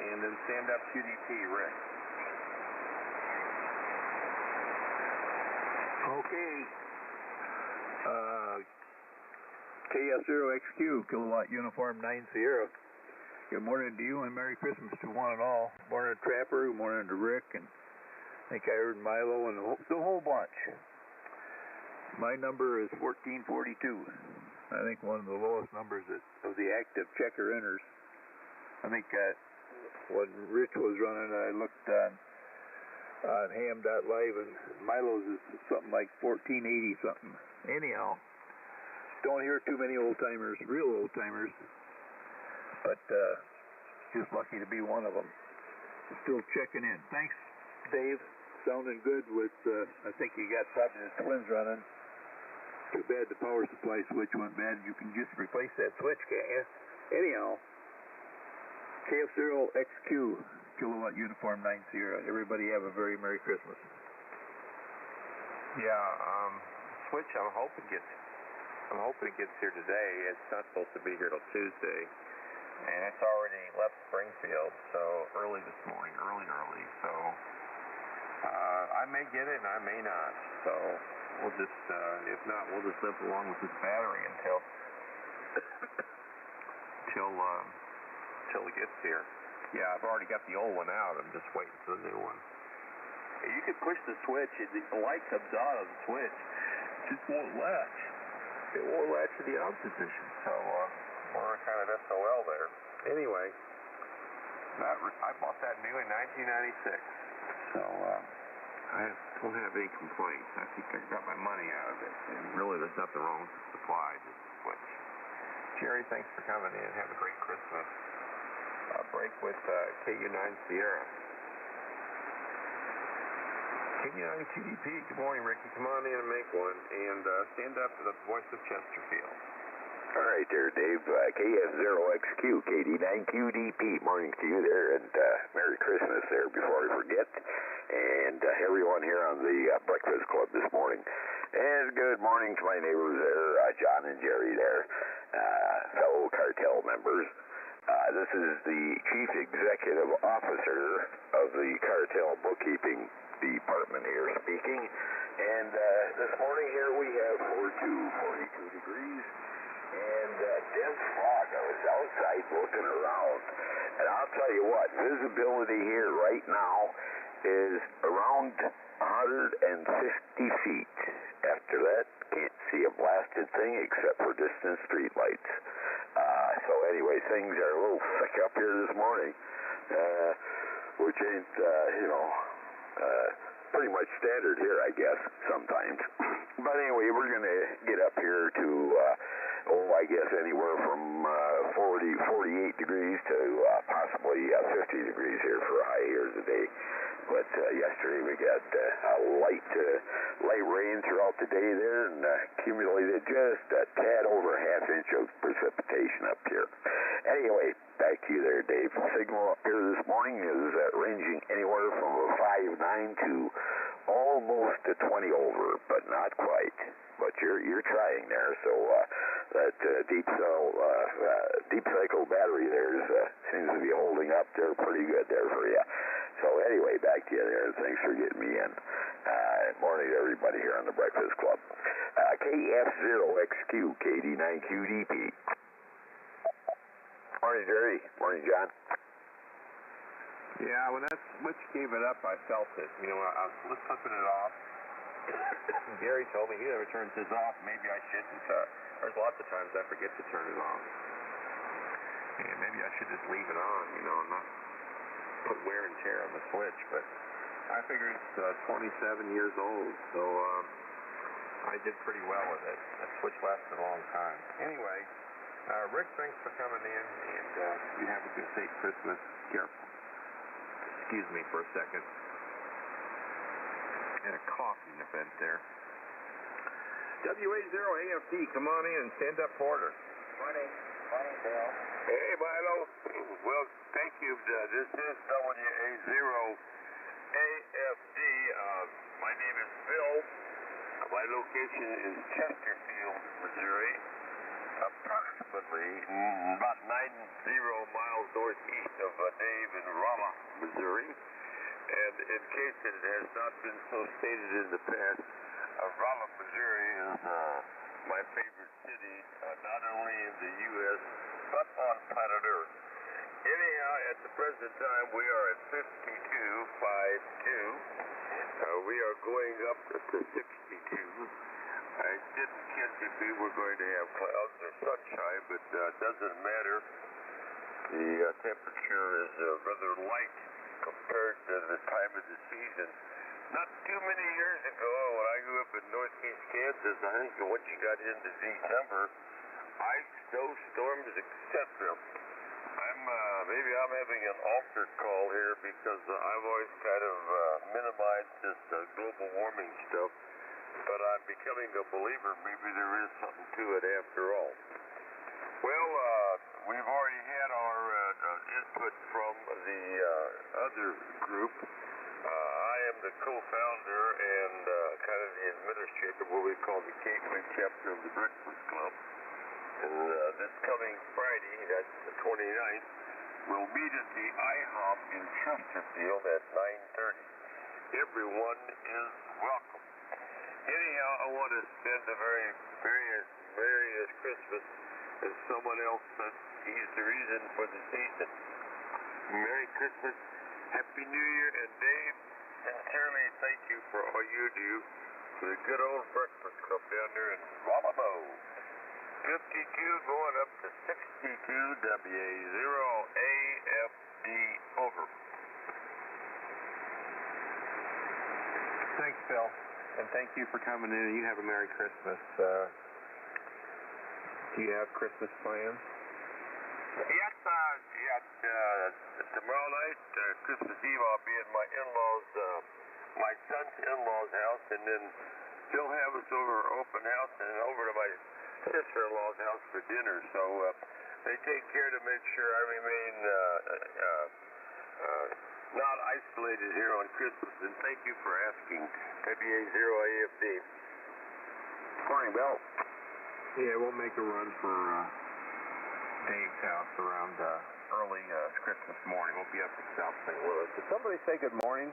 And then Stand Up QDP, Rick. Okay. KF0XQ, Kilowatt Uniform 9 Sierra. Good morning to you and Merry Christmas to one and all. Good morning to Trapper, good morning to Rick, and I think I heard Milo and the whole bunch. My number is 1442. I think one of the lowest numbers of the active checker inners. I think when Rich was running, I looked on Ham.Live, and Milo's is something like 1480 something. Anyhow, don't hear too many old timers, real old timers, but just lucky to be one of them. Still checking in. Thanks, Dave. Sounding good with, I think you got probably the twins running. Too bad the power supply switch went bad. You can just replace that switch, can't you? Anyhow, KF0XQ, Kilowatt Uniform 9 Sierra. Everybody have a very Merry Christmas. Yeah, switch I'm hoping it gets here today. It's not supposed to be here till Tuesday. And it's already left Springfield, so early this morning, early. So I may get it and I may not. So we'll just, if not, we'll just live along with this battery until it gets here. Yeah, I've already got the old one out. I'm just waiting for the new one. You can push the switch, the light comes on of the switch. It just won't latch. It won't latch to the on position, so we're kind of SOL there. Anyway, I bought that new in 1996, so I don't have any complaints. I think I got my money out of it, and really there's nothing wrong with the supply, just the switch. Jerry, thanks for coming in. Have a great Christmas. Break with KU9 Sierra. KU9 QDP, good morning, Ricky. Come on in and make one, and stand up to the voice of Chesterfield. All right there, Dave. KF0XQ, KD9QDP. Morning to you there, and Merry Christmas there before I forget. And everyone here on the Breakfast Club this morning. And good morning to my neighbors there, John and Jerry there, fellow cartel members. This is the Chief Executive Officer of the Cartel Bookkeeping Department here speaking. And this morning here we have 42 degrees. And dense fog. I was outside looking around, and I'll tell you what, visibility here right now is around 150 feet. After that, can't see a blasted thing except for distant street lights. So anyway, things are a little thick up here this morning, which ain't, pretty much standard here, I guess, sometimes. But anyway, we're going to get up here to, I guess anywhere from 48 degrees to possibly 50 degrees here for a high here today. But yesterday we got light rain throughout the day there, and accumulated just a tad over half inch of precipitation up here. Anyway, back to you there, Dave. Signal up here this morning is ranging anywhere from a 5.9 to almost a 20 over, but not quite. But you're trying there, so that deep cycle battery there seems to be holding up there pretty good there for you. So anyway, back to you there. Thanks for getting me in. Morning to everybody here on the Breakfast Club. KF0XQ, KD9QDP. Morning, Jerry. Morning, John. Yeah, when that switch gave it up, I felt it. I was flipping it off. Gary told me he never turns his off. Maybe I shouldn't. There's lots of times I forget to turn it off. And maybe I should just leave it on, and not put wear and tear on the switch. But I figure it's 27 years old, so I did pretty well with it. That switch lasted a long time. Anyway, Rick, thanks for coming in, and you have a good, safe Christmas. Careful. Excuse me for a second. And a coughing event there. WA0AFD, come on in and stand up for order. Morning, Bill. Hey, Milo. Well, thank you. This is WA0AFD. My name is Bill. My location is Chesterfield, Missouri. Approximately about 90 miles northeast of Dave in Rolla, Missouri. And in case it has not been so stated in the past, Rolla, Missouri is my favorite city, not only in the U.S., but on planet Earth. Anyhow, at the present time, we are at 52.52. We are going up to 62. I didn't catch if we were going to have clouds or sunshine, but it doesn't matter. The temperature is rather light compared to the time of the season. Not too many years ago, when I grew up in northeast Kansas, I think once you got into December, ice, snowstorms, etc. Maybe I'm having an altered call here because I've always kind of minimized this global warming stuff, but I'm becoming a believer. Maybe there is something to it after all. Well, we've already had our input from the other group. I am the co-founder and kind of the administrator of what we call the Gateway chapter of the Breakfast Club. And this coming Friday, that's the 29th, we'll meet at the Icom in Chesterfield at 9:30. Everyone is welcome. Anyhow, I want to send a very merriest Christmas, as someone else said, he's the reason for the season. Merry Christmas, Happy New Year, and Dave, sincerely thank you for all you do for the good old Breakfast Club down there in Walamo. 52 going up to 62 WA0AFD, over. Thanks, Phil, and thank you for coming in. You have a Merry Christmas. Do you have Christmas plans? Yes, tomorrow night, Christmas Eve, I'll be at my in-laws, my son's in-laws' house, and then they'll have us over open house and over to my sister-in-law's house for dinner. So they take care to make sure I remain not isolated here on Christmas. And thank you for asking. WA0AFD. Morning, Bill. Yeah, we'll make a run for Dave's house around early Christmas morning. We'll be up in South St. Louis. Did somebody say good morning?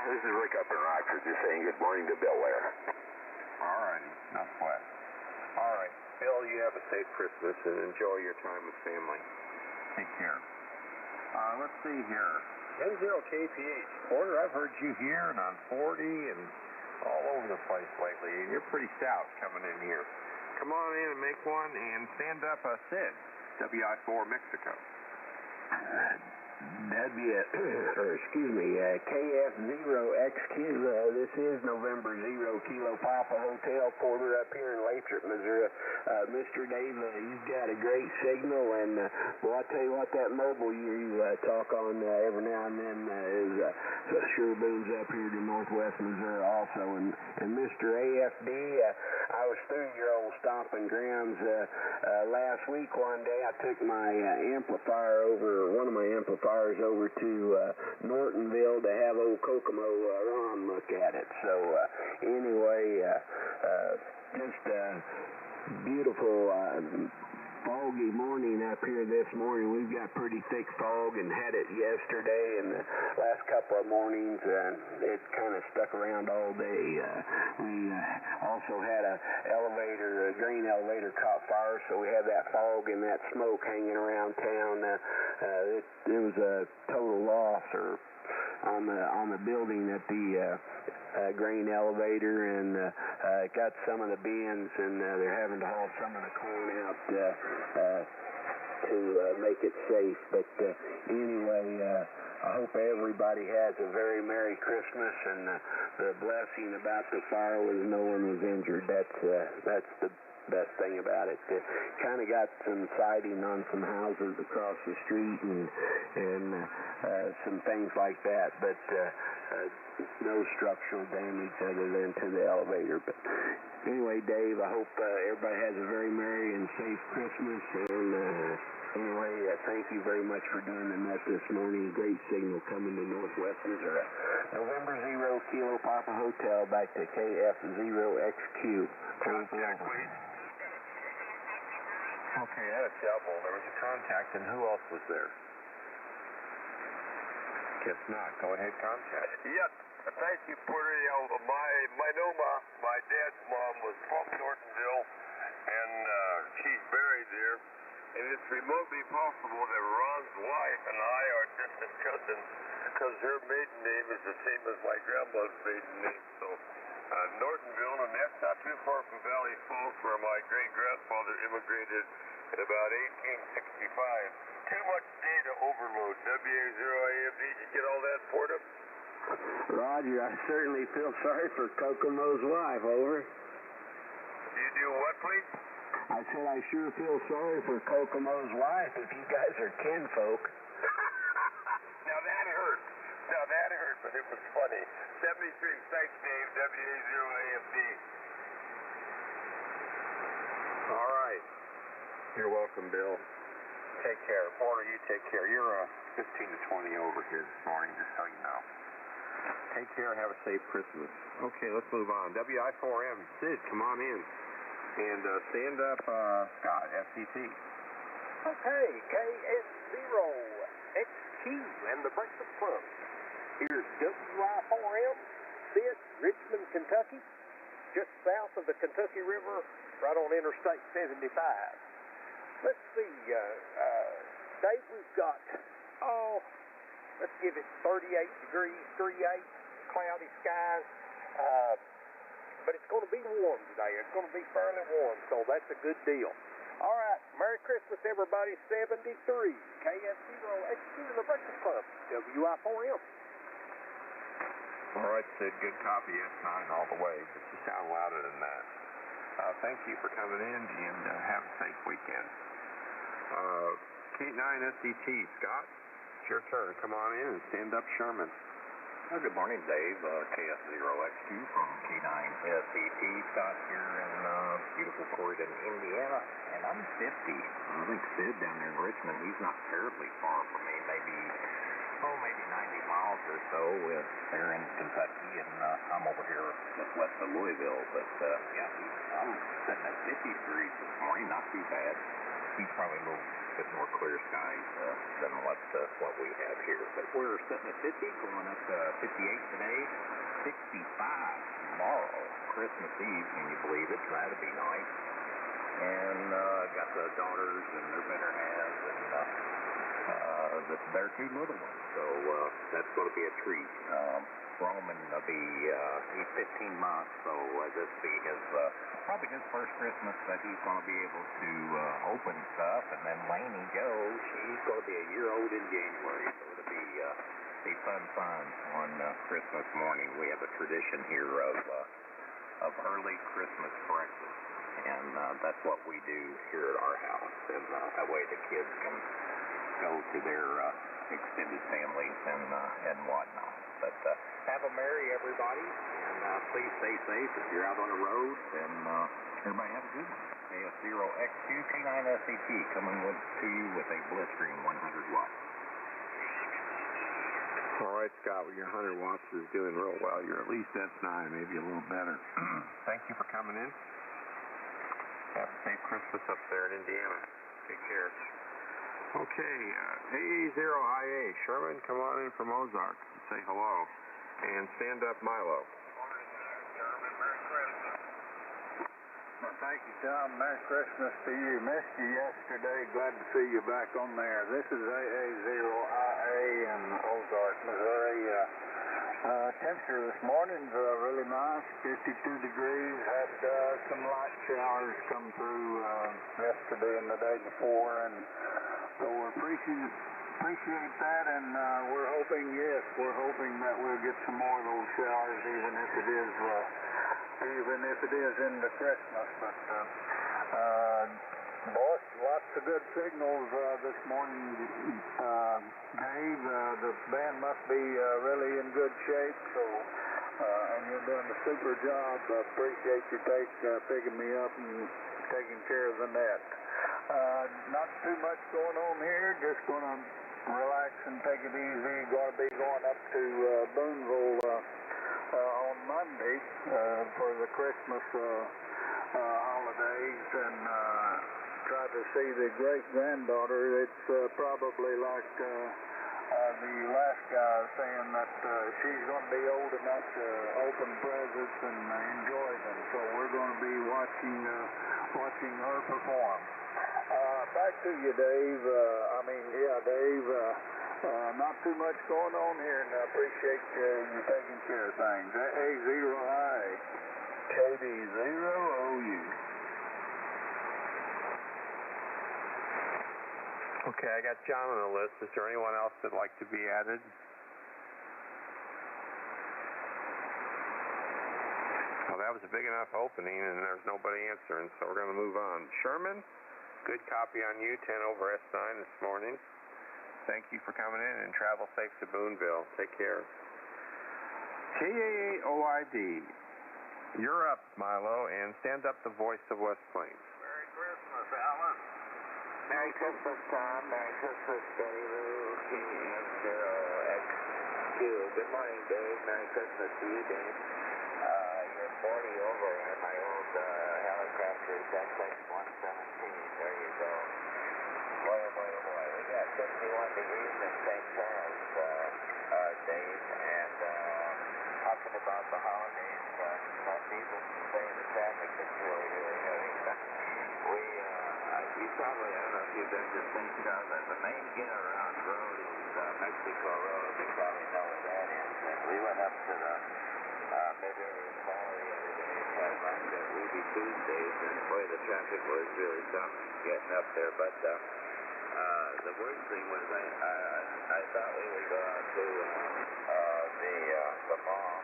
This is Rick up in Rockford, just saying good morning to Bill there. All righty, not sweat. All right, Bill, you have a safe Christmas and enjoy your time with family. Take care. Let's see here. N0KPH. Porter, I've heard you here and on 40 and all over the place lately. You're pretty stout coming in here. Come on in and make one and stand up, Sid, WI4 Mexico. KF0XQ. This is November 0 Kilo Papa Hotel, Porter up here in Lathrop, Missouri. Mr. Dave, you've got a great signal, and well, I tell you what, that mobile you talk on every now and then sure booms up here to Northwest Missouri also. And Mr. AFD, I was through your old stomping grounds last week. One day I took my one of my amplifiers over to Nortonville to have old Kokomo Ron look at it. So anyway, just beautiful foggy morning up here this morning. We've got pretty thick fog and had it yesterday and the last couple of mornings. It kind of stuck around all day. We also had a grain elevator caught fire, so we had that fog and that smoke hanging around town. It was a total loss on the building at the grain elevator, and got some of the bins, and they're having to haul some of the corn out to make it safe. But anyway, I hope everybody has a very Merry Christmas, and the blessing about the fire was no one was injured. That's the best thing about it. Kind of got some siding on some houses across the street and some things like that, but no structural damage other than to the elevator. But anyway, Dave, I hope everybody has a very Merry and safe Christmas, and anyway, thank you very much for doing the net this morning. Great signal coming to Northwest Missouri. November 0 Kilo Papa Hotel, back to KF0XQ. Contact, please. Okay, I had a cell phone. There was a contact, and who else was there? Guess not. Go ahead, contact. Yes, thank you, Porter. My dad's mom was from Nortonville, and she's buried there. And it's remotely possible that Ron's wife and I are distant cousins, because her maiden name is the same as my grandma's maiden name. So Nortonville, and that's not too far from Valley Falls, where my great-grandfather immigrated in about 1865. Too much data overload. WA0AMD, did you get all that for them? Roger, I certainly feel sorry for Kokomo's wife, over. You do what, please? I said I sure feel sorry for Kokomo's wife if you guys are kinfolk. Now that hurt. But it was funny. 73, thanks, Dave. WA0AMD. All right. You're welcome, Bill. Take care. Porter, you take care. You're 15 to 20 over here this morning, just so you know. Take care. Have a safe Christmas. Okay, let's move on. WI4M. Sid, come on in. And stand up, Scott, FCT. Okay, KS0XQ and the Breakfast Club. Here's WI4M, Sid, Richmond, Kentucky, just south of the Kentucky River, right on Interstate 75. Let's see, Dave, we've got, let's give it 38 degrees, 38, cloudy skies, but it's going to be warm today. It's going to be fairly warm, so that's a good deal. All right, Merry Christmas, everybody. 73, KS0XQ and the Breakfast Club, WI4M. All right, Sid, good copy, S9 all the way, but you sound louder than that. Thank you for coming in, and have a safe weekend. K9SET, Scott, it's your turn. Come on in and stand up, Sherman. Good morning, Dave. KS0XQ from K9SET. Scott here in beautiful Corydon, Indiana, and I'm 50. I think Sid down there in Richmond, he's not terribly far from me, maybe 90 miles or so there in Kentucky, and I'm over here just west of Louisville. But yeah, I'm sitting at 50 degrees this morning, not too bad. He's probably a little bit more clear skies than what we have here. But we're sitting at 50, going up to 58 today, 65 tomorrow, Christmas Eve, can you believe it? That'll be nice. And got the daughters and their better halves, and they're two little ones, so that's going to be a treat. Roman will be, he's 15 months, so this will be his, probably his first Christmas that he's going to be able to open stuff. And then Lainey Jo, she's going to be a year old in January, so it'll be fun on Christmas morning. We have a tradition here of early Christmas breakfast, and that's what we do here at our house, and that way the kids can go to their extended families and whatnot. But have a merry, everybody, and please stay safe if you're out on the road, and everybody have a good one. KS0XQ, K9SET, coming to you with a blistering 100 watts. All right, Scott, with your 100 watts is doing real well. You're at least S9, maybe a little better. Thank you for coming in. Have a safe Christmas up there in Indiana. Take care. Okay, AA0IA, Sherman, come on in from Ozark. Say hello. And stand up, Milo. Sherman, Merry Christmas. Well, thank you, Tom. Merry Christmas to you. Missed you yesterday. Glad to see you back on there. This is AA0IA in Ozark, Missouri. Temperature this morning's really nice, 52 degrees. Had some light showers come through yesterday and the day before, and so we appreciate that, and we're hoping that we'll get some more of those showers, even if it is into Christmas. But boss, lots of good signals this morning, Dave. The band must be really in good shape, so and you're doing a super job. Appreciate you picking me up and taking care of the net. Not too much going on here, just going to relax and take it easy. Going to be going up to Boonville on Monday for the Christmas holidays, and try to see the great-granddaughter. It's probably like the last guy saying that she's going to be old enough to open presents and enjoy them, so we're going to be watching her perform. Back to you, Dave. Dave, Not too much going on here, and I appreciate you taking care of things. AA0IA, KD0OU. Okay, I got John on the list. Is there anyone else that'd like to be added? Well, that was a big enough opening, and there's nobody answering, so we're going to move on. Sherman, good copy on you, 10 over S9 this morning. Thank you for coming in, and travel safe to Boonville. Take care. KAAOID, you're up, Milo, and stand up the voice of West Plains. Merry Christmas, Alice. Merry Christmas, Tom. Merry Christmas, Betty Lou, KM0XQ. Good morning, Dave. Merry Christmas to you, Dave. You're 40 over in my old helicopter, SX-117. There you go. Boy, oh boy, oh boy. We got 51 degrees in St. Charles, Dave, and talking about the holidays, some people say the traffic is really, really heavy. You probably, I don't know if you've been to St. Charles, but the main get-around road is Mexico Road. You probably know where that is. And we went up to the Mid-Area Mall the other day, had lunch at Ruby Tuesdays, and boy, the traffic was really something getting up there. But the worst thing was I thought we would go out to the mall,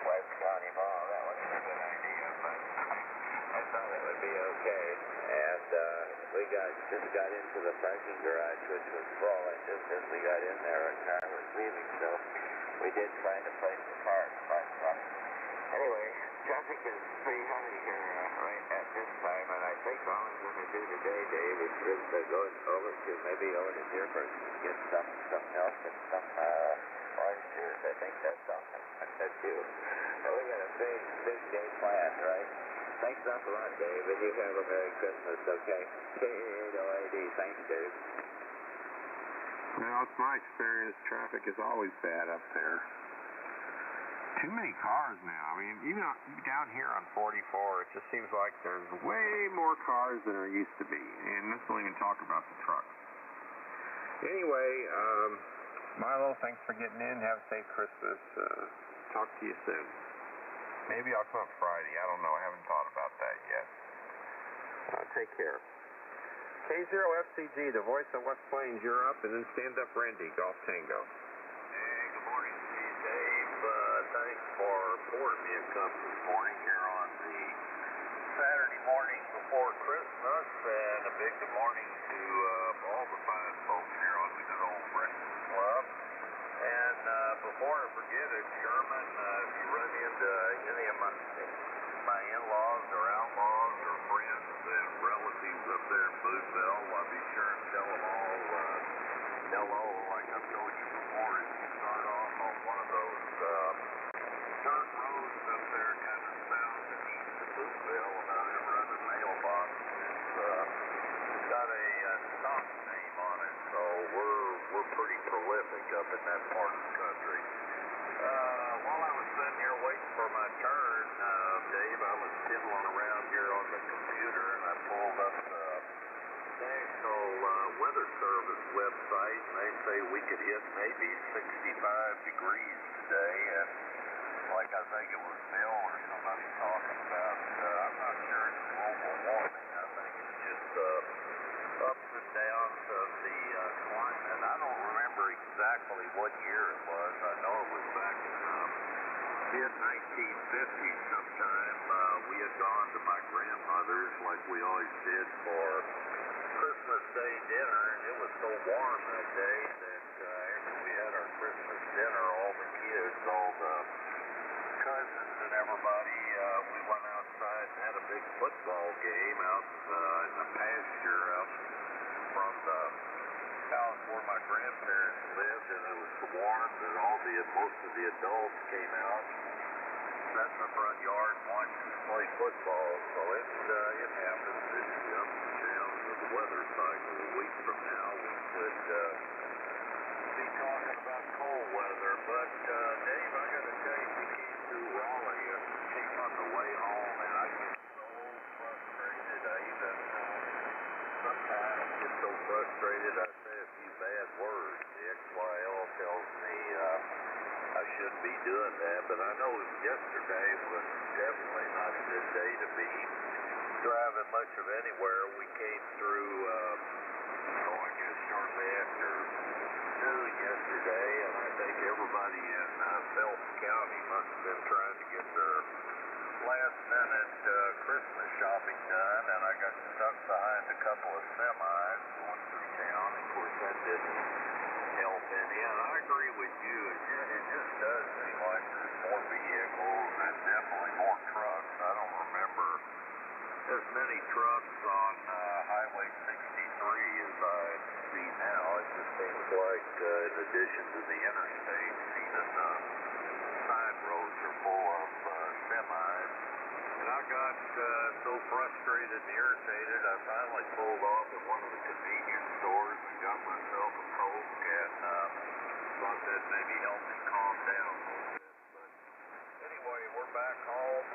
West County Mall. That wasn't a good idea, but I thought it would be okay. And we just got into the parking garage, which was full, and just as we got in there, a car was leaving, so we did find a place to park. But anyway, traffic is pretty heavy here right at this time, and I think all I'm going to do today, Dave, is just go over to Dearborn and get some milk and some orange juice. I think that's something to do. And we got a big day planned, right? Thanks a lot, Dave, and you have a Merry Christmas, okay? KAAOID, thanks, Dave. Well, it's my experience, traffic is always bad up there. Too many cars now. I mean, even down here on 44, it just seems like there's way more cars than there used to be. And let's don't even talk about the trucks. Anyway, Milo, thanks for getting in. Have a safe Christmas. Talk to you soon. Maybe I'll come up Friday. I don't know. I haven't thought about that yet. Take care. K0FCG, the voice of West Plains, you're up, and then stand up Randy, Golf Tango. Hey, good morning to you, Dave. Thanks for boarding me a cup this morning here on the Saturday morning before Christmas, and a big good morning to all the fine folks here on the good old Breakfast Club. And before I forget it, Sherman, if you run into any of my in-laws or outlaws or friends and relatives up there in Boonville, I'll be sure and tell them all hello, like I've told you before. If you start off on one of those dirt roads up there kind of south and east of Boonville, about every other mailbox it's got a stock name on it, so we're pretty prolific up in that part of the country. While I was sitting here waiting for my turn, Dave, I was fiddling around here on the computer, and I pulled up the National Weather Service website, and they say we could hit maybe 65 degrees today, and like I think it was Bill or somebody talking about, I'm not sure it's global warming. I think it's just ups and downs of the climate. I don't remember exactly what year it was. I know it was back in mid-1950s sometime. We had gone to my grandmother's like we always did for Christmas Day dinner, and it was so warm that day that after we had our Christmas dinner, all the kids, all the cousins and everybody, we went outside and had a big football game out in the pasture out from the house where my grandparents lived, and it was so warm that most of the adults came out, sat in the front yard and watched us play football. So it happens. It's the ups and downs of the weather cycle. A week from now we could be talking about cold weather. But Dave, I got to tell you, we came through Raleigh and came on the way home, and I get so frustrated. I even sometimes get so frustrated I say a few bad words, Dick. shouldn't be doing that, but I know yesterday was definitely not a good day to be driving much of anywhere. We came through, I guess shortly after noon yesterday, and I think everybody in Phelps County must have been trying to get their last-minute Christmas shopping done, and I got stuck behind a couple of semis going through town. Of course, that didn't help any, and I agree with you. It just does seem like there's more vehicles and definitely more trucks. I don't remember as many trucks on Highway 63 as I see now. It just seems like, in addition to the interstate, even side roads are full of semis. And I got so frustrated and irritated, I finally pulled off at one of the convenience stores and got myself a Coke, and thought that maybe helped me calm down a little bit. But anyway, we're back home.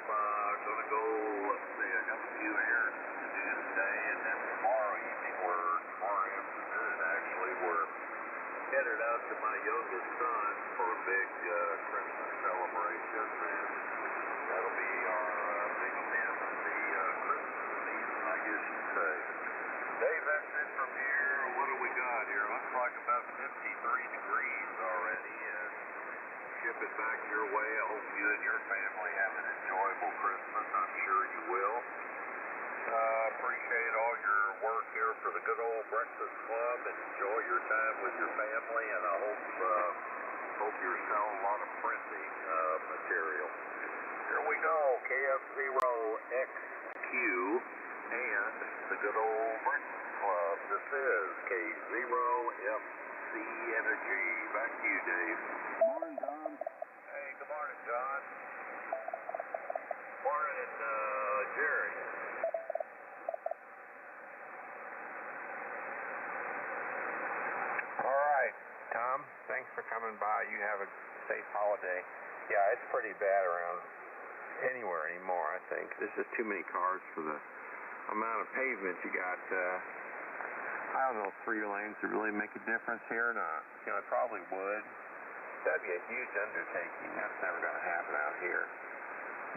Gonna go, let's see, I got a few errands to do today, and then tomorrow afternoon, actually, we're headed out to my youngest son for a big Christmas celebration, and that'll be our big event of the Christmas season, I guess you'd say. Dave, that's it from here. What do we got here? Looks like about 53 degrees already, and ship it back your way. I hope you and your family have an enjoyable Christmas. I'm sure you will. Appreciate all your work here for the Good Old Breakfast Club, and enjoy your time with your family, and I hope you're selling a lot of printing material. Here we go, KF0XQ and the Good Old Breakfast Club. This is K0FC Energy. Back to you, Dave. Good morning, Tom. Hey, good morning, John. Morning, Jerry. All right, Tom, thanks for coming by. You have a safe holiday. Yeah, it's pretty bad around anywhere anymore, I think. There's just too many cars for the amount of pavement you got. I don't know if 3 lanes would really make a difference here or not. You know, it probably would. That'd be a huge undertaking. That's never going to happen out here.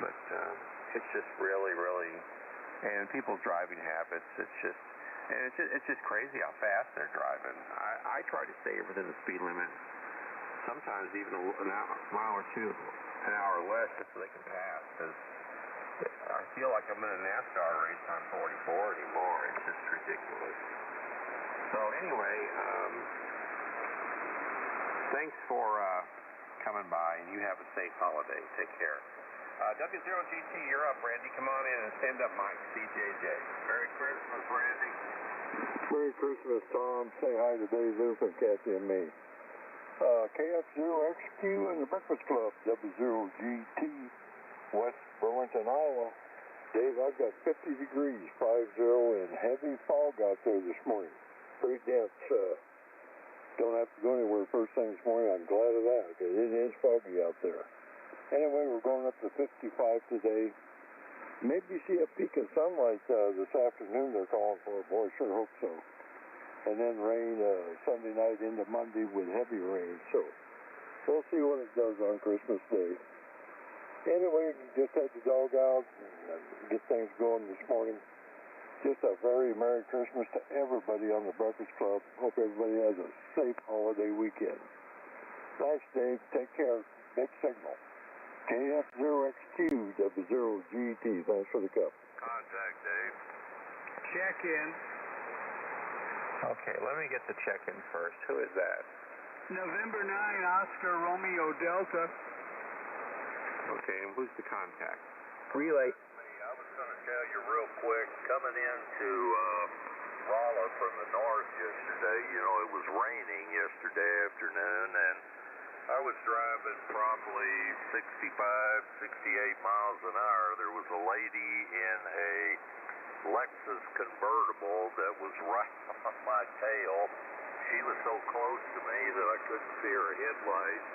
But it's just really, and people's driving habits, it's just crazy how fast they're driving. I try to stay within the speed limit, sometimes even a mile or two, an hour less, just so they can pass. Because I feel like I'm in a NASCAR race on 44 anymore. It's just ridiculous. So anyway, thanks for coming by, and you have a safe holiday. Take care. W0GT, you're up, Randy. Come on in and stand up, Mike. CJJ. Merry Christmas, Randy. Merry Christmas, Tom. Say hi to Dave, Luke, and Kathy and me. KF0XQ and the Breakfast Club, W0GT, West Burlington, Iowa. Dave, I've got 50 degrees, 50, and heavy fog out there this morning. Pretty dense. Don't have to go anywhere first thing this morning. I'm glad of that, because it is foggy out there. Anyway, we're going up to 55 today. Maybe see a peak of sunlight this afternoon they're calling for. Boy, sure hope so. And then rain Sunday night into Monday with heavy rain. So we'll see what it does on Christmas Day. Anyway, just had the dog out and get things going this morning. Just a very Merry Christmas to everybody on the Breakfast Club. Hope everybody has a safe holiday weekend. Thanks, Dave. Take care. Big signal. KF0XQ, W0GT. Thanks for the cup. Contact, Dave. Check in. Okay, let me get the check-in first. Who is that? November 9, Oscar Romeo Delta. Okay, and who's the contact? Relay. I was going to tell you real quick, coming into Rolla from the north yesterday, it was raining yesterday afternoon, and I was driving probably 65, 68 miles an hour. There was a lady in a Lexus convertible that was right on my tail. She was so close to me that I couldn't see her headlights,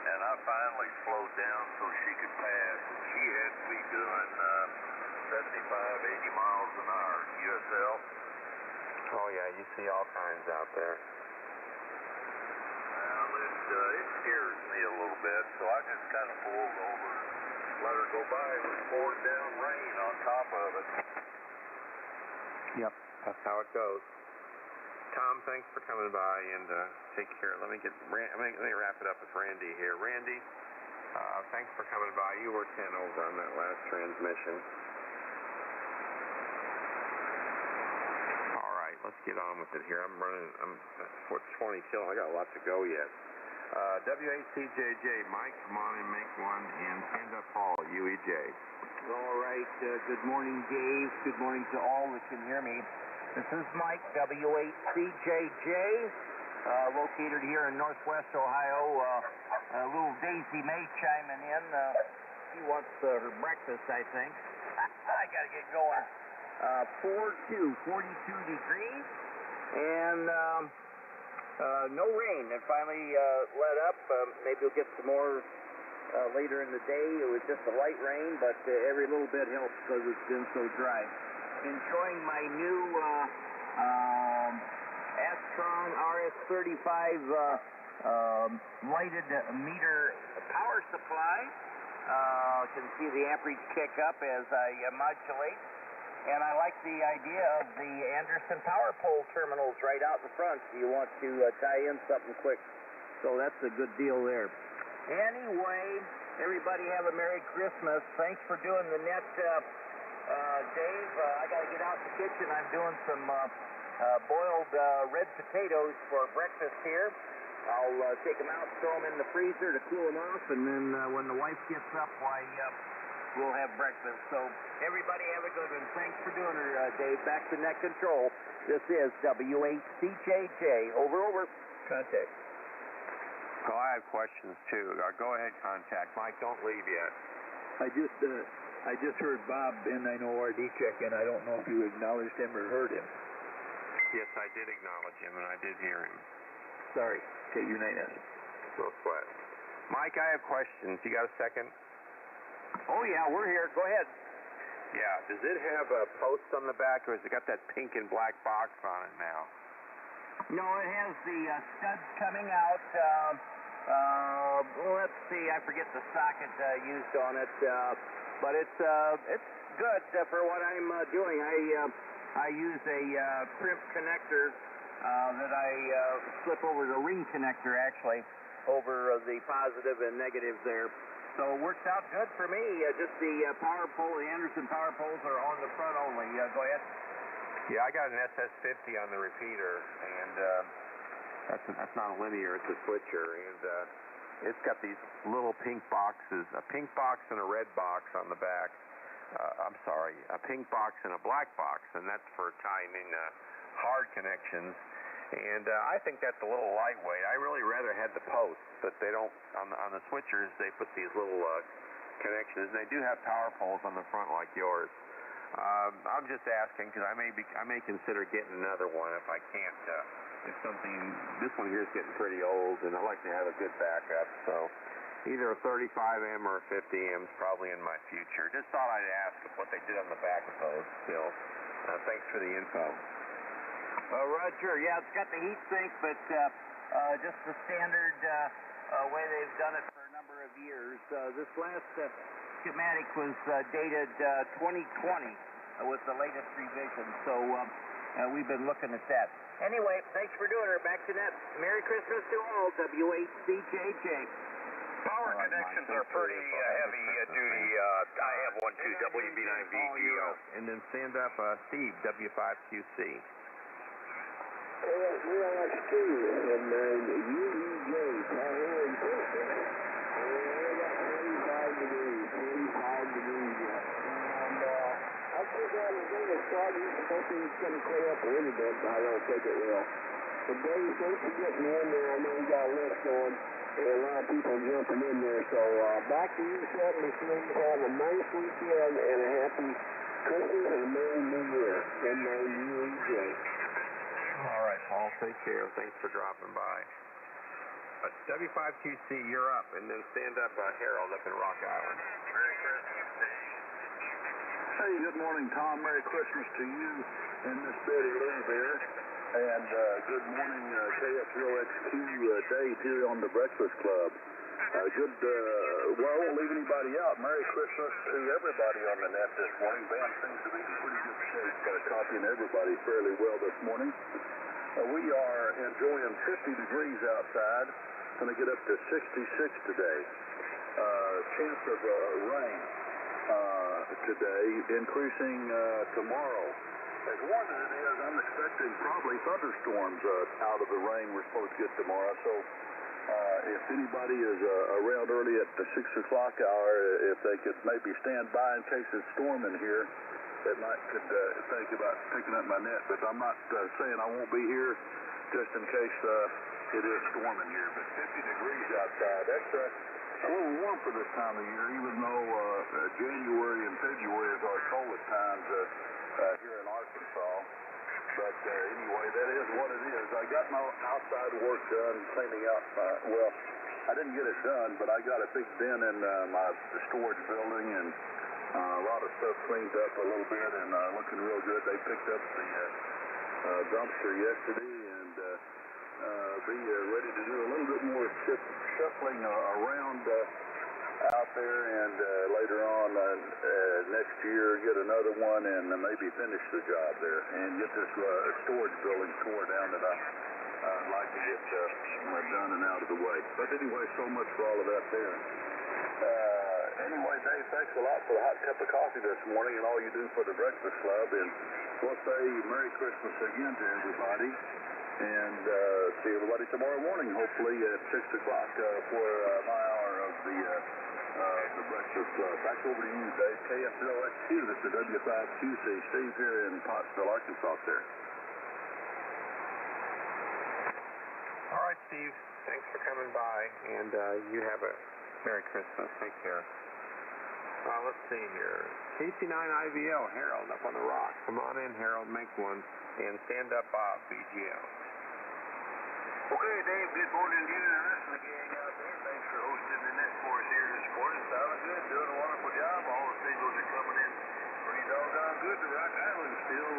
and I finally slowed down so she could pass. She had to be doing 75, 80 miles an hour. USL? Oh, yeah, you see all kinds out there. Well, let's it scares me a little bit, so I just kind of pulled over and let her go by with pouring down rain on top of it. Yep, that's how it goes. Tom, thanks for coming by, and take care. Let me wrap it up with Randy here. Randy, thanks for coming by. You were 10 over on that last transmission. All right, let's get on with it here. I'm 20 till. I got a lot to go yet. W8CJJ, Mike, come on and make one, and stand up Paul, UEJ. All right, good morning, Dave. Good morning to all that can hear me. This is Mike, W8CJJ, located here in Northwest Ohio. Little Daisy May chiming in. She wants her breakfast, I think. I got to get going. 42 degrees, and no rain. It finally let up. Maybe we'll get some more later in the day. It was just a light rain, but every little bit helps because it's been so dry. Enjoying my new Astron RS35 lighted meter power supply. Can see the amperage kick up as I modulate. And I like the idea of the Anderson power pole terminals right out in front. You want to tie in something quick. So that's a good deal there. Anyway, everybody have a Merry Christmas. Thanks for doing the net, Dave. I got to get out in the kitchen. I'm doing some boiled red potatoes for breakfast here. I'll take them out, throw them in the freezer to cool them off, and then when the wife gets up, we'll have breakfast. So everybody have a good one. Thanks for doing it, Dave. Back to net control. This is W8CJJ. Over. Contact. Oh, I have questions too. Go ahead, contact. Mike, don't leave yet. I just heard Bob N9ORD check in. I don't know if you acknowledged him or heard him. Yes, I did acknowledge him, and I did hear him. Sorry. Okay, your name is. No sweat. Mike, I have questions. You got a second? Oh, yeah, we're here. Go ahead. Yeah. Does it have a post on the back, or has it got that pink and black box on it now? No, it has the studs coming out. Let's see. I forget the socket used on it, but it's good for what I'm doing. I use a crimp connector that I slip over the ring connector, actually, over the positive and negative there. So it works out good for me. Just the power pole, the Anderson power poles are on the front only. Go ahead. Yeah, I got an SS50 on the repeater, and that's not a linear, it's a switcher, and it's got these little pink boxes, a pink box and a red box on the back. A pink box and a black box, and that's for tying in hard connections. And I think that's a little lightweight. I really rather had the posts, but they don't, on the switchers, they put these little connections. They do have power poles on the front like yours. I'm just asking because I may consider getting another one if I can't. This one here is getting pretty old, and I like to have a good backup. So either a 35M or a 50M is probably in my future. Just thought I'd ask what they did on the back of those still. Thanks for the info. Roger. Yeah, it's got the heat sink, but just the standard way they've done it for a number of years. This last schematic was dated 2020 with the latest revision, so we've been looking at that. Anyway, thanks for doing it. Back to net. Merry Christmas to all. W8CJJ. Power connections are pretty heavy duty. I have one too, WB9VGO. And then stand up Steve, W5QC. We are Steve, and UEJ, Calhoun, and 45 degrees, yet. And I think that was going to start. Hoping it's going to clear up a little bit, but I don't think it will. But Dave, thanks for getting in there. I know you got a list going, and a lot of people jumping in there. So back to you, Seth. Make sure you have a nice weekend and a happy Christmas and a Merry New Year. And UEJ. All right, Paul, take care. Thanks for dropping by. W5QC, you're up, and then stand up Harold up in Rock Island. Merry Christmas, Dave. Hey, good morning, Tom. Merry Christmas to you and Miss Betty Lou there. And good morning, KF0XQ Dave here on the Breakfast Club. Well, I won't leave anybody out. Merry Christmas to everybody on the net this morning. Bam seems to be in pretty good shape, copying everybody fairly well this morning. We are enjoying 50 degrees outside. Going to get up to 66 today. Chance of rain today, increasing tomorrow. As warm as it is, I'm expecting probably thunderstorms out of the rain we're supposed to get tomorrow. So if anybody is around early at the 6 o'clock hour, if they could maybe stand by in case it's storming here, that might could think about picking up my net. But I'm not saying I won't be here just in case it is storming here. But 50 degrees outside, that's a little warm for this time of year, even though January and February is our coldest times here in Arkansas. But anyway, that is what it is. I got my outside work done, cleaning up. Well, I didn't get it done, but I got a big bin in my storage building, and a lot of stuff cleaned up a little bit and looking real good. They picked up the dumpster yesterday, and be ready to do a little bit more shuffling around out there, and later on next year get another one and maybe finish the job there and get this storage building tore down that I'd like to get done and out of the way. But anyway, so much for all of that there. Anyway, Dave, thanks a lot for the hot cup of coffee this morning and all you do for the Breakfast Club. And we'll say Merry Christmas again to everybody. And see everybody tomorrow morning, hopefully at 6 o'clock for my hour of the Breakfast Club. Back over to you, Dave. KF0XQ, this is W5QC. Steve here in Pottsville, Arkansas there. All right, Steve. Thanks for coming by, and you have a Merry Christmas. Take care. Let's see here. KC9IVL, Harold, up on the rock. Come on in, Harold. Make one. And stand up, Bob, BGO. Okay, Dave, good morning to you and the rest of the gang out there. Thanks for hosting the net for us here this morning. Sounding good, doing a wonderful job. All the signals are coming in pretty doggone good to Rock Island still.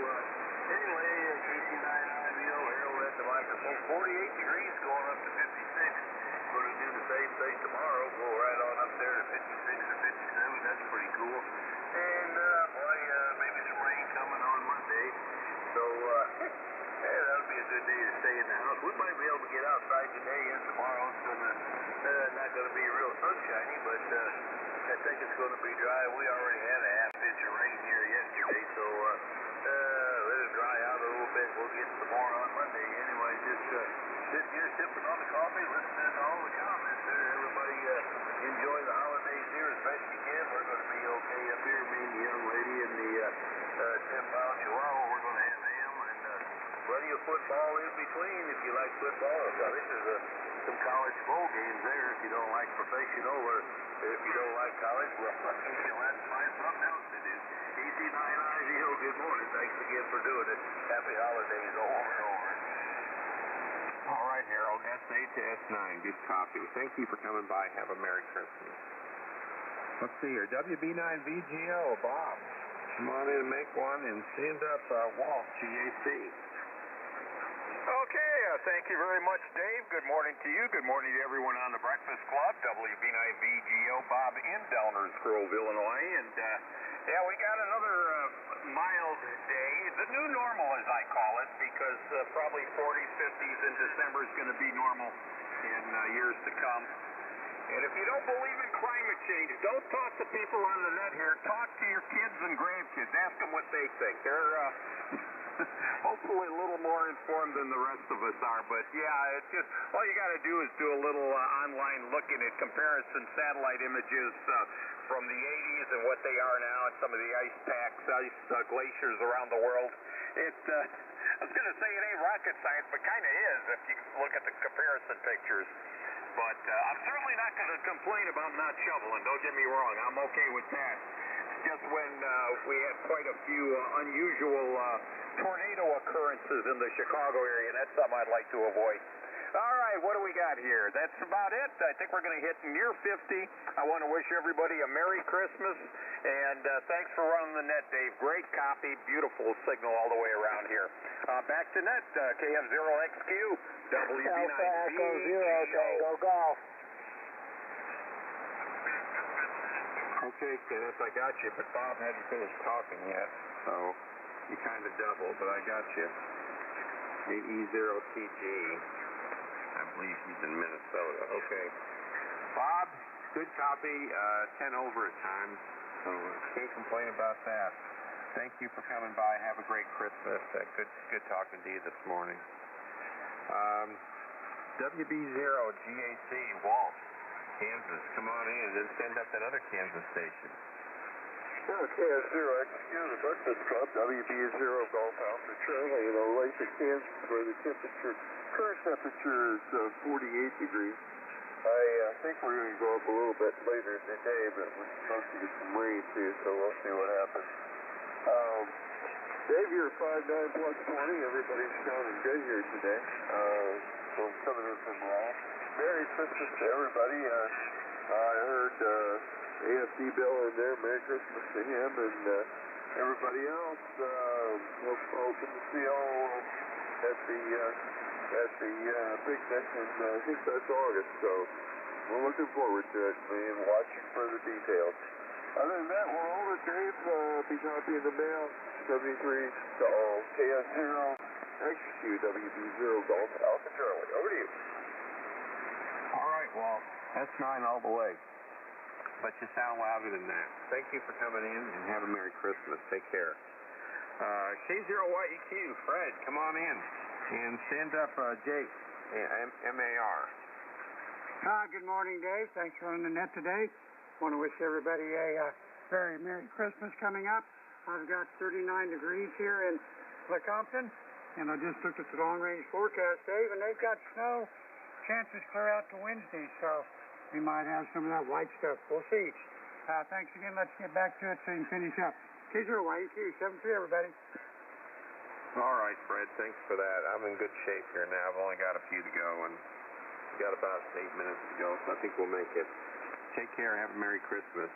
Anyway, KC9IVO, Harold at the microphone. 48 degrees going up to 56. Going to do the same thing tomorrow. Go right on up there to 56 or 57. That's pretty cool. And, maybe some rain coming on Monday. So, that'll be a good day to stay in the house. We might be able to get outside today and tomorrow. It's not going to be real sunshiny, but I think it's going to be dry. We already had a half inch of rain here yesterday, so let it dry out a little bit. We'll get some more on Monday. Anyway, just sitting here sipping on the coffee, listening to all the comments there. Everybody enjoy the holidays here as best you can. We're going to be okay up here. Me and the young lady and the 10-pound chihuahua. We're going to have ham and plenty of football in between if you like football. So this is some college bowl games there if you don't like professional, or if you don't like college, well, you'll have to find something else to do. KC9IVO, good morning. Thanks again for doing it. Happy holidays over and over. All right, Harold. S8 to S9. Good copy. Thank you for coming by. Have a Merry Christmas. Let's see here. WB9VGO, Bob. Come on in and make one and send up Walt, GAC. Okay, thank you very much, Dave. Good morning to you. Good morning to everyone on the Breakfast Club. WB9VGO, Bob in Downers Grove, Illinois. And, we got another mild day. The new normal, as I call it, because probably 40s, 50s in December is going to be normal in years to come. And if you don't believe in climate change, don't talk to people on the net here. Talk to your kids and grandkids. Ask them what they think. They're hopefully a little more informed than the rest of us are. But, yeah, it's just all you got to do is do a little online looking at comparison satellite images from the 80s and what they are now, and some of the ice packs, glaciers around the world. I was going to say it ain't rocket science, but kind of is if you look at the comparison pictures. But I'm certainly not going to complain about not shoveling. Don't get me wrong. I'm okay with that. It's just when we had quite a few unusual tornado occurrences in the Chicago area, and that's something I'd like to avoid. All right, what do we got here? That's about it. I think we're going to hit near 50. I want to wish everybody a Merry Christmas, and thanks for running the net, Dave. Great copy, beautiful signal all the way around here. Back to net, KF0XQ, WB9V. Echo 0, Tango Golf. Okay, Kenneth, I got you, but Bob hadn't finished talking yet, so you kind of doubled, but I got you. The E0TG. I believe he's in Minnesota. Okay. Bob, good copy, 10 over at times, so can't complain about that. Thank you for coming by. Have a great Christmas. Good talking to you this morning. WB0 GAC, Walt, Kansas. Come on in and then send up that other Kansas station. KF0XQ, the Breakfast Club, WB0 Golf Alpha Charlie, in Olathe, Kansas, where the current temperature is 48 degrees. I think we're going to go up a little bit later in the day, but we're supposed to get some rain too, so we'll see what happens. Dave, you're 5'9 plus 20. Everybody's sounding good here today. So I'm coming in from Raw. Merry Christmas to everybody. I heard AFD Bill in there. Merry Christmas to him and everybody else. Hoping to see all at the picnic, and I think that's August. So we're looking forward to it and watching for the details. Other than that, we're over. Dave, be copy in the mail. 73 to all KF0 XQ WB0 Golf Alpha Charlie. Over to you. All right, Walt. That's 9 all the way. But you sound louder than that. Thank you for coming in, and have a Merry Christmas. Take care. K0YEQ, Fred, come on in. And stand up Jake, MAR. Good morning, Dave. Thanks for running the net today. Want to wish everybody a very Merry Christmas coming up. I've got 39 degrees here in Lecompton, and I just looked at the long-range forecast, Dave, and they've got snow. Chances clear out to Wednesday, so we might have some of that white stuff. We'll see. Thanks again. Let's get back to it so you can finish up. K0YEQ, 73, everybody. All right, Fred, thanks for that. I'm in good shape here now. I've only got a few to go, and we've got about 8 minutes to go, so I think we'll make it. Take care. Have a Merry Christmas.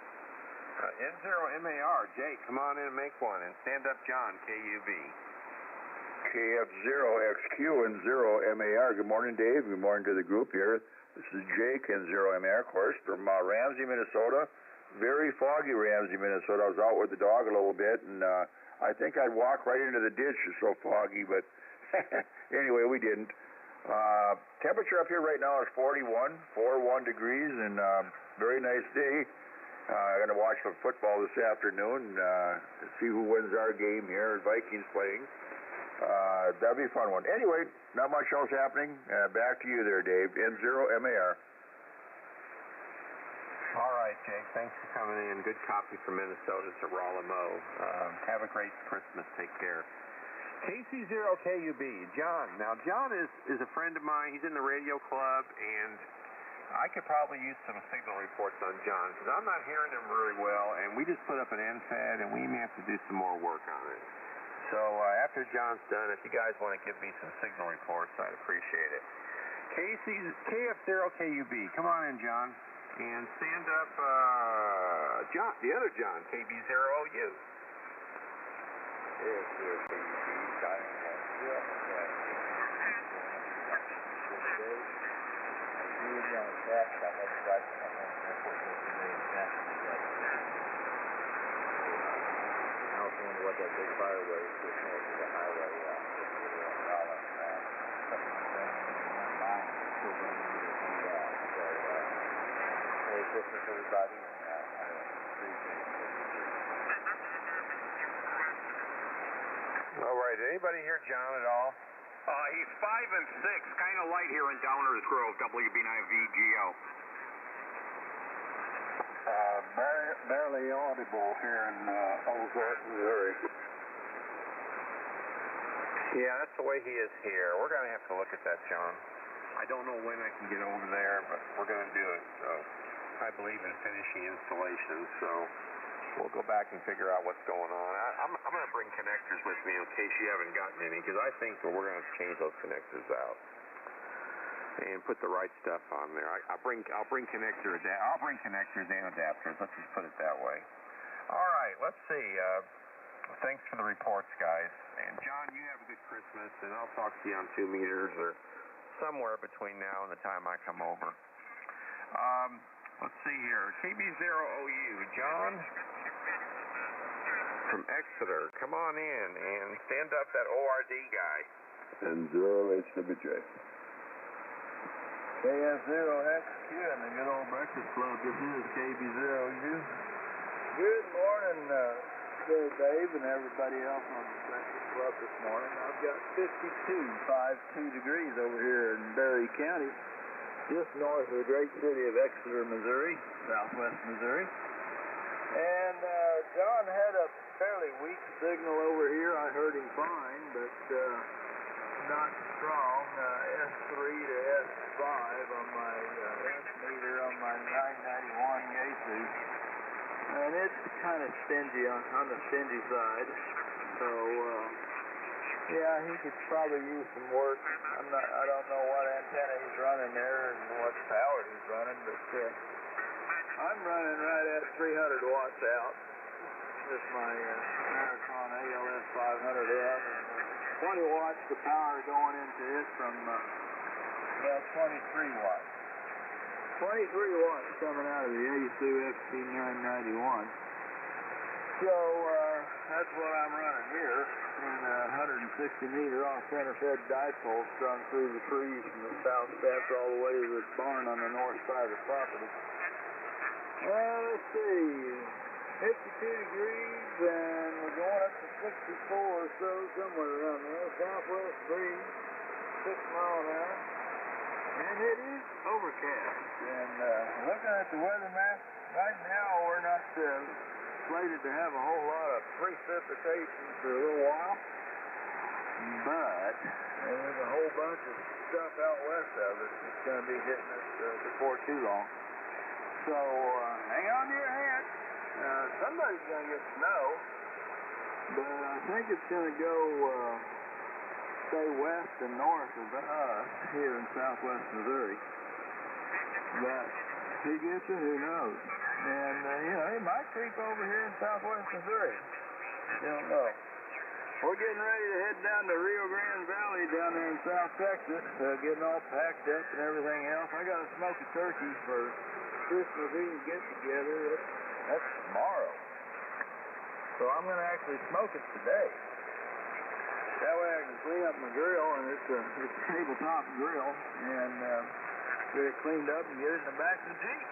N0MAR, Jake, come on in and make one. And stand up John, KUB. KF0XQ and 0MAR. Good morning, Dave. Good morning to the group here. This is Jake and 0MAR, of course, from Ramsey, Minnesota. Very foggy Ramsey, Minnesota. I was out with the dog a little bit, and I think I'd walk right into the ditch. It's so foggy, but anyway, we didn't. Temperature up here right now is 41 degrees, and very nice day. I'm going to watch some football this afternoon, see who wins our game here. Vikings playing. That'll be a fun one. Anyway, not much else happening. Back to you there, Dave. N0MAR. All right, Jake. Thanks for coming in. Good copy from Minnesota to Rollamo. Have a great Christmas. Take care. KC0KUB, John. Now, John is a friend of mine. He's in the radio club, and I could probably use some signal reports on John, because I'm not hearing him really well, and we just put up an NFAD, and we may have to do some more work on it. So after John's done, if you guys want to give me some signal reports, I'd appreciate it. KF0KUB, come on in, John, and stand up John, the other John, KB0OU. What that big fire was just north of the highway, Merry Christmas, everybody, and have a great day. All right, anybody hear John at all? He's 5 and 6, kind of light here in Downers Grove, WB9VGO. Barely audible here in Ozark, Missouri. Yeah, that's the way he is here. We're going to have to look at that, John. I don't know when I can get over there, but we're going to do it. So I believe in finishing installations, so we'll go back and figure out what's going on. I'm going to bring connectors with me in case you haven't gotten any, because I think we're going to change those connectors out. and put the right stuff on there. I'll bring connectors and adapters. Let's just put it that way. All right, let's see. Thanks for the reports, guys. And John, you have a good Christmas, and I'll talk to you on 2 meters or somewhere between now and the time I come over. Let's see here. KB0OU, John from Exeter. Come on in and stand up that ORD guy. And 0HWJ. KF0XQ and the good old breakfast club. This is KB0U. Good morning, Dave and everybody else on the breakfast club this morning. I've got 52 degrees over here in Berry County, just north of the great city of Exeter, Missouri, southwest Missouri. And John had a fairly weak signal over here. I heard him fine, but not strong. S3 to S5 on my S meter on my 991 Yaesu. And it's kind of stingy on the stingy side. So, yeah, he could probably use some work. I don't know what antenna he's running there and what power he's running, but I'm running right at 300 watts out. With my Marathon ALS 500M, and 20 watts the power going into it from, 23 watts. 23 watts coming out of the Yaesu FT991. So, that's what I'm running here, in a 160 meter off center fed dipole strung through the trees from the south steps all the way to the barn on the north side of the property. Well, let's see. 52 degrees, and we're going up to 64 or so, somewhere around there. Southwest breeze, 6 miles an hour. And it is overcast. And looking at the weather map, right now we're not slated to have a whole lot of precipitation for a little while. But there's a whole bunch of stuff out west of us that's going to be hitting us before too long. So hang on to your hat. Somebody's going to get snow, but I think it's going to go stay west and north of us here in southwest Missouri. But if he gets it, who knows? And, he might creep over here in southwest Missouri. You don't know. We're getting ready to head down to Rio Grande Valley down there in South Texas, getting all packed up and everything else. I got to smoke a turkey for Christmas Eve get-together. That's tomorrow. So I'm going to actually smoke it today. That way I can clean up my grill, and it's a tabletop grill, and get it cleaned up and get it in the back of the Jeep.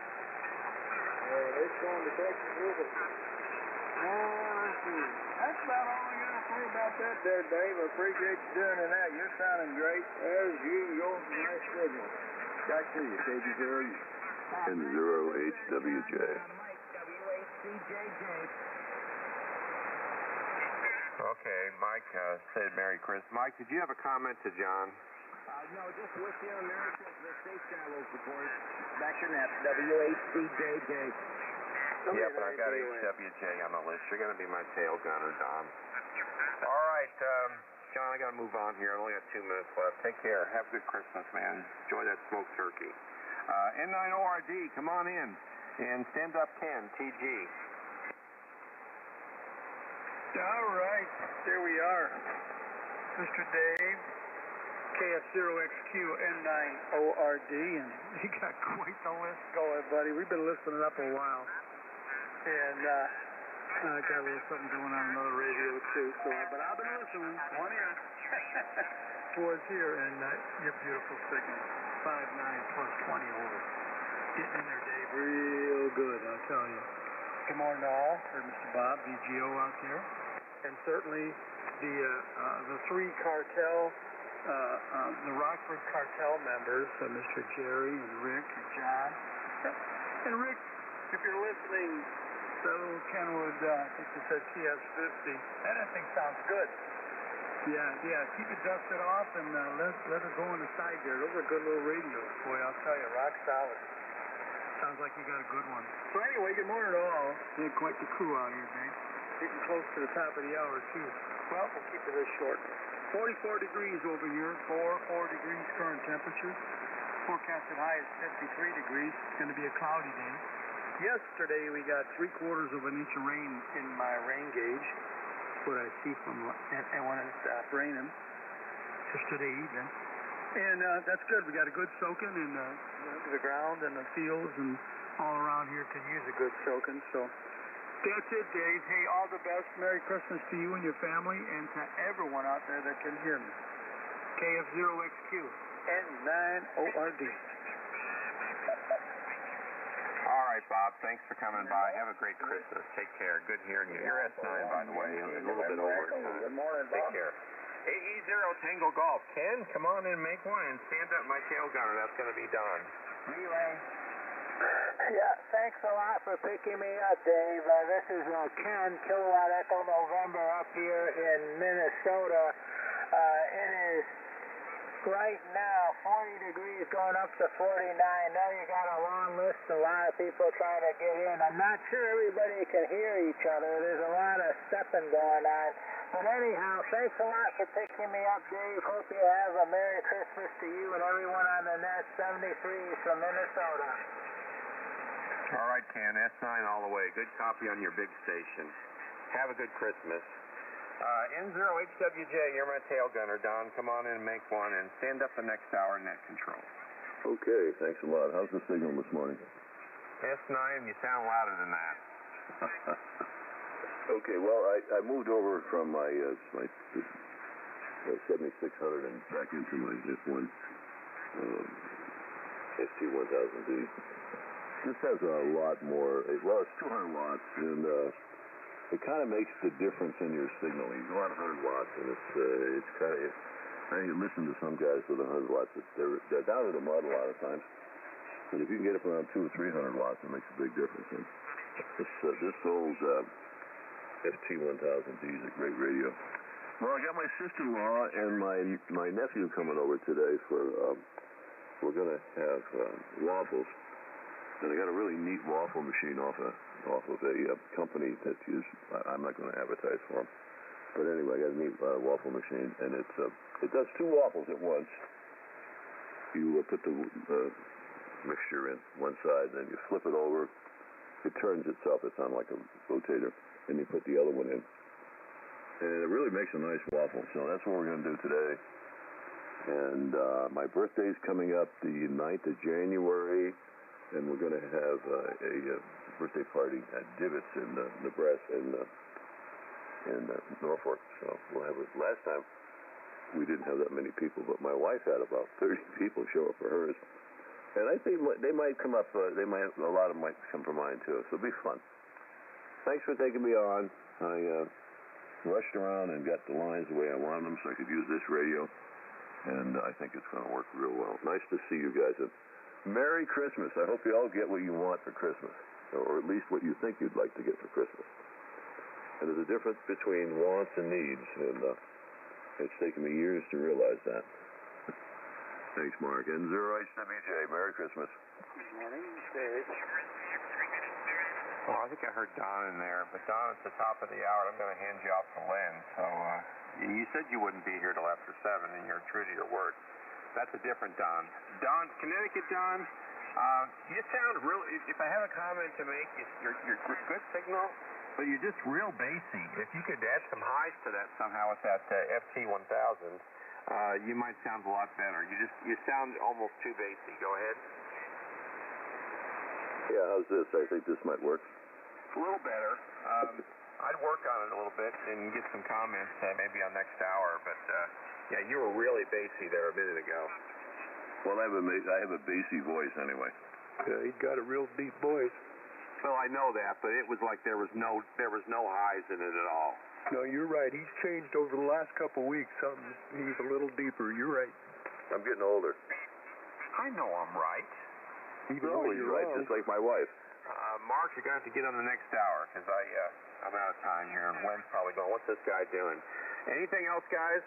It's going to Texas with it. Let's see. That's about all I got to say about that there, Dave. I appreciate you doing that. You're sounding great, as usual. Nice signal. Back to you, KB0U. And 0HWJ. Okay, Mike said Merry Christmas. Mike, did you have a comment to John? No, just wish you a Merry Christmas. Safe travels, of course. Back to that, WHCJJ. Yeah, but I got HWJ on the list. You're going to be my tail gunner, Don. All right, John, I got to move on here. I only got 2 minutes left. Take care. Have a good Christmas, man. Enjoy that smoked turkey. N9ORD, come on in. And stand up Ken, TG. All right, there we are. Mr. Dave, KF0XQ N9ORD, and you got quite the list going, buddy. We've been listening up a while. And I got a little something going on another radio too. But I've been listening. One ear. Towards here, and your beautiful signal. 5.9 plus 20 over. Getting in there, Dave. Real good, I'll tell you. Good morning to all. Heard Mr. Bob, VGO out there. And certainly the 3 cartel, the Rockford cartel members, Mr. Jerry and Rick and John. And Rick, if you're listening, so Kenwood, I think you said CS50. That thing sounds good. Yeah, keep it dusted off and let it go on the side there. Those are good little radios. Boy, I'll tell you, rock solid. Sounds like you got a good one. So anyway, good morning to all. We had quite the crew out here, Dave. Getting close to the top of the hour, too. Well, we'll keep it this short. 44 degrees over here, 4 degrees current temperature. forecasted high is 53 degrees. It's going to be a cloudy day. Yesterday we got 3/4 of an inch of rain in my rain gauge. That's what I see from and when it stopped raining, just today evening. And that's good. We got a good soaking, and the ground and the fields and all around here can use a good soaking. So that's it, Dave. Hey, all the best. Merry Christmas to you and your family, and to everyone out there that can hear me. KF0XQ, N9ORD. All right, Bob. Thanks for coming by. Have a great Christmas. Take care. Good hearing you. You're S9, by the way. A little bit over time. Good morning, Bob. Take care. AE0 Tango Golf. Ken, come on in and make one and stand up my tail gunner. That's going to be Don. Relay. Yeah, thanks a lot for picking me up, Dave. This is Ken, Kilowatt Echo November up here in Minnesota. It is right now 40 degrees going up to 49. Now you got a long list, a lot of people trying to get in. I'm not sure everybody can hear each other. There's a lot of stepping going on. But anyhow, thanks a lot for picking me up, Dave. Hope you have a Merry Christmas to you and everyone on the net. 73 from Minnesota. All right, Ken. S9 all the way. Good copy on your big station. Have a good Christmas. N0HWJ, you're my tail gunner. Don, come on in and make one and stand up the next hour net control. Okay, thanks a lot. How's the signal this morning? S9, you sound louder than that. Okay, well, I moved over from my 7600 and back into my F1 ST1000D. This has a lot more, well, it's 200 watts, and it kind of makes the difference in your signal. You go on 100 watts, and it's kind of, I listen to some guys with 100 watts, they're down in the mud a lot of times, but if you can get up around 200 or 300 watts, it makes a big difference. And this old ST1000D is a great radio. Well, I got my sister-in-law and my nephew coming over today for, we're going to have waffles. And I got a really neat waffle machine off of a company that I'm not going to advertise for them. But anyway, I got a neat waffle machine, and it does 2 waffles at once. You put the mixture in one side, then you flip it over. It turns itself. It's on like a rotator. And you put the other one in. And it really makes a nice waffle. So that's what we're going to do today. And my birthday's coming up the 9th of January. And we're going to have a birthday party at Divots in Nebraska, in Norfolk. So we'll have it. Last time we didn't have that many people, but my wife had about 30 people show up for hers. And I think they might come up. A lot of them might come for mine too. So it'll be fun. Thanks for taking me on. I rushed around and got the lines the way I wanted them, so I could use this radio. And I think it's going to work real well. Nice to see you guys. Merry Christmas. I hope you all get what you want for Christmas, or at least what you think you'd like to get for Christmas. And there's a difference between wants and needs, and it's taken me years to realize that. Thanks, Mark. N0HWJ, Merry Christmas. Good morning, Dave. Well, I think I heard Don in there, but Don, at the top of the hour, I'm going to hand you off to Lynn. So you said you wouldn't be here till after 7, and you're true to your word. That's a different Don. Don, Connecticut Don, you sound really, if I have a comment to make, you're good signal, but you're just real bassy. If you could add some highs to that somehow with that FT1000, you might sound a lot better. You sound almost too bassy. Go ahead. Yeah, how's this? I think this might work. A little better. I'd work on it a little bit and get some comments maybe on next hour, but yeah, you were really bassy there a minute ago. Well, I have a bassy voice anyway. Yeah, he's got a real deep voice. Well, I know that, but it was like there was no highs in it at all. No, you're right. He's changed over the last couple of weeks. He's a little deeper. You're right. I'm getting older. I know I'm right. Even though you're right, just like my wife. Mark, you're going to have to get on the next hour because I'm out of time here. And Lynn's probably going, what's this guy doing? Anything else, guys?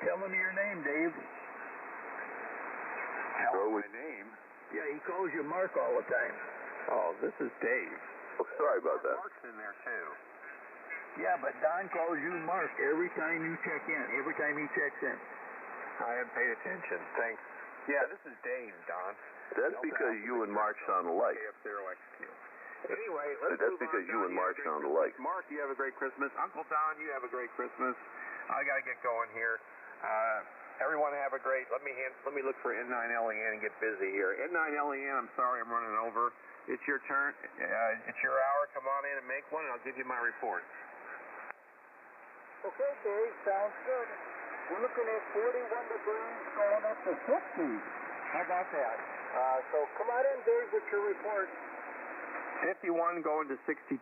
Tell him your name, Dave. Tell him my name? Yeah, he calls you Mark all the time. Oh, this is Dave. Oh, sorry about that. Mark's in there, too. Yeah, but Don calls you Mark every time you check in, every time he checks in. I haven't paid attention. Thanks. Yeah, this is Dave, Don. That's because you and Mark sound alike. KF0XQ. Anyway, let's That's move because on. you and Mark sound alike. Mark, you have a great Christmas. Uncle Don, you have a great Christmas. I got to get going here. Everyone have a great. Let me look for N9LEN and get busy here. N9LEN, I'm sorry I'm running over. It's your turn. It's your hour. Come on in and make one, and I'll give you my report. Okay, Dave, sounds good. We're looking at 41 degrees going up to 50. How about that? So come on in, Dave, with your report. 51 going to 62.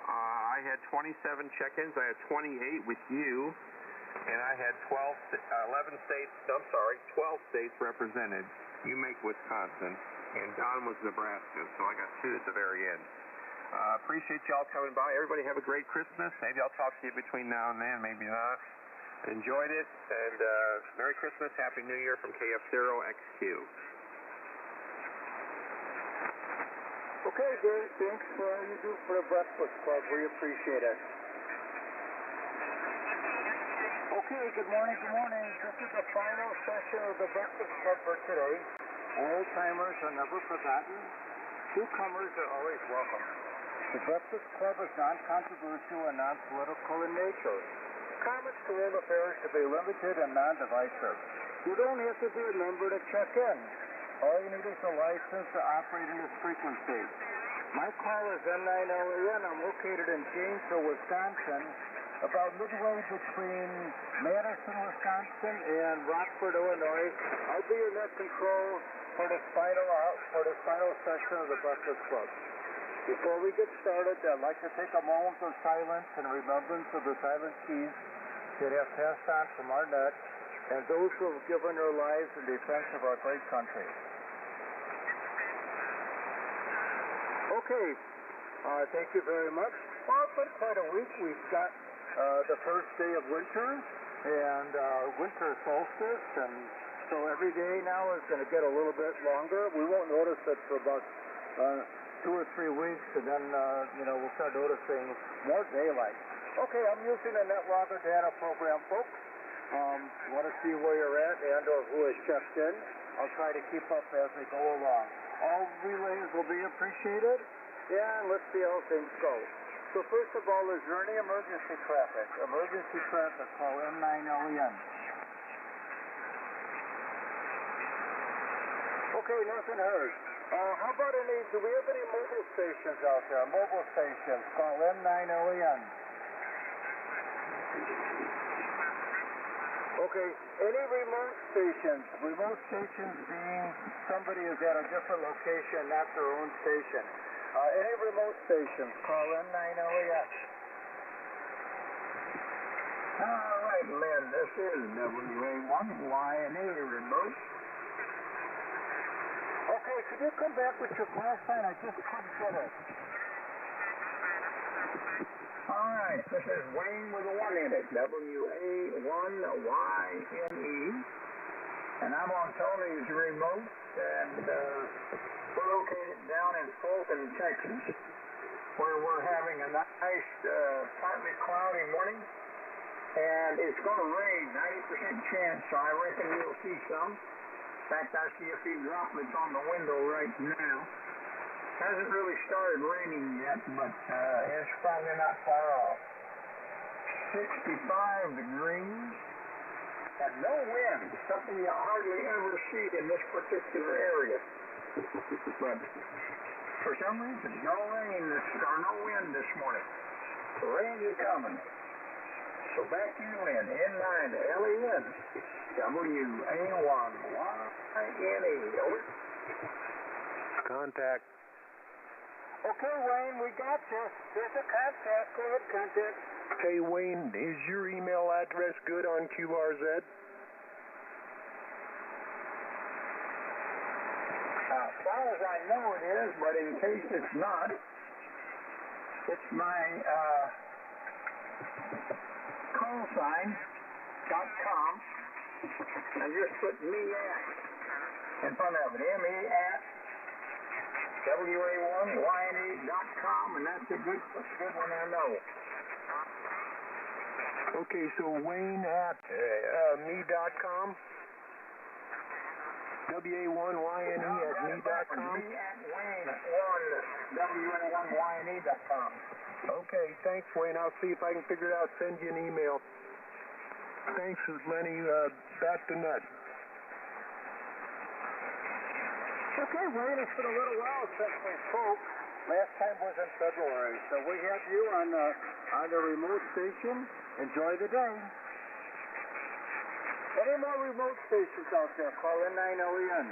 I had 27 check-ins. I had 28 with you, and I had 12 states represented. You make Wisconsin, and Don was Nebraska, so I got 2 at the very end. Appreciate y'all coming by. Everybody have a great Christmas. Maybe I'll talk to you between now and then, maybe not. Enjoyed it, and Merry Christmas, Happy New Year from KF0XQ. Okay, Dave, thanks for all you do for the Breakfast Club. We appreciate it. Okay, good morning, good morning. This is the final session of the Breakfast Club for today. Old-timers are never forgotten. Newcomers are always welcome. The Breakfast Club is non-controversial and non-political in nature. Comments to world affairs should be limited and non-divisive. You don't have to be a member to check in. All you need is a license to operate in this frequency. My call is N9LEN. I'm located in Janesville, Wisconsin, about midway between Madison, Wisconsin, and Rockford, Illinois. I'll be your net control for this final session of the Breakfast Club. Before we get started, I'd like to take a moment of silence in remembrance of the silent keys that have passed on from our net and those who have given their lives in defense of our great country. Okay, thank you very much. Well, it's been quite a week. We've got the first day of winter and winter solstice, and so every day now is going to get a little bit longer. We won't notice it for about 2 or 3 weeks, and then we'll start noticing more daylight. Okay, I'm using the NetLogger data program, folks. Want to see where you're at and or who has checked in. I'll try to keep up as we go along. All relays will be appreciated, and let's see how things go. So first of all, is there any emergency traffic? Emergency traffic, call N9LEN. Okay, nothing heard. How about do we have any mobile stations out there? Mobile stations, call N9LEN. Okay, any remote stations? Remote stations being somebody is at a different location, not their own station. Any remote stations, call N9LEN. All right, Lynn, this is WA1YNA remote. Okay, could you come back with your call sign? I just couldn't get it. All right, this is Wayne with a 1 in it, WA1YNE, and I'm on Tony's remote, and we're located down in Fulton, Texas, where we're having a nice, partly cloudy morning, and it's going to rain, 90% chance, so I reckon you'll see some. In fact, I see a few droplets on the window right now. Hasn't really started raining yet, but it's probably not far off. 65 degrees and no wind, something you hardly ever see in this particular area. But for some reason, no wind this morning. The rain is coming. So back to you, Lynn, N9LEN, WA1YNE, over. Contact. Okay, Wayne, we got you. There's a contact. Go ahead, contact. Hey, Wayne, is your email address good on QRZ? As far as I know it is, but in case it's not, it's my CallSign.com, and just put me at in front of it, me at WA1YNE.com, and that's a good one I know. Okay, so Wayne at me.com? WA1YNE@me.com? WA1YNE.com. Okay, thanks, Wayne. I'll see if I can figure it out. Send you an email. Thanks, Lenny. Back to Nut. Okay, Wayne, it's been a little while since we spoke. Last time was in February, so we have you on the remote station. Enjoy the day. Any more remote stations out there? Call in 9OEN.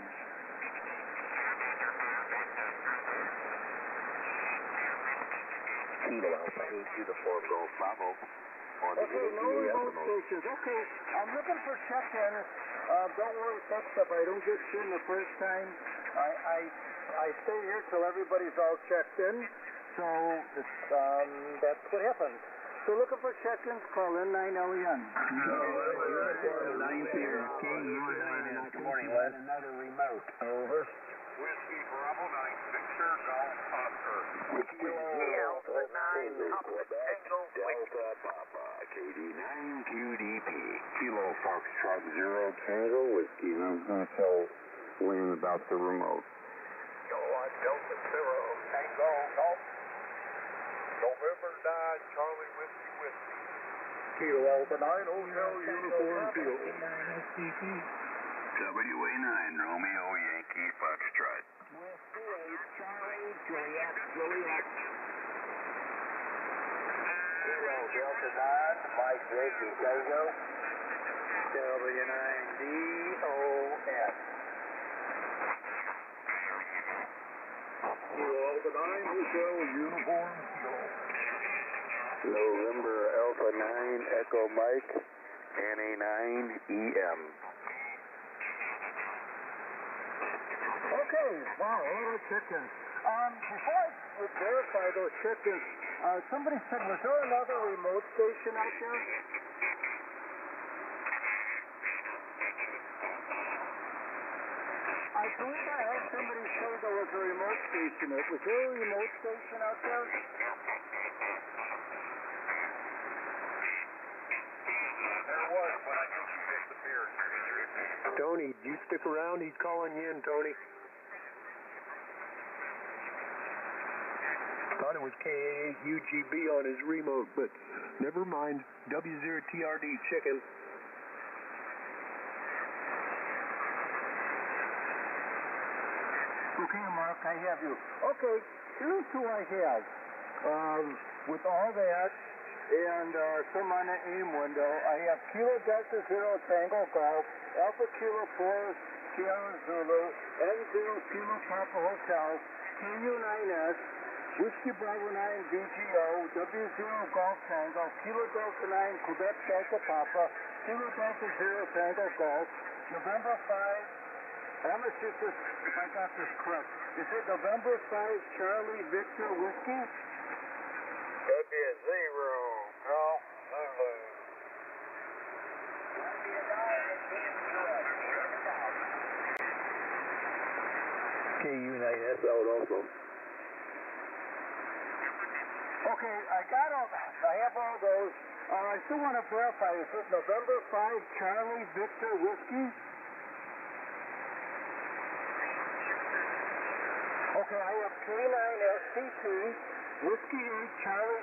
Kilo Alpha 8 Uniform Golf Bravo. Okay, no remote stations. Okay, I'm looking for check-ins. Don't worry, folks, if I don't get you in the first time. I stay here till everybody's all checked in. So that's what happens. So looking for check-ins, call in 9OEN. Good morning, Len. Another remote. Over. Whiskey Bravo 9 Victor Golf Oscar. Delta 9 Delta Papa KD9QDP. Kilo Foxtrot 0 Tango Whiskey. And I'm going to tell Wayne about the remote. Delta 0 Tango Golf. November 9 Charlie Whiskey. Kilo Alpha 9 Hotel Uniform Kilo. WA9 Romeo Yankee Foxtrot. Whiskey 8 Charlie Juliet. Kilo Delta 9 Mike Yankee Tango. W9DOS. Kilo Alpha 9 Hotel Uniform Kilo. November Alpha 9 Echo Mike NA9EM. Okay, wow, a lot of chickens. Before I would verify those chickens, somebody said, was there another remote station out there? I believe I heard somebody say there was a remote station. Was there a remote station out there? There was, but I think he disappeared. Tony, you stick around. He's calling you in, Tony. Thought it was KA8UGB on his remote, but never mind. W0TRD chicken. Okay, Mark, I have you. Okay, here's who I have. With all that and some on the AIM window, I have Kilo Delta 0 Tango Golf, Alpha Kilo 4 Sierra Zulu, N0 Kilo Papa Hotel, KU9S, Whiskey Bravo 9 VGO, W0 Golf Tango, Kilo Delta 9 Quebec Delta Papa, Kilo Delta 0 Tango Golf, November 5, Massachusetts, if I got this correct. Is it November 5 Charlie Victor Whiskey? W0 Golf Zulu. KU9S out also. Okay, I have all those. I still want to verify, is it November 5 Charlie Victor Whiskey? Okay, I have K9SCT, Whiskey 8 Charlie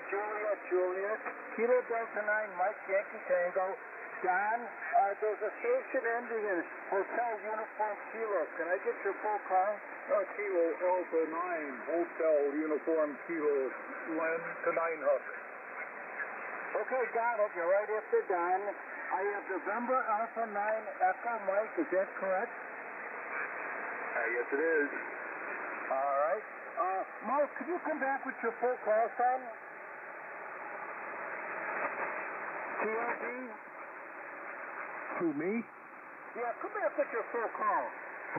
Juliet, Kilo Delta 9 Mike Yankee Tango, Don, there's a station ending in Hotel Uniform Kilo. Can I get your full car? Kilo Alpha 9 Hotel Uniform Kilo Len to 9 Huck. Okay, got it. You're right after Don. I have November Alpha 9 Echo Mike. Is that correct? Yes, it is. All right. Mark, could you come back with your full call sign? TLD? Who, me? Yeah, come back with your full call.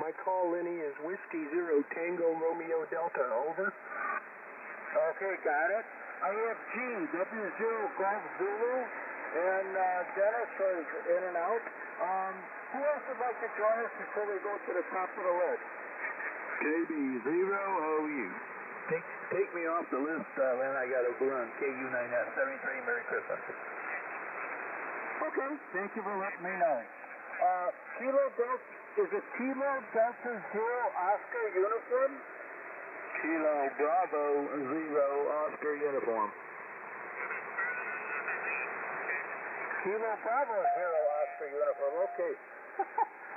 My call, Lenny, is Whiskey 0 Tango Romeo Delta. Over. Okay, got it. I have G, W0 Golf Zulu, and Dennis is in and out. Who else would like to join us before we go to the top of the list? KB0OU. Take me off the list, Len. I got to run. KU9S 73. Merry Christmas. Okay, thank you for letting me know. Kilo Delta, is it Kilo Delta Zero Oscar uniform? Kilo Bravo Zero Oscar uniform. Kilo Bravo Zero Oscar uniform, okay.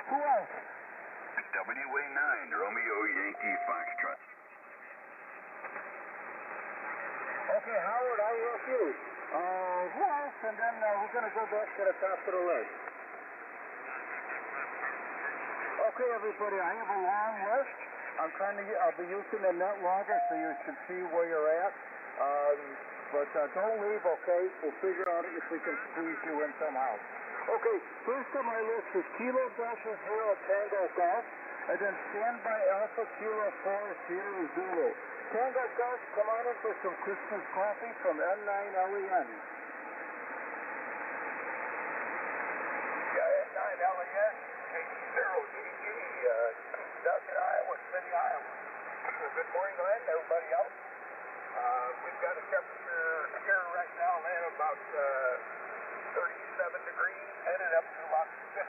Who else? WA9 Romeo Yankee Foxtrot. Okay, Howard, I'll help you. Who else? And then we're going to go back to the top of the list. Okay, everybody, I have a long list. I'll be using the net longer so you can see where you're at. But don't leave, okay? We'll figure out if we can squeeze you in somehow. Okay, first on my list is Kilo Delta Zero Tango Golf, and then Standby Alpha Kilo 4 Sierra Zulu. Tango Golf, come on in for some Christmas coffee from N9LEN. Yeah, N9LEN, K0DG, Duncan, Iowa, City, Iowa. Well, good morning, Glenn, everybody else. We've got a temperature here right now, man, about 37 degrees, headed up to about 54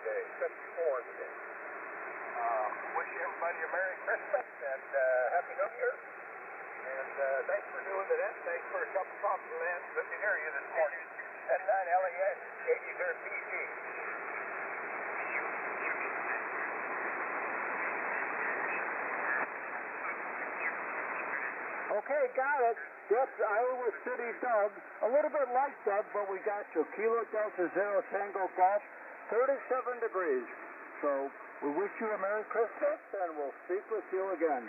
today, 54 today. Wish everybody a Merry Christmas and Happy New Year. And thanks for doing the net. Thanks for a cup of coffee, man. Good to hear you this morning. N9LEN, 83rd PG. Okay, got it. That's Iowa City Doug. A little bit light, Doug, but we got you. Kilo Delta Zero Tango Golf, 37 degrees. So we wish you a Merry Christmas, and we'll speak with you again.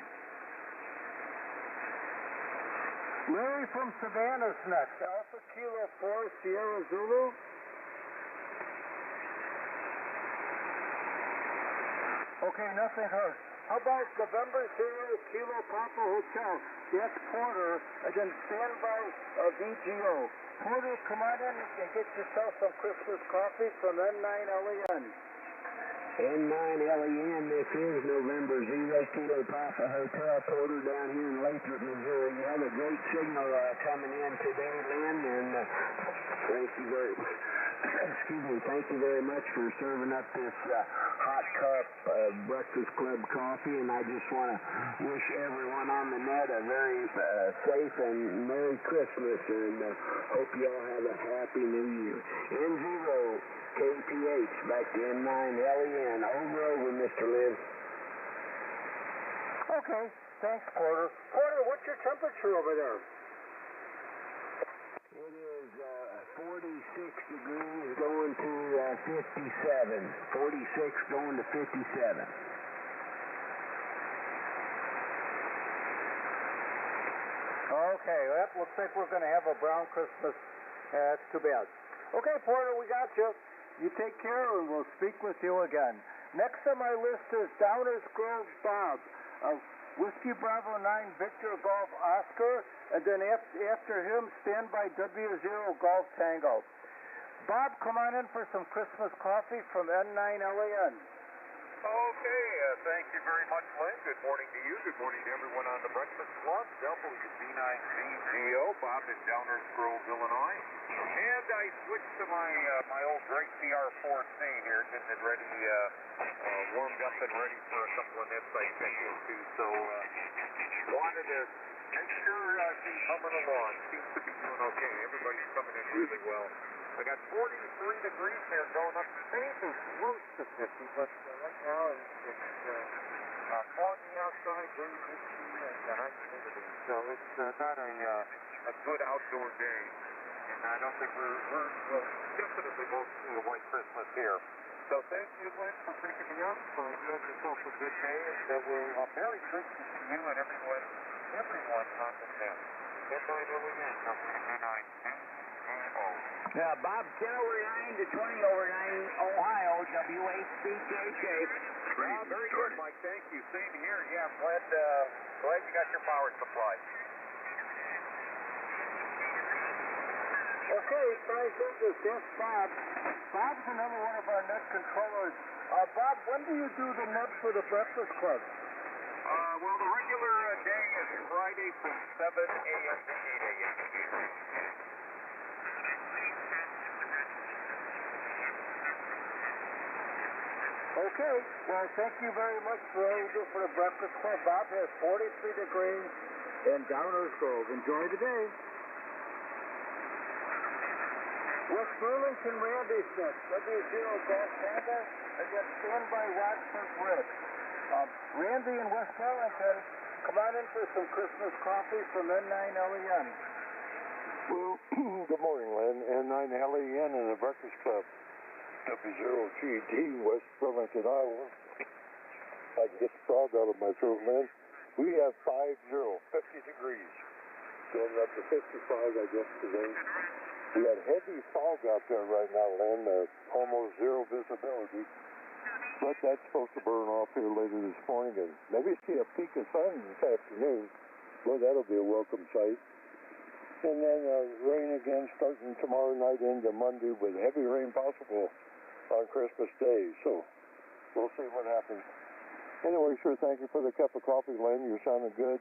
Larry from Savannah's next. Alpha Kilo 4 Sierra Zulu. Okay, nothing heard. How about November 0 Kilo Papa Hotel? That's Porter, and then Standby VGO. Porter, come on in and get yourself some Christmas coffee from N9LEN. N9LEN, this is November 0 Kilo Papa Hotel, Porter down here in Lathrop, Missouri. You have a great signal coming in today, Lynn, and thank you very much. Excuse me, thank you very much for serving up this hot cup of Breakfast Club coffee, and I just want to wish everyone on the net a very safe and Merry Christmas, and hope you all have a Happy New Year. N0 KPH, back to N9LEN. Over, Mr. Lynn. Okay, thanks, Porter. Porter, what's your temperature over there? It is 46 degrees going to 57. 46 going to 57. Okay, that looks like we're going to have a brown Christmas. That's too bad. Okay, Porter, we got you. You take care, and we'll speak with you again. Next on my list is Downers Grove Bob. Whiskey Bravo 9 Victor Golf Oscar, and then after him, Standby W0 Golf Tango. Bob, come on in for some Christmas coffee from N9LEN. Okay, thank you very much, Lynn. Good morning to you. Good morning to everyone on the Breakfast Club. WB9VGO, Bob in Downers Grove, Illinois. And I switched to my old great CR4C here, getting it ready, warmed up and ready for a couple of nets I can go to. So, wanted to make sure she's humming along. Seems to be doing okay. Everybody's coming in really well. I got 43 degrees here, going up maybe close to 50, but right now it's foggy outside, very misty, and high humidity. So it's not a good outdoor day. And I don't think we're definitely won't see a white Christmas here. So thank you, Lynn, for picking me up. You have yourself a good day, and a Merry Christmas to you and everyone on the net. N9LEN, number 9. Now, Bob, 10 over 9 to 20 over 9, Ohio, WHCKJ. Very good, Mike. Thank you. Same here. Yeah, I'm glad you got your power supply. Okay, guys, that's Bob. Bob's another one of our net controllers. Bob, when do you do the net for the Breakfast Club? Well, the regular day is Friday from 7 a.m. to 8 a.m. Okay, well, thank you very much for all you do for the Breakfast Club. Bob has 43 degrees in Downers Grove. Enjoy the day. West Burlington, Randy Smith, W0 Golf Panda. I got standby Rockford Ridge. Randy in West Burlington, come on in for some Christmas coffee from N9LEN. Well, good morning, Len. N9LEN and the Breakfast Club. W0GD, West Burlington, Iowa. I can get the frog out of my throat, Len. We have 50 degrees. Going up to 55, I guess, today. We had heavy fog out there right now, Len. Almost zero visibility. But that's supposed to burn off here later this morning and maybe see a peak of sun this afternoon. Well, that'll be a welcome sight. And then rain again starting tomorrow night into Monday with heavy rain possible on Christmas Day. So we'll see what happens. Anyway, sure, thank you for the cup of coffee, Len. You're sounding good.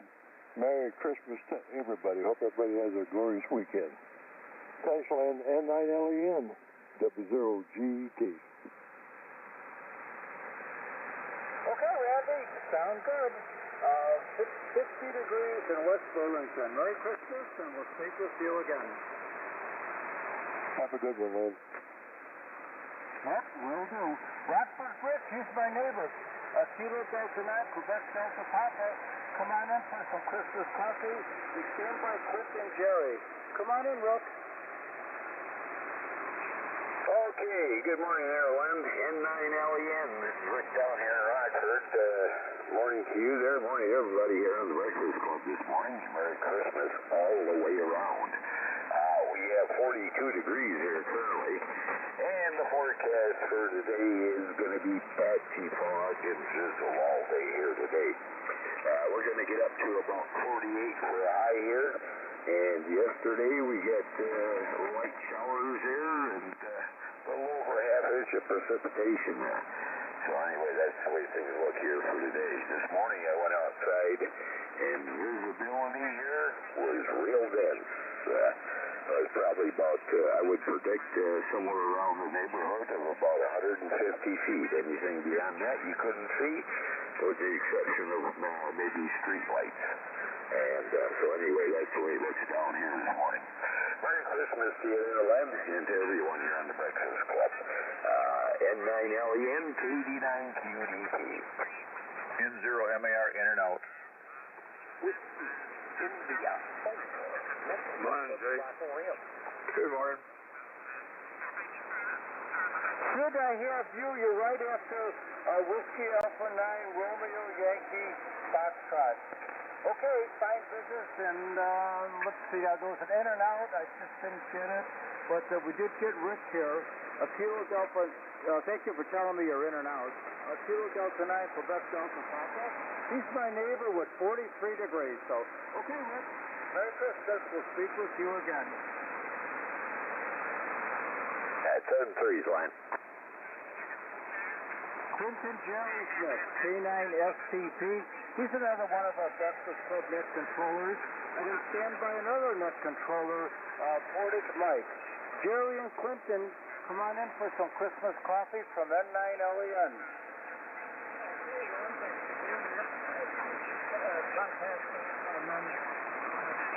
Merry Christmas to everybody. Hope everybody has a glorious weekend. Thanks, Len. N9LEN, W0GT. Okay, Randy, sound good. 50 degrees in West Burlington. Merry Christmas, and we'll speak with you again. Have a good one, Lynn. Yep, will do. Rockford Fritz, he's my neighbor. Kilo Delta 9, Quebec Delta Papa. Come on in for some Christmas coffee. We stand by Cliff and Jerry. Come on in, Rook. Okay, good morning there, Len. N9LEN. This is Rick down here in Rockford. Morning to you there. Morning to everybody here on the Breakfast Club this morning. Merry Christmas all the way around. We have 42 degrees here currently, and the forecast for today is going to be patchy fog and drizzle all day here today. We're going to get up to about 48 for a high here, and yesterday we got light showers here and a little over half inch of precipitation there. So anyway, that's the way things look here for today. This morning I went outside, and visibility here was real dense. It was probably about, I would predict, somewhere around the neighborhood of about 150 feet. Anything beyond that you couldn't see, with the exception of maybe street lights. And so anyway, that's the way it looks down here this morning. Merry Christmas to you, Len, and to everyone here on the Breakfast Club. N9LEN, KD9QDP. N0MAR in and out. India. Morning, Jay. Good morning. Should I have you? You're right after Whiskey Alpha 9, Romeo Yankee, Foxtrot. Okay, fine business, and let's see, there was an in and out. I just didn't get it, but we did get Rick here. Kilo Delta, thank you for telling me you're in and out. Kilo Delta 9, Quebec Delta Papa. He's my neighbor with 43 degrees, so, okay, Rick. Merry Christmas. We'll speak with you again. At 7-3's line. Clinton Jerry Smith, K9STP. He's another one of our Breakfast Club net controllers. And then stand by another net controller, Portage Mike. Jerry and Clinton, come on in for some Christmas coffee from N9LEN.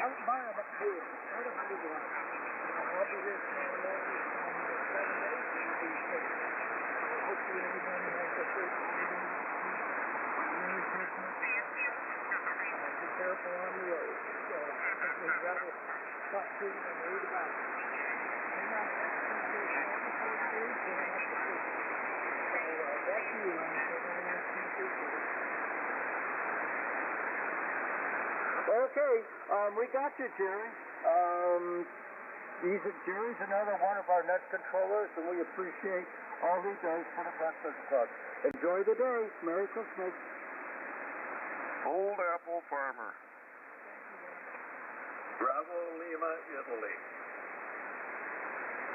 I'm buying a food. What if you want? I'll be here tomorrow morning from 7 to 8 to be safe. Hopefully everybody has a great evening. Merry Christmas. Be careful on the road. So we've got to talk to you and read about it. Good night. Back to you, Okay, we got you, Jerry. Jerry's another one of our net controllers, and we appreciate all he does for the Breakfast Club. Enjoy the day. Merry Christmas. Old Apple Farmer. Bravo, Lima, Italy.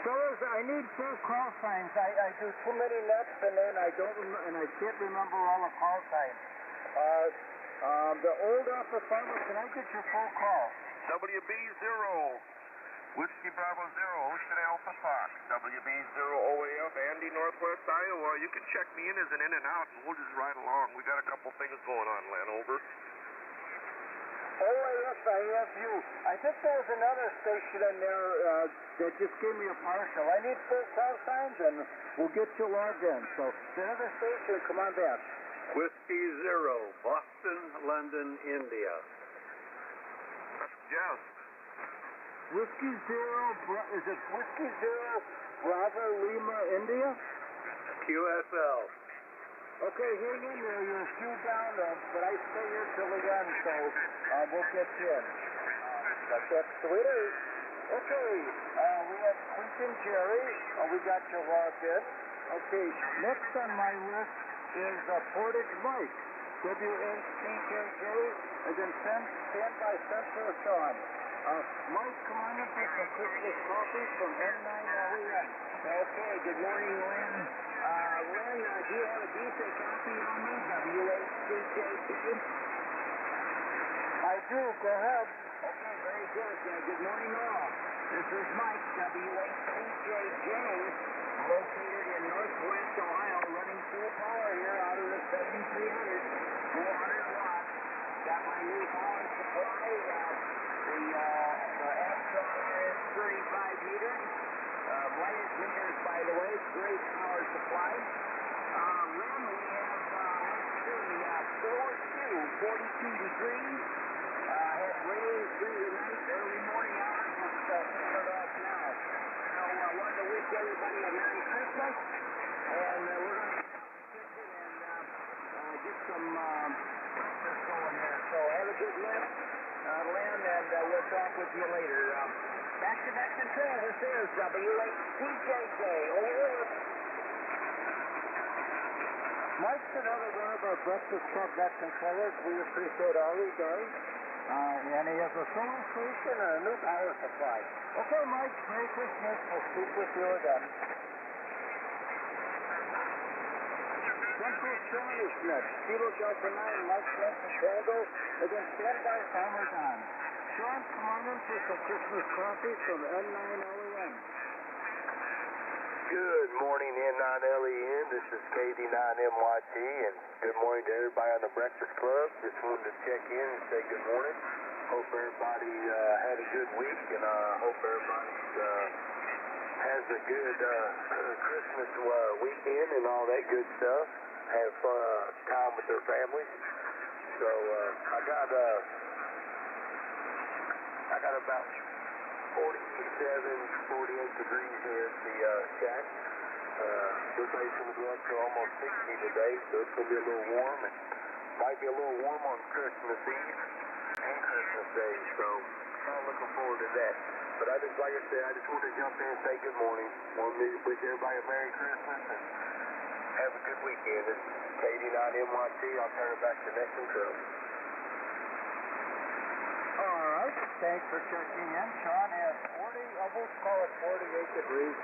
Fellas, I need full call signs. I do too many nets, and then I can't remember all the call signs. The old Apple Farmer, can I get your full call? WB0. Whiskey Bravo Zero, Ocean Alpha Fox, WB0OAF, Andy, Northwest Iowa. You can check me in as an in and out, and we'll just ride along. We got a couple things going on, Len. Over. OAF, I have you. I think there was another station in there that just gave me a partial. I need full call signs, and we'll get you logged in. So, the other station, come on back. Whiskey Zero, Boston, London, India. Yes. Whiskey Zero, is it Whiskey Zero, Bravo, Lima, India? QSL. Okay, hang in there. You're a few down, but I stay here till the end, so we'll get you in. That's the way it is. Okay, we have Quentin Jerry. We got you logged in. Okay, next on my list is Portage Mike, WNCKJ, and then standby Central Sean. Mike, come on in for some Christmas coffee from N9LEN. Okay, good morning, Lynn. Lynn, do you have a decent copy on me? WHCKJ? I do, go ahead. Okay, very good. Good morning, all. This is Mike, WHCKJ, located in Northwest Ohio, running full power here out of the 7300, 400 watts. Got my new power supply, the Astron 35 meters, latest meters, by the way, great power supply. Rim, we have, 42 degrees. Had rain through the night, early morning hours, just turned off now. So I wanted to wish everybody a Merry Christmas, and we're going to get in the kitchen and get some breakfast going here. So have a good night, Lynn, and we'll talk with you later. Back to control. This is WHCKJ. Over. Mike's another one of our Breakfast Club net controllers. We appreciate all he does. And he has a solar station and a new power supply. Okay, Mike, Merry Christmas. We'll speak with you again. Central Sean is next. Kilo Delta 9, Mike Francis Tango, and then standby Farmer Don. Sean, come on in for some Christmas coffee from N9LEN. Good morning, N9LEN. This is KD9MYT, and good morning to everybody on the Breakfast Club. Just wanted to check in and say good morning. Hope everybody had a good week, and hope everybody has a good Christmas weekend and all that good stuff. Have time with their families. So I got about 47, 48 degrees here at the shack. We're basically going to go up to almost 60 today, so it's going to be a little warm, and might be a little warm on Christmas Eve and Christmas Day, so I'm looking forward to that. But I just, like I said, I just wanted to jump in and say good morning. Want to wish everybody a Merry Christmas and have a good weekend. This is KD9MYT. I'll turn it back to Next Control. All right, thanks for checking in. Sean has 40, almost call it 48 degrees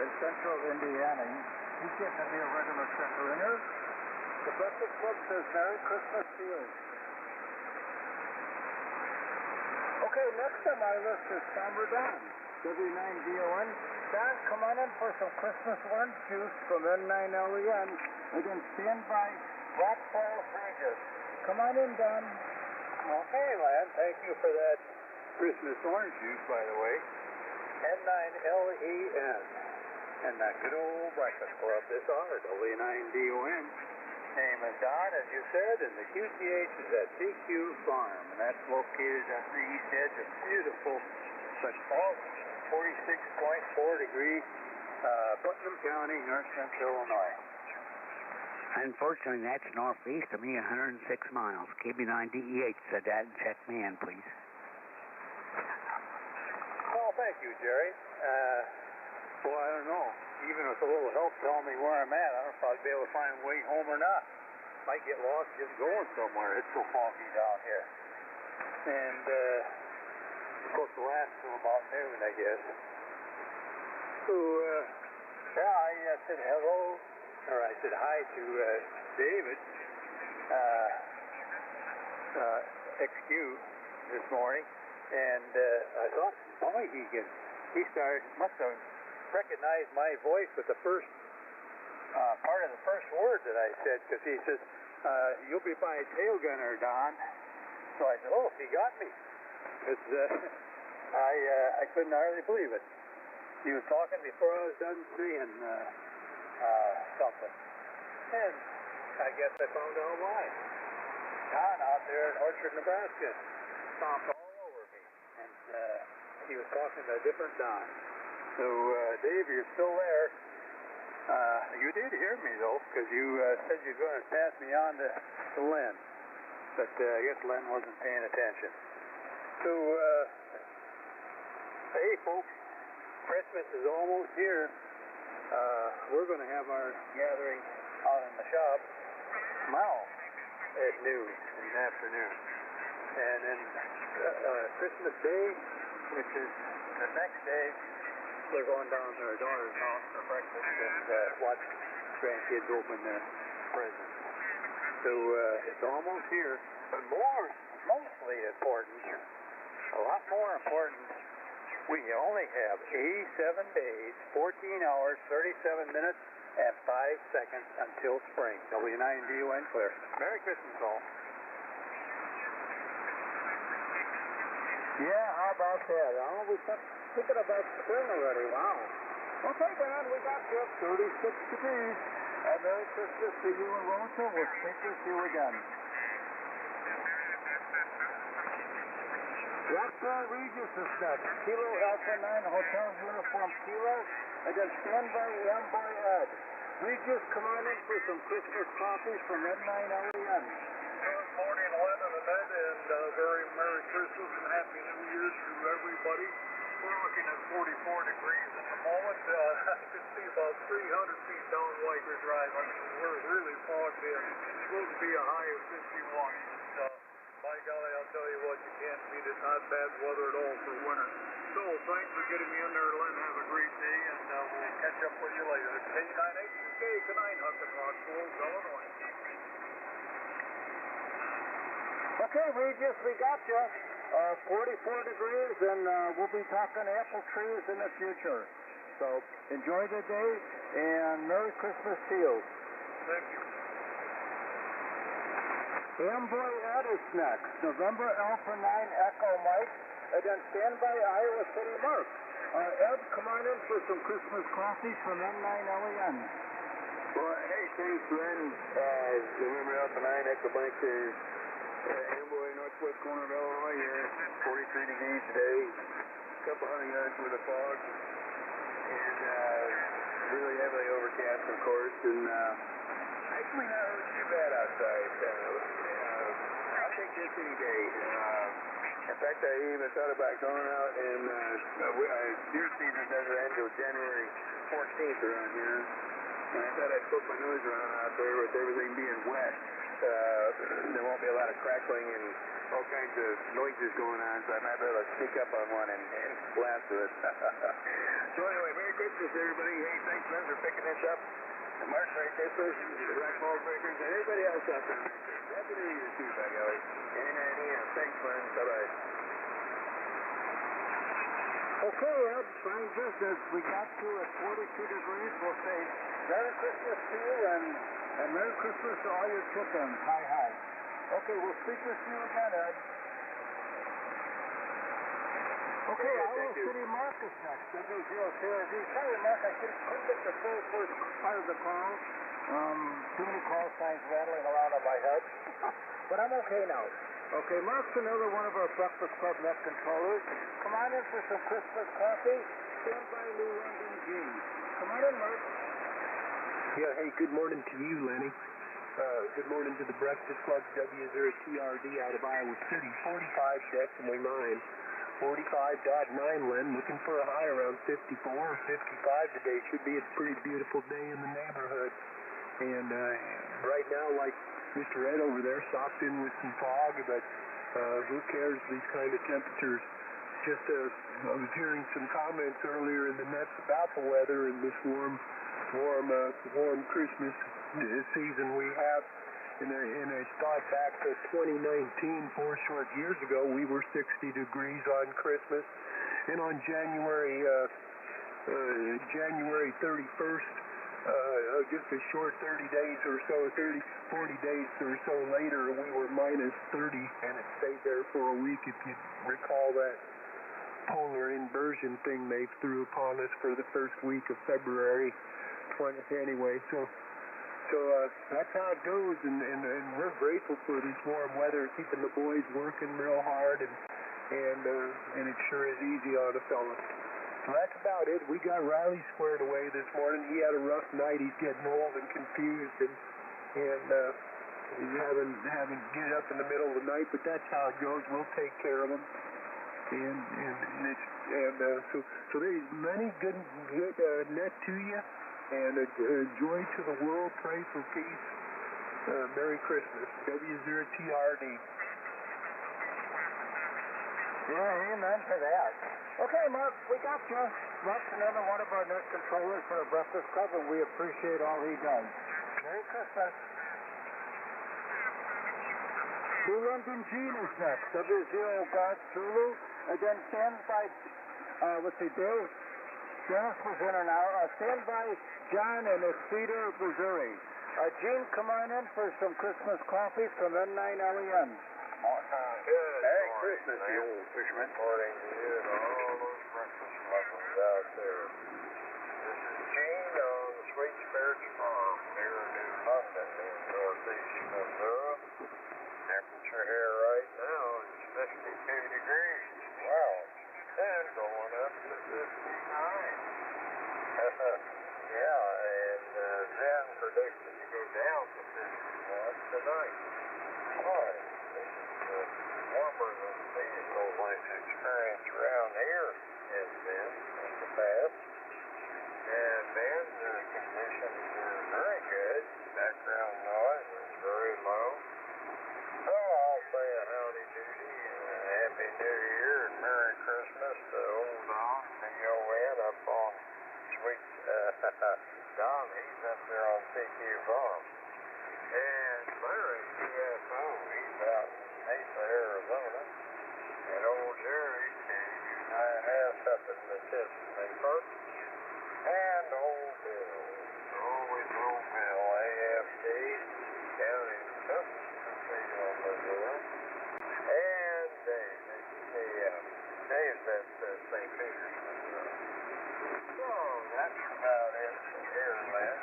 in central Indiana. He's getting to be a regular checker in here. The Breakfast Club says Merry Christmas to you. Okay, next on my list is Farmer Don, W9DON. Don, come on in for some Christmas orange juice from N9LEN. Again, stand by Black Falls Regis. Come on in, Don. Okay, Len, thank you for that Christmas orange juice, by the way. N9LEN. And that good old Breakfast Club this hour, W9DON. Name is Don, as you said, and the QTH is at CQ Farm, and that's located on the east edge of beautiful St. Paul, 46.4 degrees, Putnam County, North Central Illinois. Unfortunately, that's northeast of me, 106 miles. KB9DEH said that, and check me in, please. Well, thank you, Jerry. Well, I don't know. Even with a little help telling me where I'm at, I don't know if I'll be able to find a way home or not. Might get lost just going somewhere. It's so foggy down here. And, supposed to last till about noon, I guess. So, yeah, I said hello, or I said hi to David, XQ this morning, and I thought, boy, he can must have recognized my voice with the first part of the first word that I said, because he says, you'll be my tail gunner, Don. So I said, oh, he got me. I couldn't hardly believe it. He was talking before I was done saying something. And I guess I found out why. Don out there in Orchard, Nebraska, stomped all over me. And he was talking to a different Don. So, Dave, you're still there. You did hear me, though, because you said you were going to pass me on to Len. But I guess Len wasn't paying attention. So, hey, folks, Christmas is almost here. We're going to have our gathering out in the shop tomorrow at noon in the afternoon. And then Christmas Day, which is the next day, we're going down to our daughter's house for breakfast and watch grandkids open their presents. So it's almost here. But mostly important, a lot more important, we only have 87 days, 14 hours, 37 minutes, and 5 seconds until spring. W9D went clear. Merry Christmas, all. Yeah, how about that? Oh, we're thinking about spring already. Wow. Okay, Don, we got you 36 degrees. And Merry Christmas to you and Rosa. We'll speak with you again. Rockville Regis is next. Kilo Alpha 9 Hotel Uniform Kilo. And then standby Amboy Ed. Regis, come on in for some Christmas coffee from N9LEN. Good morning, Len and Annette, and very Merry Christmas and Happy New Year to everybody. We're looking at 44 degrees at the moment. I can see about 300 feet down Wiker Drive. I mean, we're really fogged in. It's supposed to be a high of 51. By golly, I'll tell you what, you can't beat it. Not bad weather at all for winter. So, thanks for getting me in there, Len. Have a great day, and we'll catch up with you later. K982K, Canine Huckin, Rockville, Illinois. Okay, Regis, we got you. 44 degrees, and we'll be talking apple trees in the future. So, enjoy the day, and Merry Christmas to you. Thank you. Amboy Ed is next. November Alpha 9 Echo Mike, and then standby Iowa City Mark. Ed, come on in for some Christmas coffee from N9LEN. Well, hey, thanks, Len. November Alpha 9 Echo Mike is Amboy, northwest corner of Illinois here. 43 degrees today. A couple hundred yards worth of fog. And really heavily overcast, of course. And actually not really too bad outside. I'll take this any day. In fact, I even thought about going out and deer season doesn't end until January 14th around here. And I thought I'd put my nose around out there with everything being wet. There won't be a lot of crackling and all kinds of noises going on, so I might be able to sneak up on one and blast to it. So anyway, Merry Christmas, everybody. Hey, thanks, Len, for picking this up. And Mark, Merry Christmas. The Black Ball Breakers, and everybody else out there. Happy New Year, too, by golly. N9EM. Thanks, Len. Bye-bye. Okay, Ed, fine business. We got you at 42 degrees. We'll say Merry Christmas to you, and Merry Christmas to all your chickens. Hi, hi. Okay, we'll speak with you again, Ed. Okay, Iowa City Mark is next. W0KRZ. Sorry, Mark, I couldn't get the full first part of the call. Too many call signs rattling around on my head. But I'm okay now. Okay, Mark's another one of our Breakfast Club net controllers. Come on in for some Christmas coffee. Stand by New London G. Come on in, Mark. Yeah, hey, good morning to you, Lenny. Good morning to the Breakfast Club W0TRD out of Iowa City. 45.9. 45.9, Len. Looking for a high around 54 or 55 today. Should be a pretty beautiful day in the neighborhood. And right now, like Mr. Ed over there, stopped in with some fog, but who cares these kind of temperatures? Just I was hearing some comments earlier in the nets about the weather and this warm Christmas season we have. And I thought back to 2019, 4 short years ago, we were 60 degrees on Christmas. Then on January 31st, just a short 30 days or so, 40 days or so later, we were minus 30, and it stayed there for a week. If you recall that polar inversion thing they threw upon us for the first week of February 20th anyway. So that's how it goes, and we're grateful for this warm weather, keeping the boys working real hard, and it sure is easy on a fella. So that's about it. We got Riley squared away this morning. He had a rough night. He's getting old and confused, and he's having get up in the middle of the night. But that's how it goes. We'll take care of him. So there's many good net to you, and joy to the world. Pray for peace. Merry Christmas. W0TRD. Yeah, amen to that. Okay, Mark, we got you. Mark's another one of our net controllers for the Breakfast Club, and we appreciate all he does. Merry Christmas. Blue London Gene is next. W0 God Zulu. Again, stand by, Dave. Dennis was in an hour. Stand by John in Cedar, Missouri. Gene, come on in for some Christmas coffee from N9LEN. Merry Christmas, you old fisherman. Morning to you and all those breakfast lovers out there. This is Gene on the Sweet Spirits Farm near New London in northeast Missouri. Temperature here right now is 52 degrees. Wow. And going up to 59. Yeah, and then predicted to go down to 51 tonight. Boy, this is warmer than seasonal life experience around here has been in the past. And then the conditions are very good. Background noise is very low. So I'll say a howdy doody and a happy new year and Merry Christmas to old Don, D-O-N, up on Sweet Don. He's up there on CQ Farm. And Larry, CFO, he's out in Mesa, Arizona. And old Jerry, K-U-9-S, up in the Chesapeake Park. And old Bill, always old Bill, AFD, down in Chesapeake, Missouri. And Dave, Dave's at St. Peter's, Missouri. So that's about it from here, Lynn.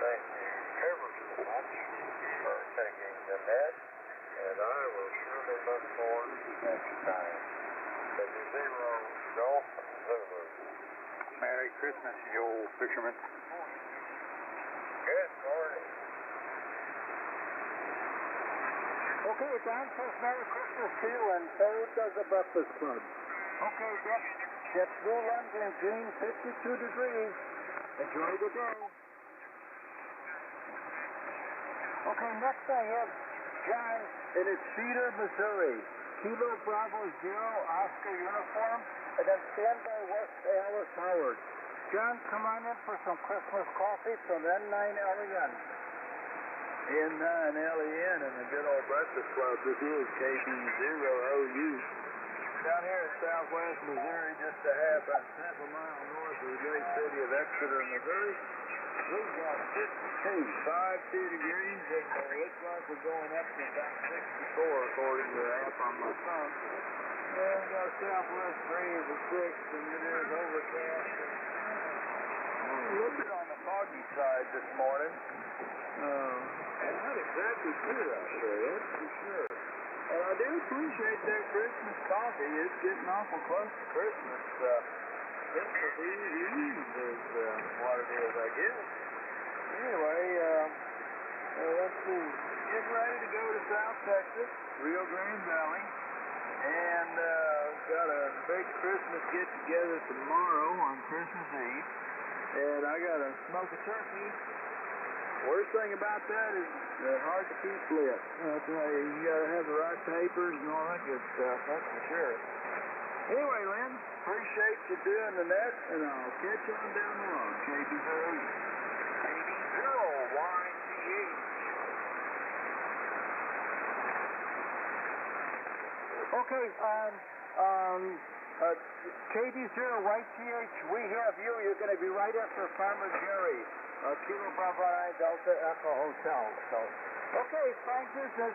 Thank you ever so much for taking the net, and I will surely look forward to next time. W0 Golf Zulu. Merry Christmas, you old fisherman. Good morning. Okay, Don says Merry Christmas to you, and so does the Breakfast Club. Okay, Dick. It's Blue London, June, 52 degrees. Enjoy the day. Okay, next I have John in Cedar, Missouri. Kilo Bravo 0, Oscar uniform, and then standby West Alice Howard. John, come on in for some Christmas coffee from N9LEN. N9LEN and the good old Breakfast Club. This is KB0OU. Down here in southwest Missouri, just a half a mile north of the great city of Exeter, Missouri. We've got 52 degrees, and it looks like we're going up to about 64 according to the app on my phone. And we got a southwest breeze of 6, and it is overcast. A little bit on the foggy side this morning. And not exactly clear out there, that's for sure. And I do appreciate that Christmas coffee. It's getting awful close to Christmas. Christmas Eve is what it is, I guess. Anyway, let's see. Getting ready to go to South Texas, Rio Grande Valley. And got a big Christmas get-together tomorrow on Christmas Eve. And I got to smoke a turkey. Worst thing about that is hard to keep lit. You got to have the right papers and all that good stuff, that's for sure. Anyway, Lynn, appreciate you doing the net, and I'll catch you on down the road. KB0. KB0YTH. Okay, KD0YTH, we have you. You're going to be right after Farmer Jerry. Kilo Bravo 9 Delta Echo Hotel. So, okay, fine business.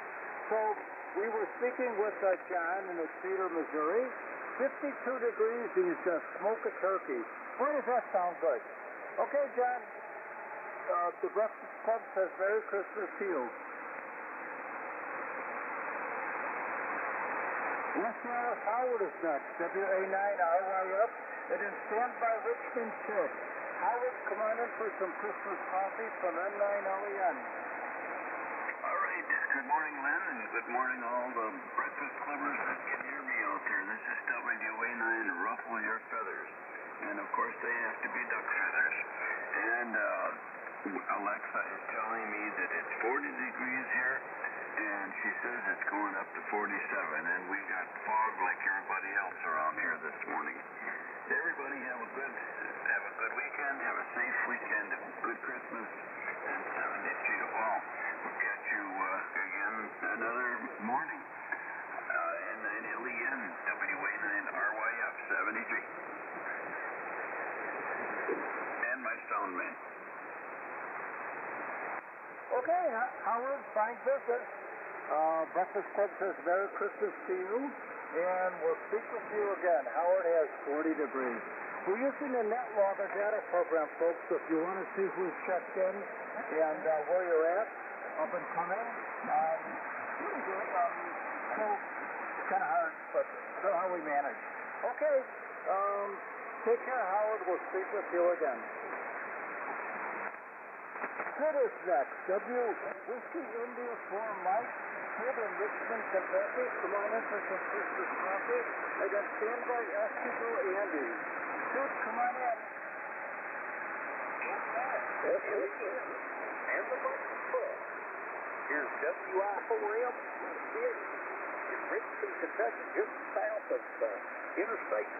So, we were speaking with John in Cedar, Missouri. 52 degrees, and he's going to smoke a turkey. Boy, does that sound good. Okay, John. The Breakfast Club says Merry Christmas to you. West Dallas Howard is next. WA9RYF. It is standby Richmond said. Howard, come on in for some Christmas coffee from N9LEN. All right. Good morning, Lynn, and good morning all the breakfast clubbers that can hear me out there. This is WA9, Ruffle Your Feathers. And, of course, they have to be duck feathers. And Alexa is telling me that it's 40 degrees here, and she says it's going up to 47, and we got fog like everybody else around here this morning. Everybody have a good weekend, have a safe weekend, a good Christmas, and 73 to fall. We'll catch you again another morning. N9LEN, WA9RYF 73. And my sound man. Okay, Howard, fine business. Breakfast Club says Merry Christmas to you, and we'll speak with you again. Howard has 40 degrees. We're using the NetLogger data program, folks, so if you want to see who's checked in and where you're at, up and coming, pretty good. So, it's kind of hard, but still how we manage. Okay, take care, Howard. We'll speak with you again. Sid is next. Whiskey India 4 Mike. Sid in Richmond, Kentucky. Come on in for some Christmas coffee. I got standby Eskimo Andy. Sid, come on in. And the Breakfast Club. Here's WI4M. Sid in Richmond, Kentucky, just south of Interstate,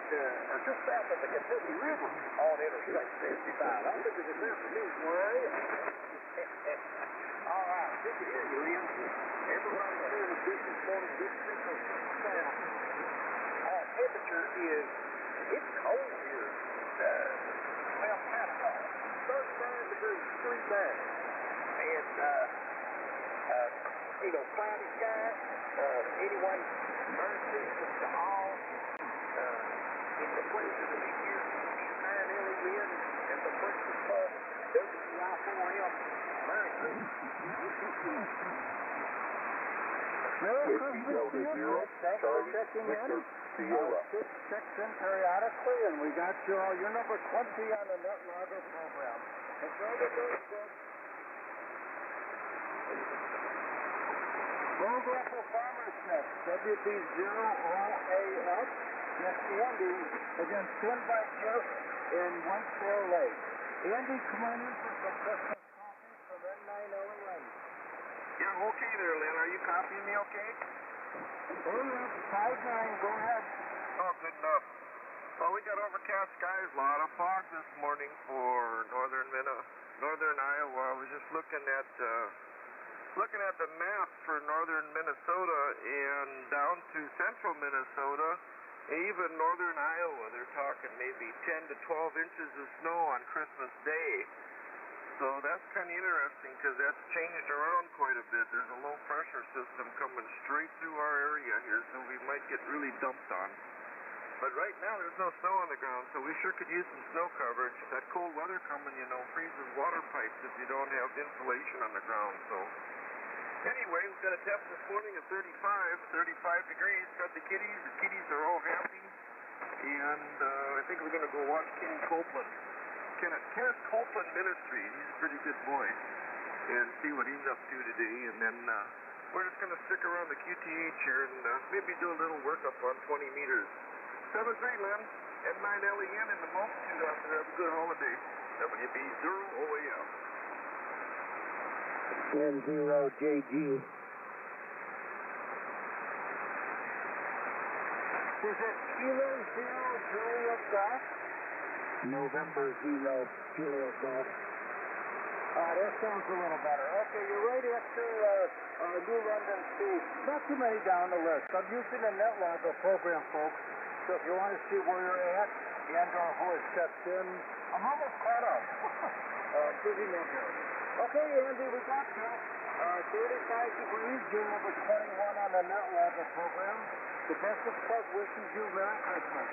or just south of the Kentucky River on Interstate 55. I'm looking this afternoon, where are you? All right, good to hear you, Lynn. Everybody's doing a good this morning. Good Christmas sound. Temperature is, it's cold here. Well, kind of cold. 39 degrees, 3 down. And, cloudy sky. Anyway, Merry Christmas to all. It's a pleasure to be here. N9LEN and the Breakfast Club, WI4M. Merry Christmas. Merry Christmas to you. Thanks for checking in. Sid checks in periodically, and we got you all. You're number 20 on the NetLogger program. Enjoy the day, Sid. Road Raffle Farmers Next, WB0OAF. That's Andy. Again, standby Jeff in Whitetail Lake. Andy, come on in for some Christmas coffee from N9LEN. Yeah, okay there, Lynn. Are you copying me okay? Oh, yeah, 5-9, go ahead. Oh, good enough. Well, we got overcast skies, a lot of fog this morning for northern Iowa. I was just looking at the map for northern Minnesota and down to central Minnesota, even northern Iowa. They're talking maybe 10 to 12 inches of snow on Christmas Day. So that's kind of interesting because that's changed around quite a bit. There's a low pressure system coming straight through our area here, so we might get really dumped on. But right now there's no snow on the ground, so we sure could use some snow coverage. That cold weather coming, freezes water pipes if you don't have insulation on the ground. So anyway, we've got a temp this morning of 35 degrees. Got the kitties. The kitties are all happy. And I think we're going to go watch Kenneth Copeland Ministries. He's a pretty good boy. And see what he's up to today. And then we're just going to stick around the QTH here and maybe do a little workup on 20 meters. 7-3, Lynn. N9LEN and the multitude out there. Have a good holiday. WB0OAF. N0JG. Is it Kilo 0 Juliet Golf? November 0 Juliet Golf. That sounds a little better. Okay, you're right after New London Steve. Not too many down the list. I'm using the NetLogger program, folks. So if you want to see where you're at and or who has stepped in, I'm almost caught up. Busy man here. Okay, Andy, we got you. 35 degrees, June number 21 on the Net Level program. The Breakfast Club wishes you Merry Christmas.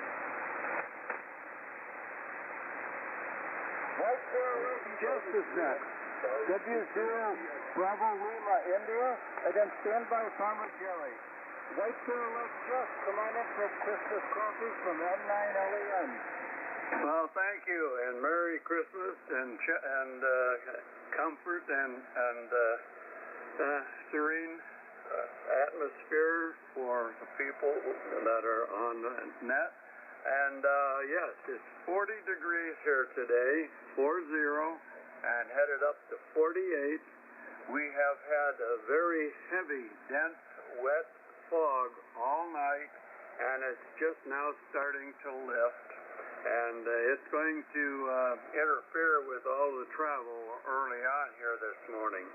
White Bear Lake Just is next. W0 Bravo Lima India, and then stand by Farmer Jerry. White Bear Lake Just, come on in for Christmas coffee from M9LEN. Well, thank you, and Merry Christmas and comfort and serene atmosphere for the people that are on the net. And yes, it's 40 degrees here today, 40, and headed up to 48. We have had a very heavy, dense, wet fog all night, and it's just now starting to lift. And it's going to interfere with all the travel early on here this morning.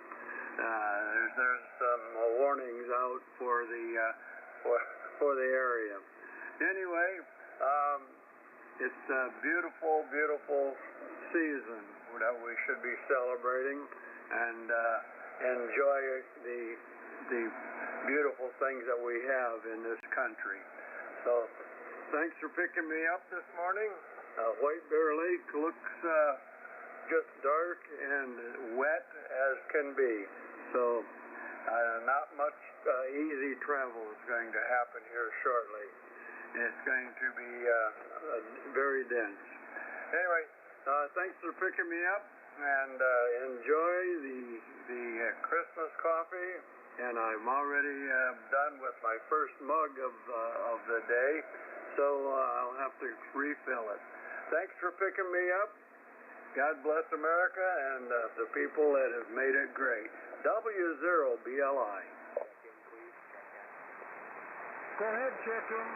There's some warnings out for the area. Anyway, it's a beautiful, beautiful season that we should be celebrating and enjoy the beautiful things that we have in this country. So thanks for picking me up this morning. White Bear Lake looks just dark and wet as can be. So not much easy travel is going to happen here shortly. It's going to be very dense. Anyway, thanks for picking me up, and enjoy the Christmas coffee. And I'm already done with my first mug of the day, so I'll have to refill it. Thanks for picking me up. God bless America and the people that have made it great. W0BLI. Go ahead, chicken.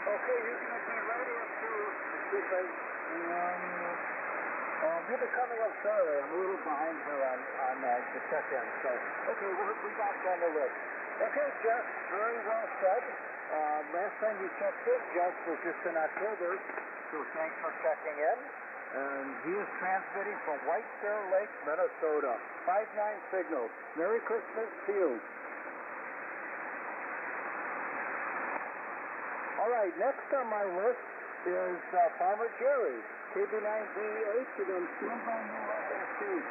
Okay, you're going to be ready up to you'll be coming up Saturday. I'm a little behind here on the check-in. So, okay, we got you on the list. Okay, Jeff, very well said. Last time you checked in, Jeff was just in October, so thanks for checking in. And he is transmitting from White Bear Lake, Minnesota. 5-9 signal. Merry Christmas to you. All right, next on my list is Farmer Jerry, KB9DH, and then standby new FSCs.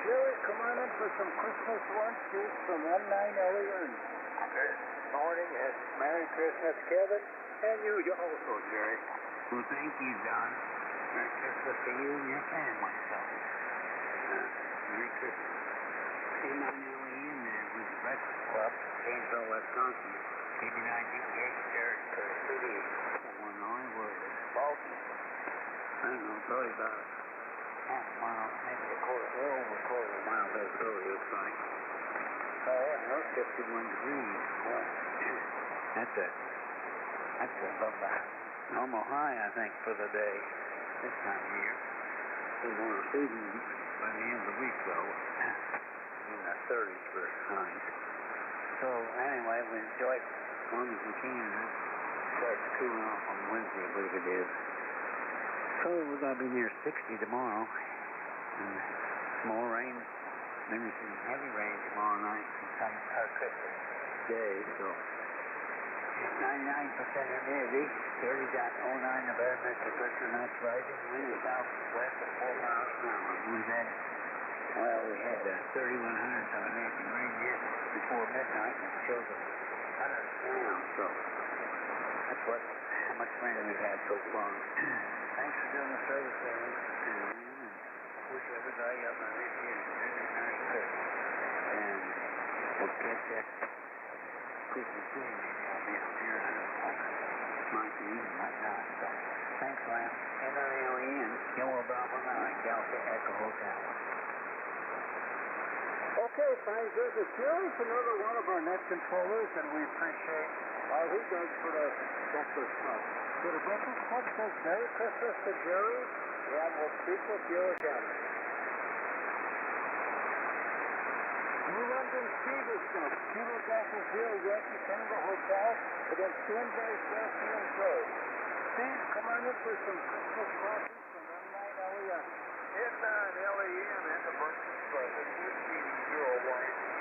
Jerry, come on in for some Christmas lunch juice from M9LEN. Good morning and Merry Christmas, Kevin, and you also, Jerry. Well, thank you, John. Merry Christmas to you and your family. So, Merry Christmas. M9LEN with the Breakfast Club, Gainesville, Wisconsin. KB9DH, Jerry, City, Illinois, where it's Baltimore. I don't know, probably about half a mile, maybe over a quarter of a mile visibility, looks like. Oh, yeah, 51 degrees. Boy, that's above the normal high, I think, for the day this time of year. Still more receiving by the end of the week, though, in the 30s for highs. So, anyway, we enjoy it as long as we can. It starts cooling off on Wednesday, I believe it is. So, we're going to be near 60 tomorrow. More rain. Maybe some heavy rain tomorrow night and some Christmas day. So, it's 99% humidity, 30.09 the barometric pressure, and that's rising. Wind is southwest at 4 miles an hour. We had 3,100 some American rain just before midnight, and it shows 100 now. So, that's how much rain we've had so far. Thanks for doing the service there, and wish everybody a Merry Christmas. And we'll catch that Christmas Day, maybe I'll be up here. I don't know. Might be, might not. So, thanks, Lamb. M9LEN, Kilo Bravo 9, Delta Echo Hotel. Okay, fine business. Here's another one of our net controllers, and we appreciate all he does for the Breakfast Club. So the Breakfast Club says Merry Christmas to Jerry, and we'll speak with you again. New London Seagull Club. Kilo Golfers here, Yankee Senator Hotel, against Danbury Fairfield Road. Steve, come on in for some Christmas coffee from M9LEM. N9LEM and the Breakfast Club at 1301.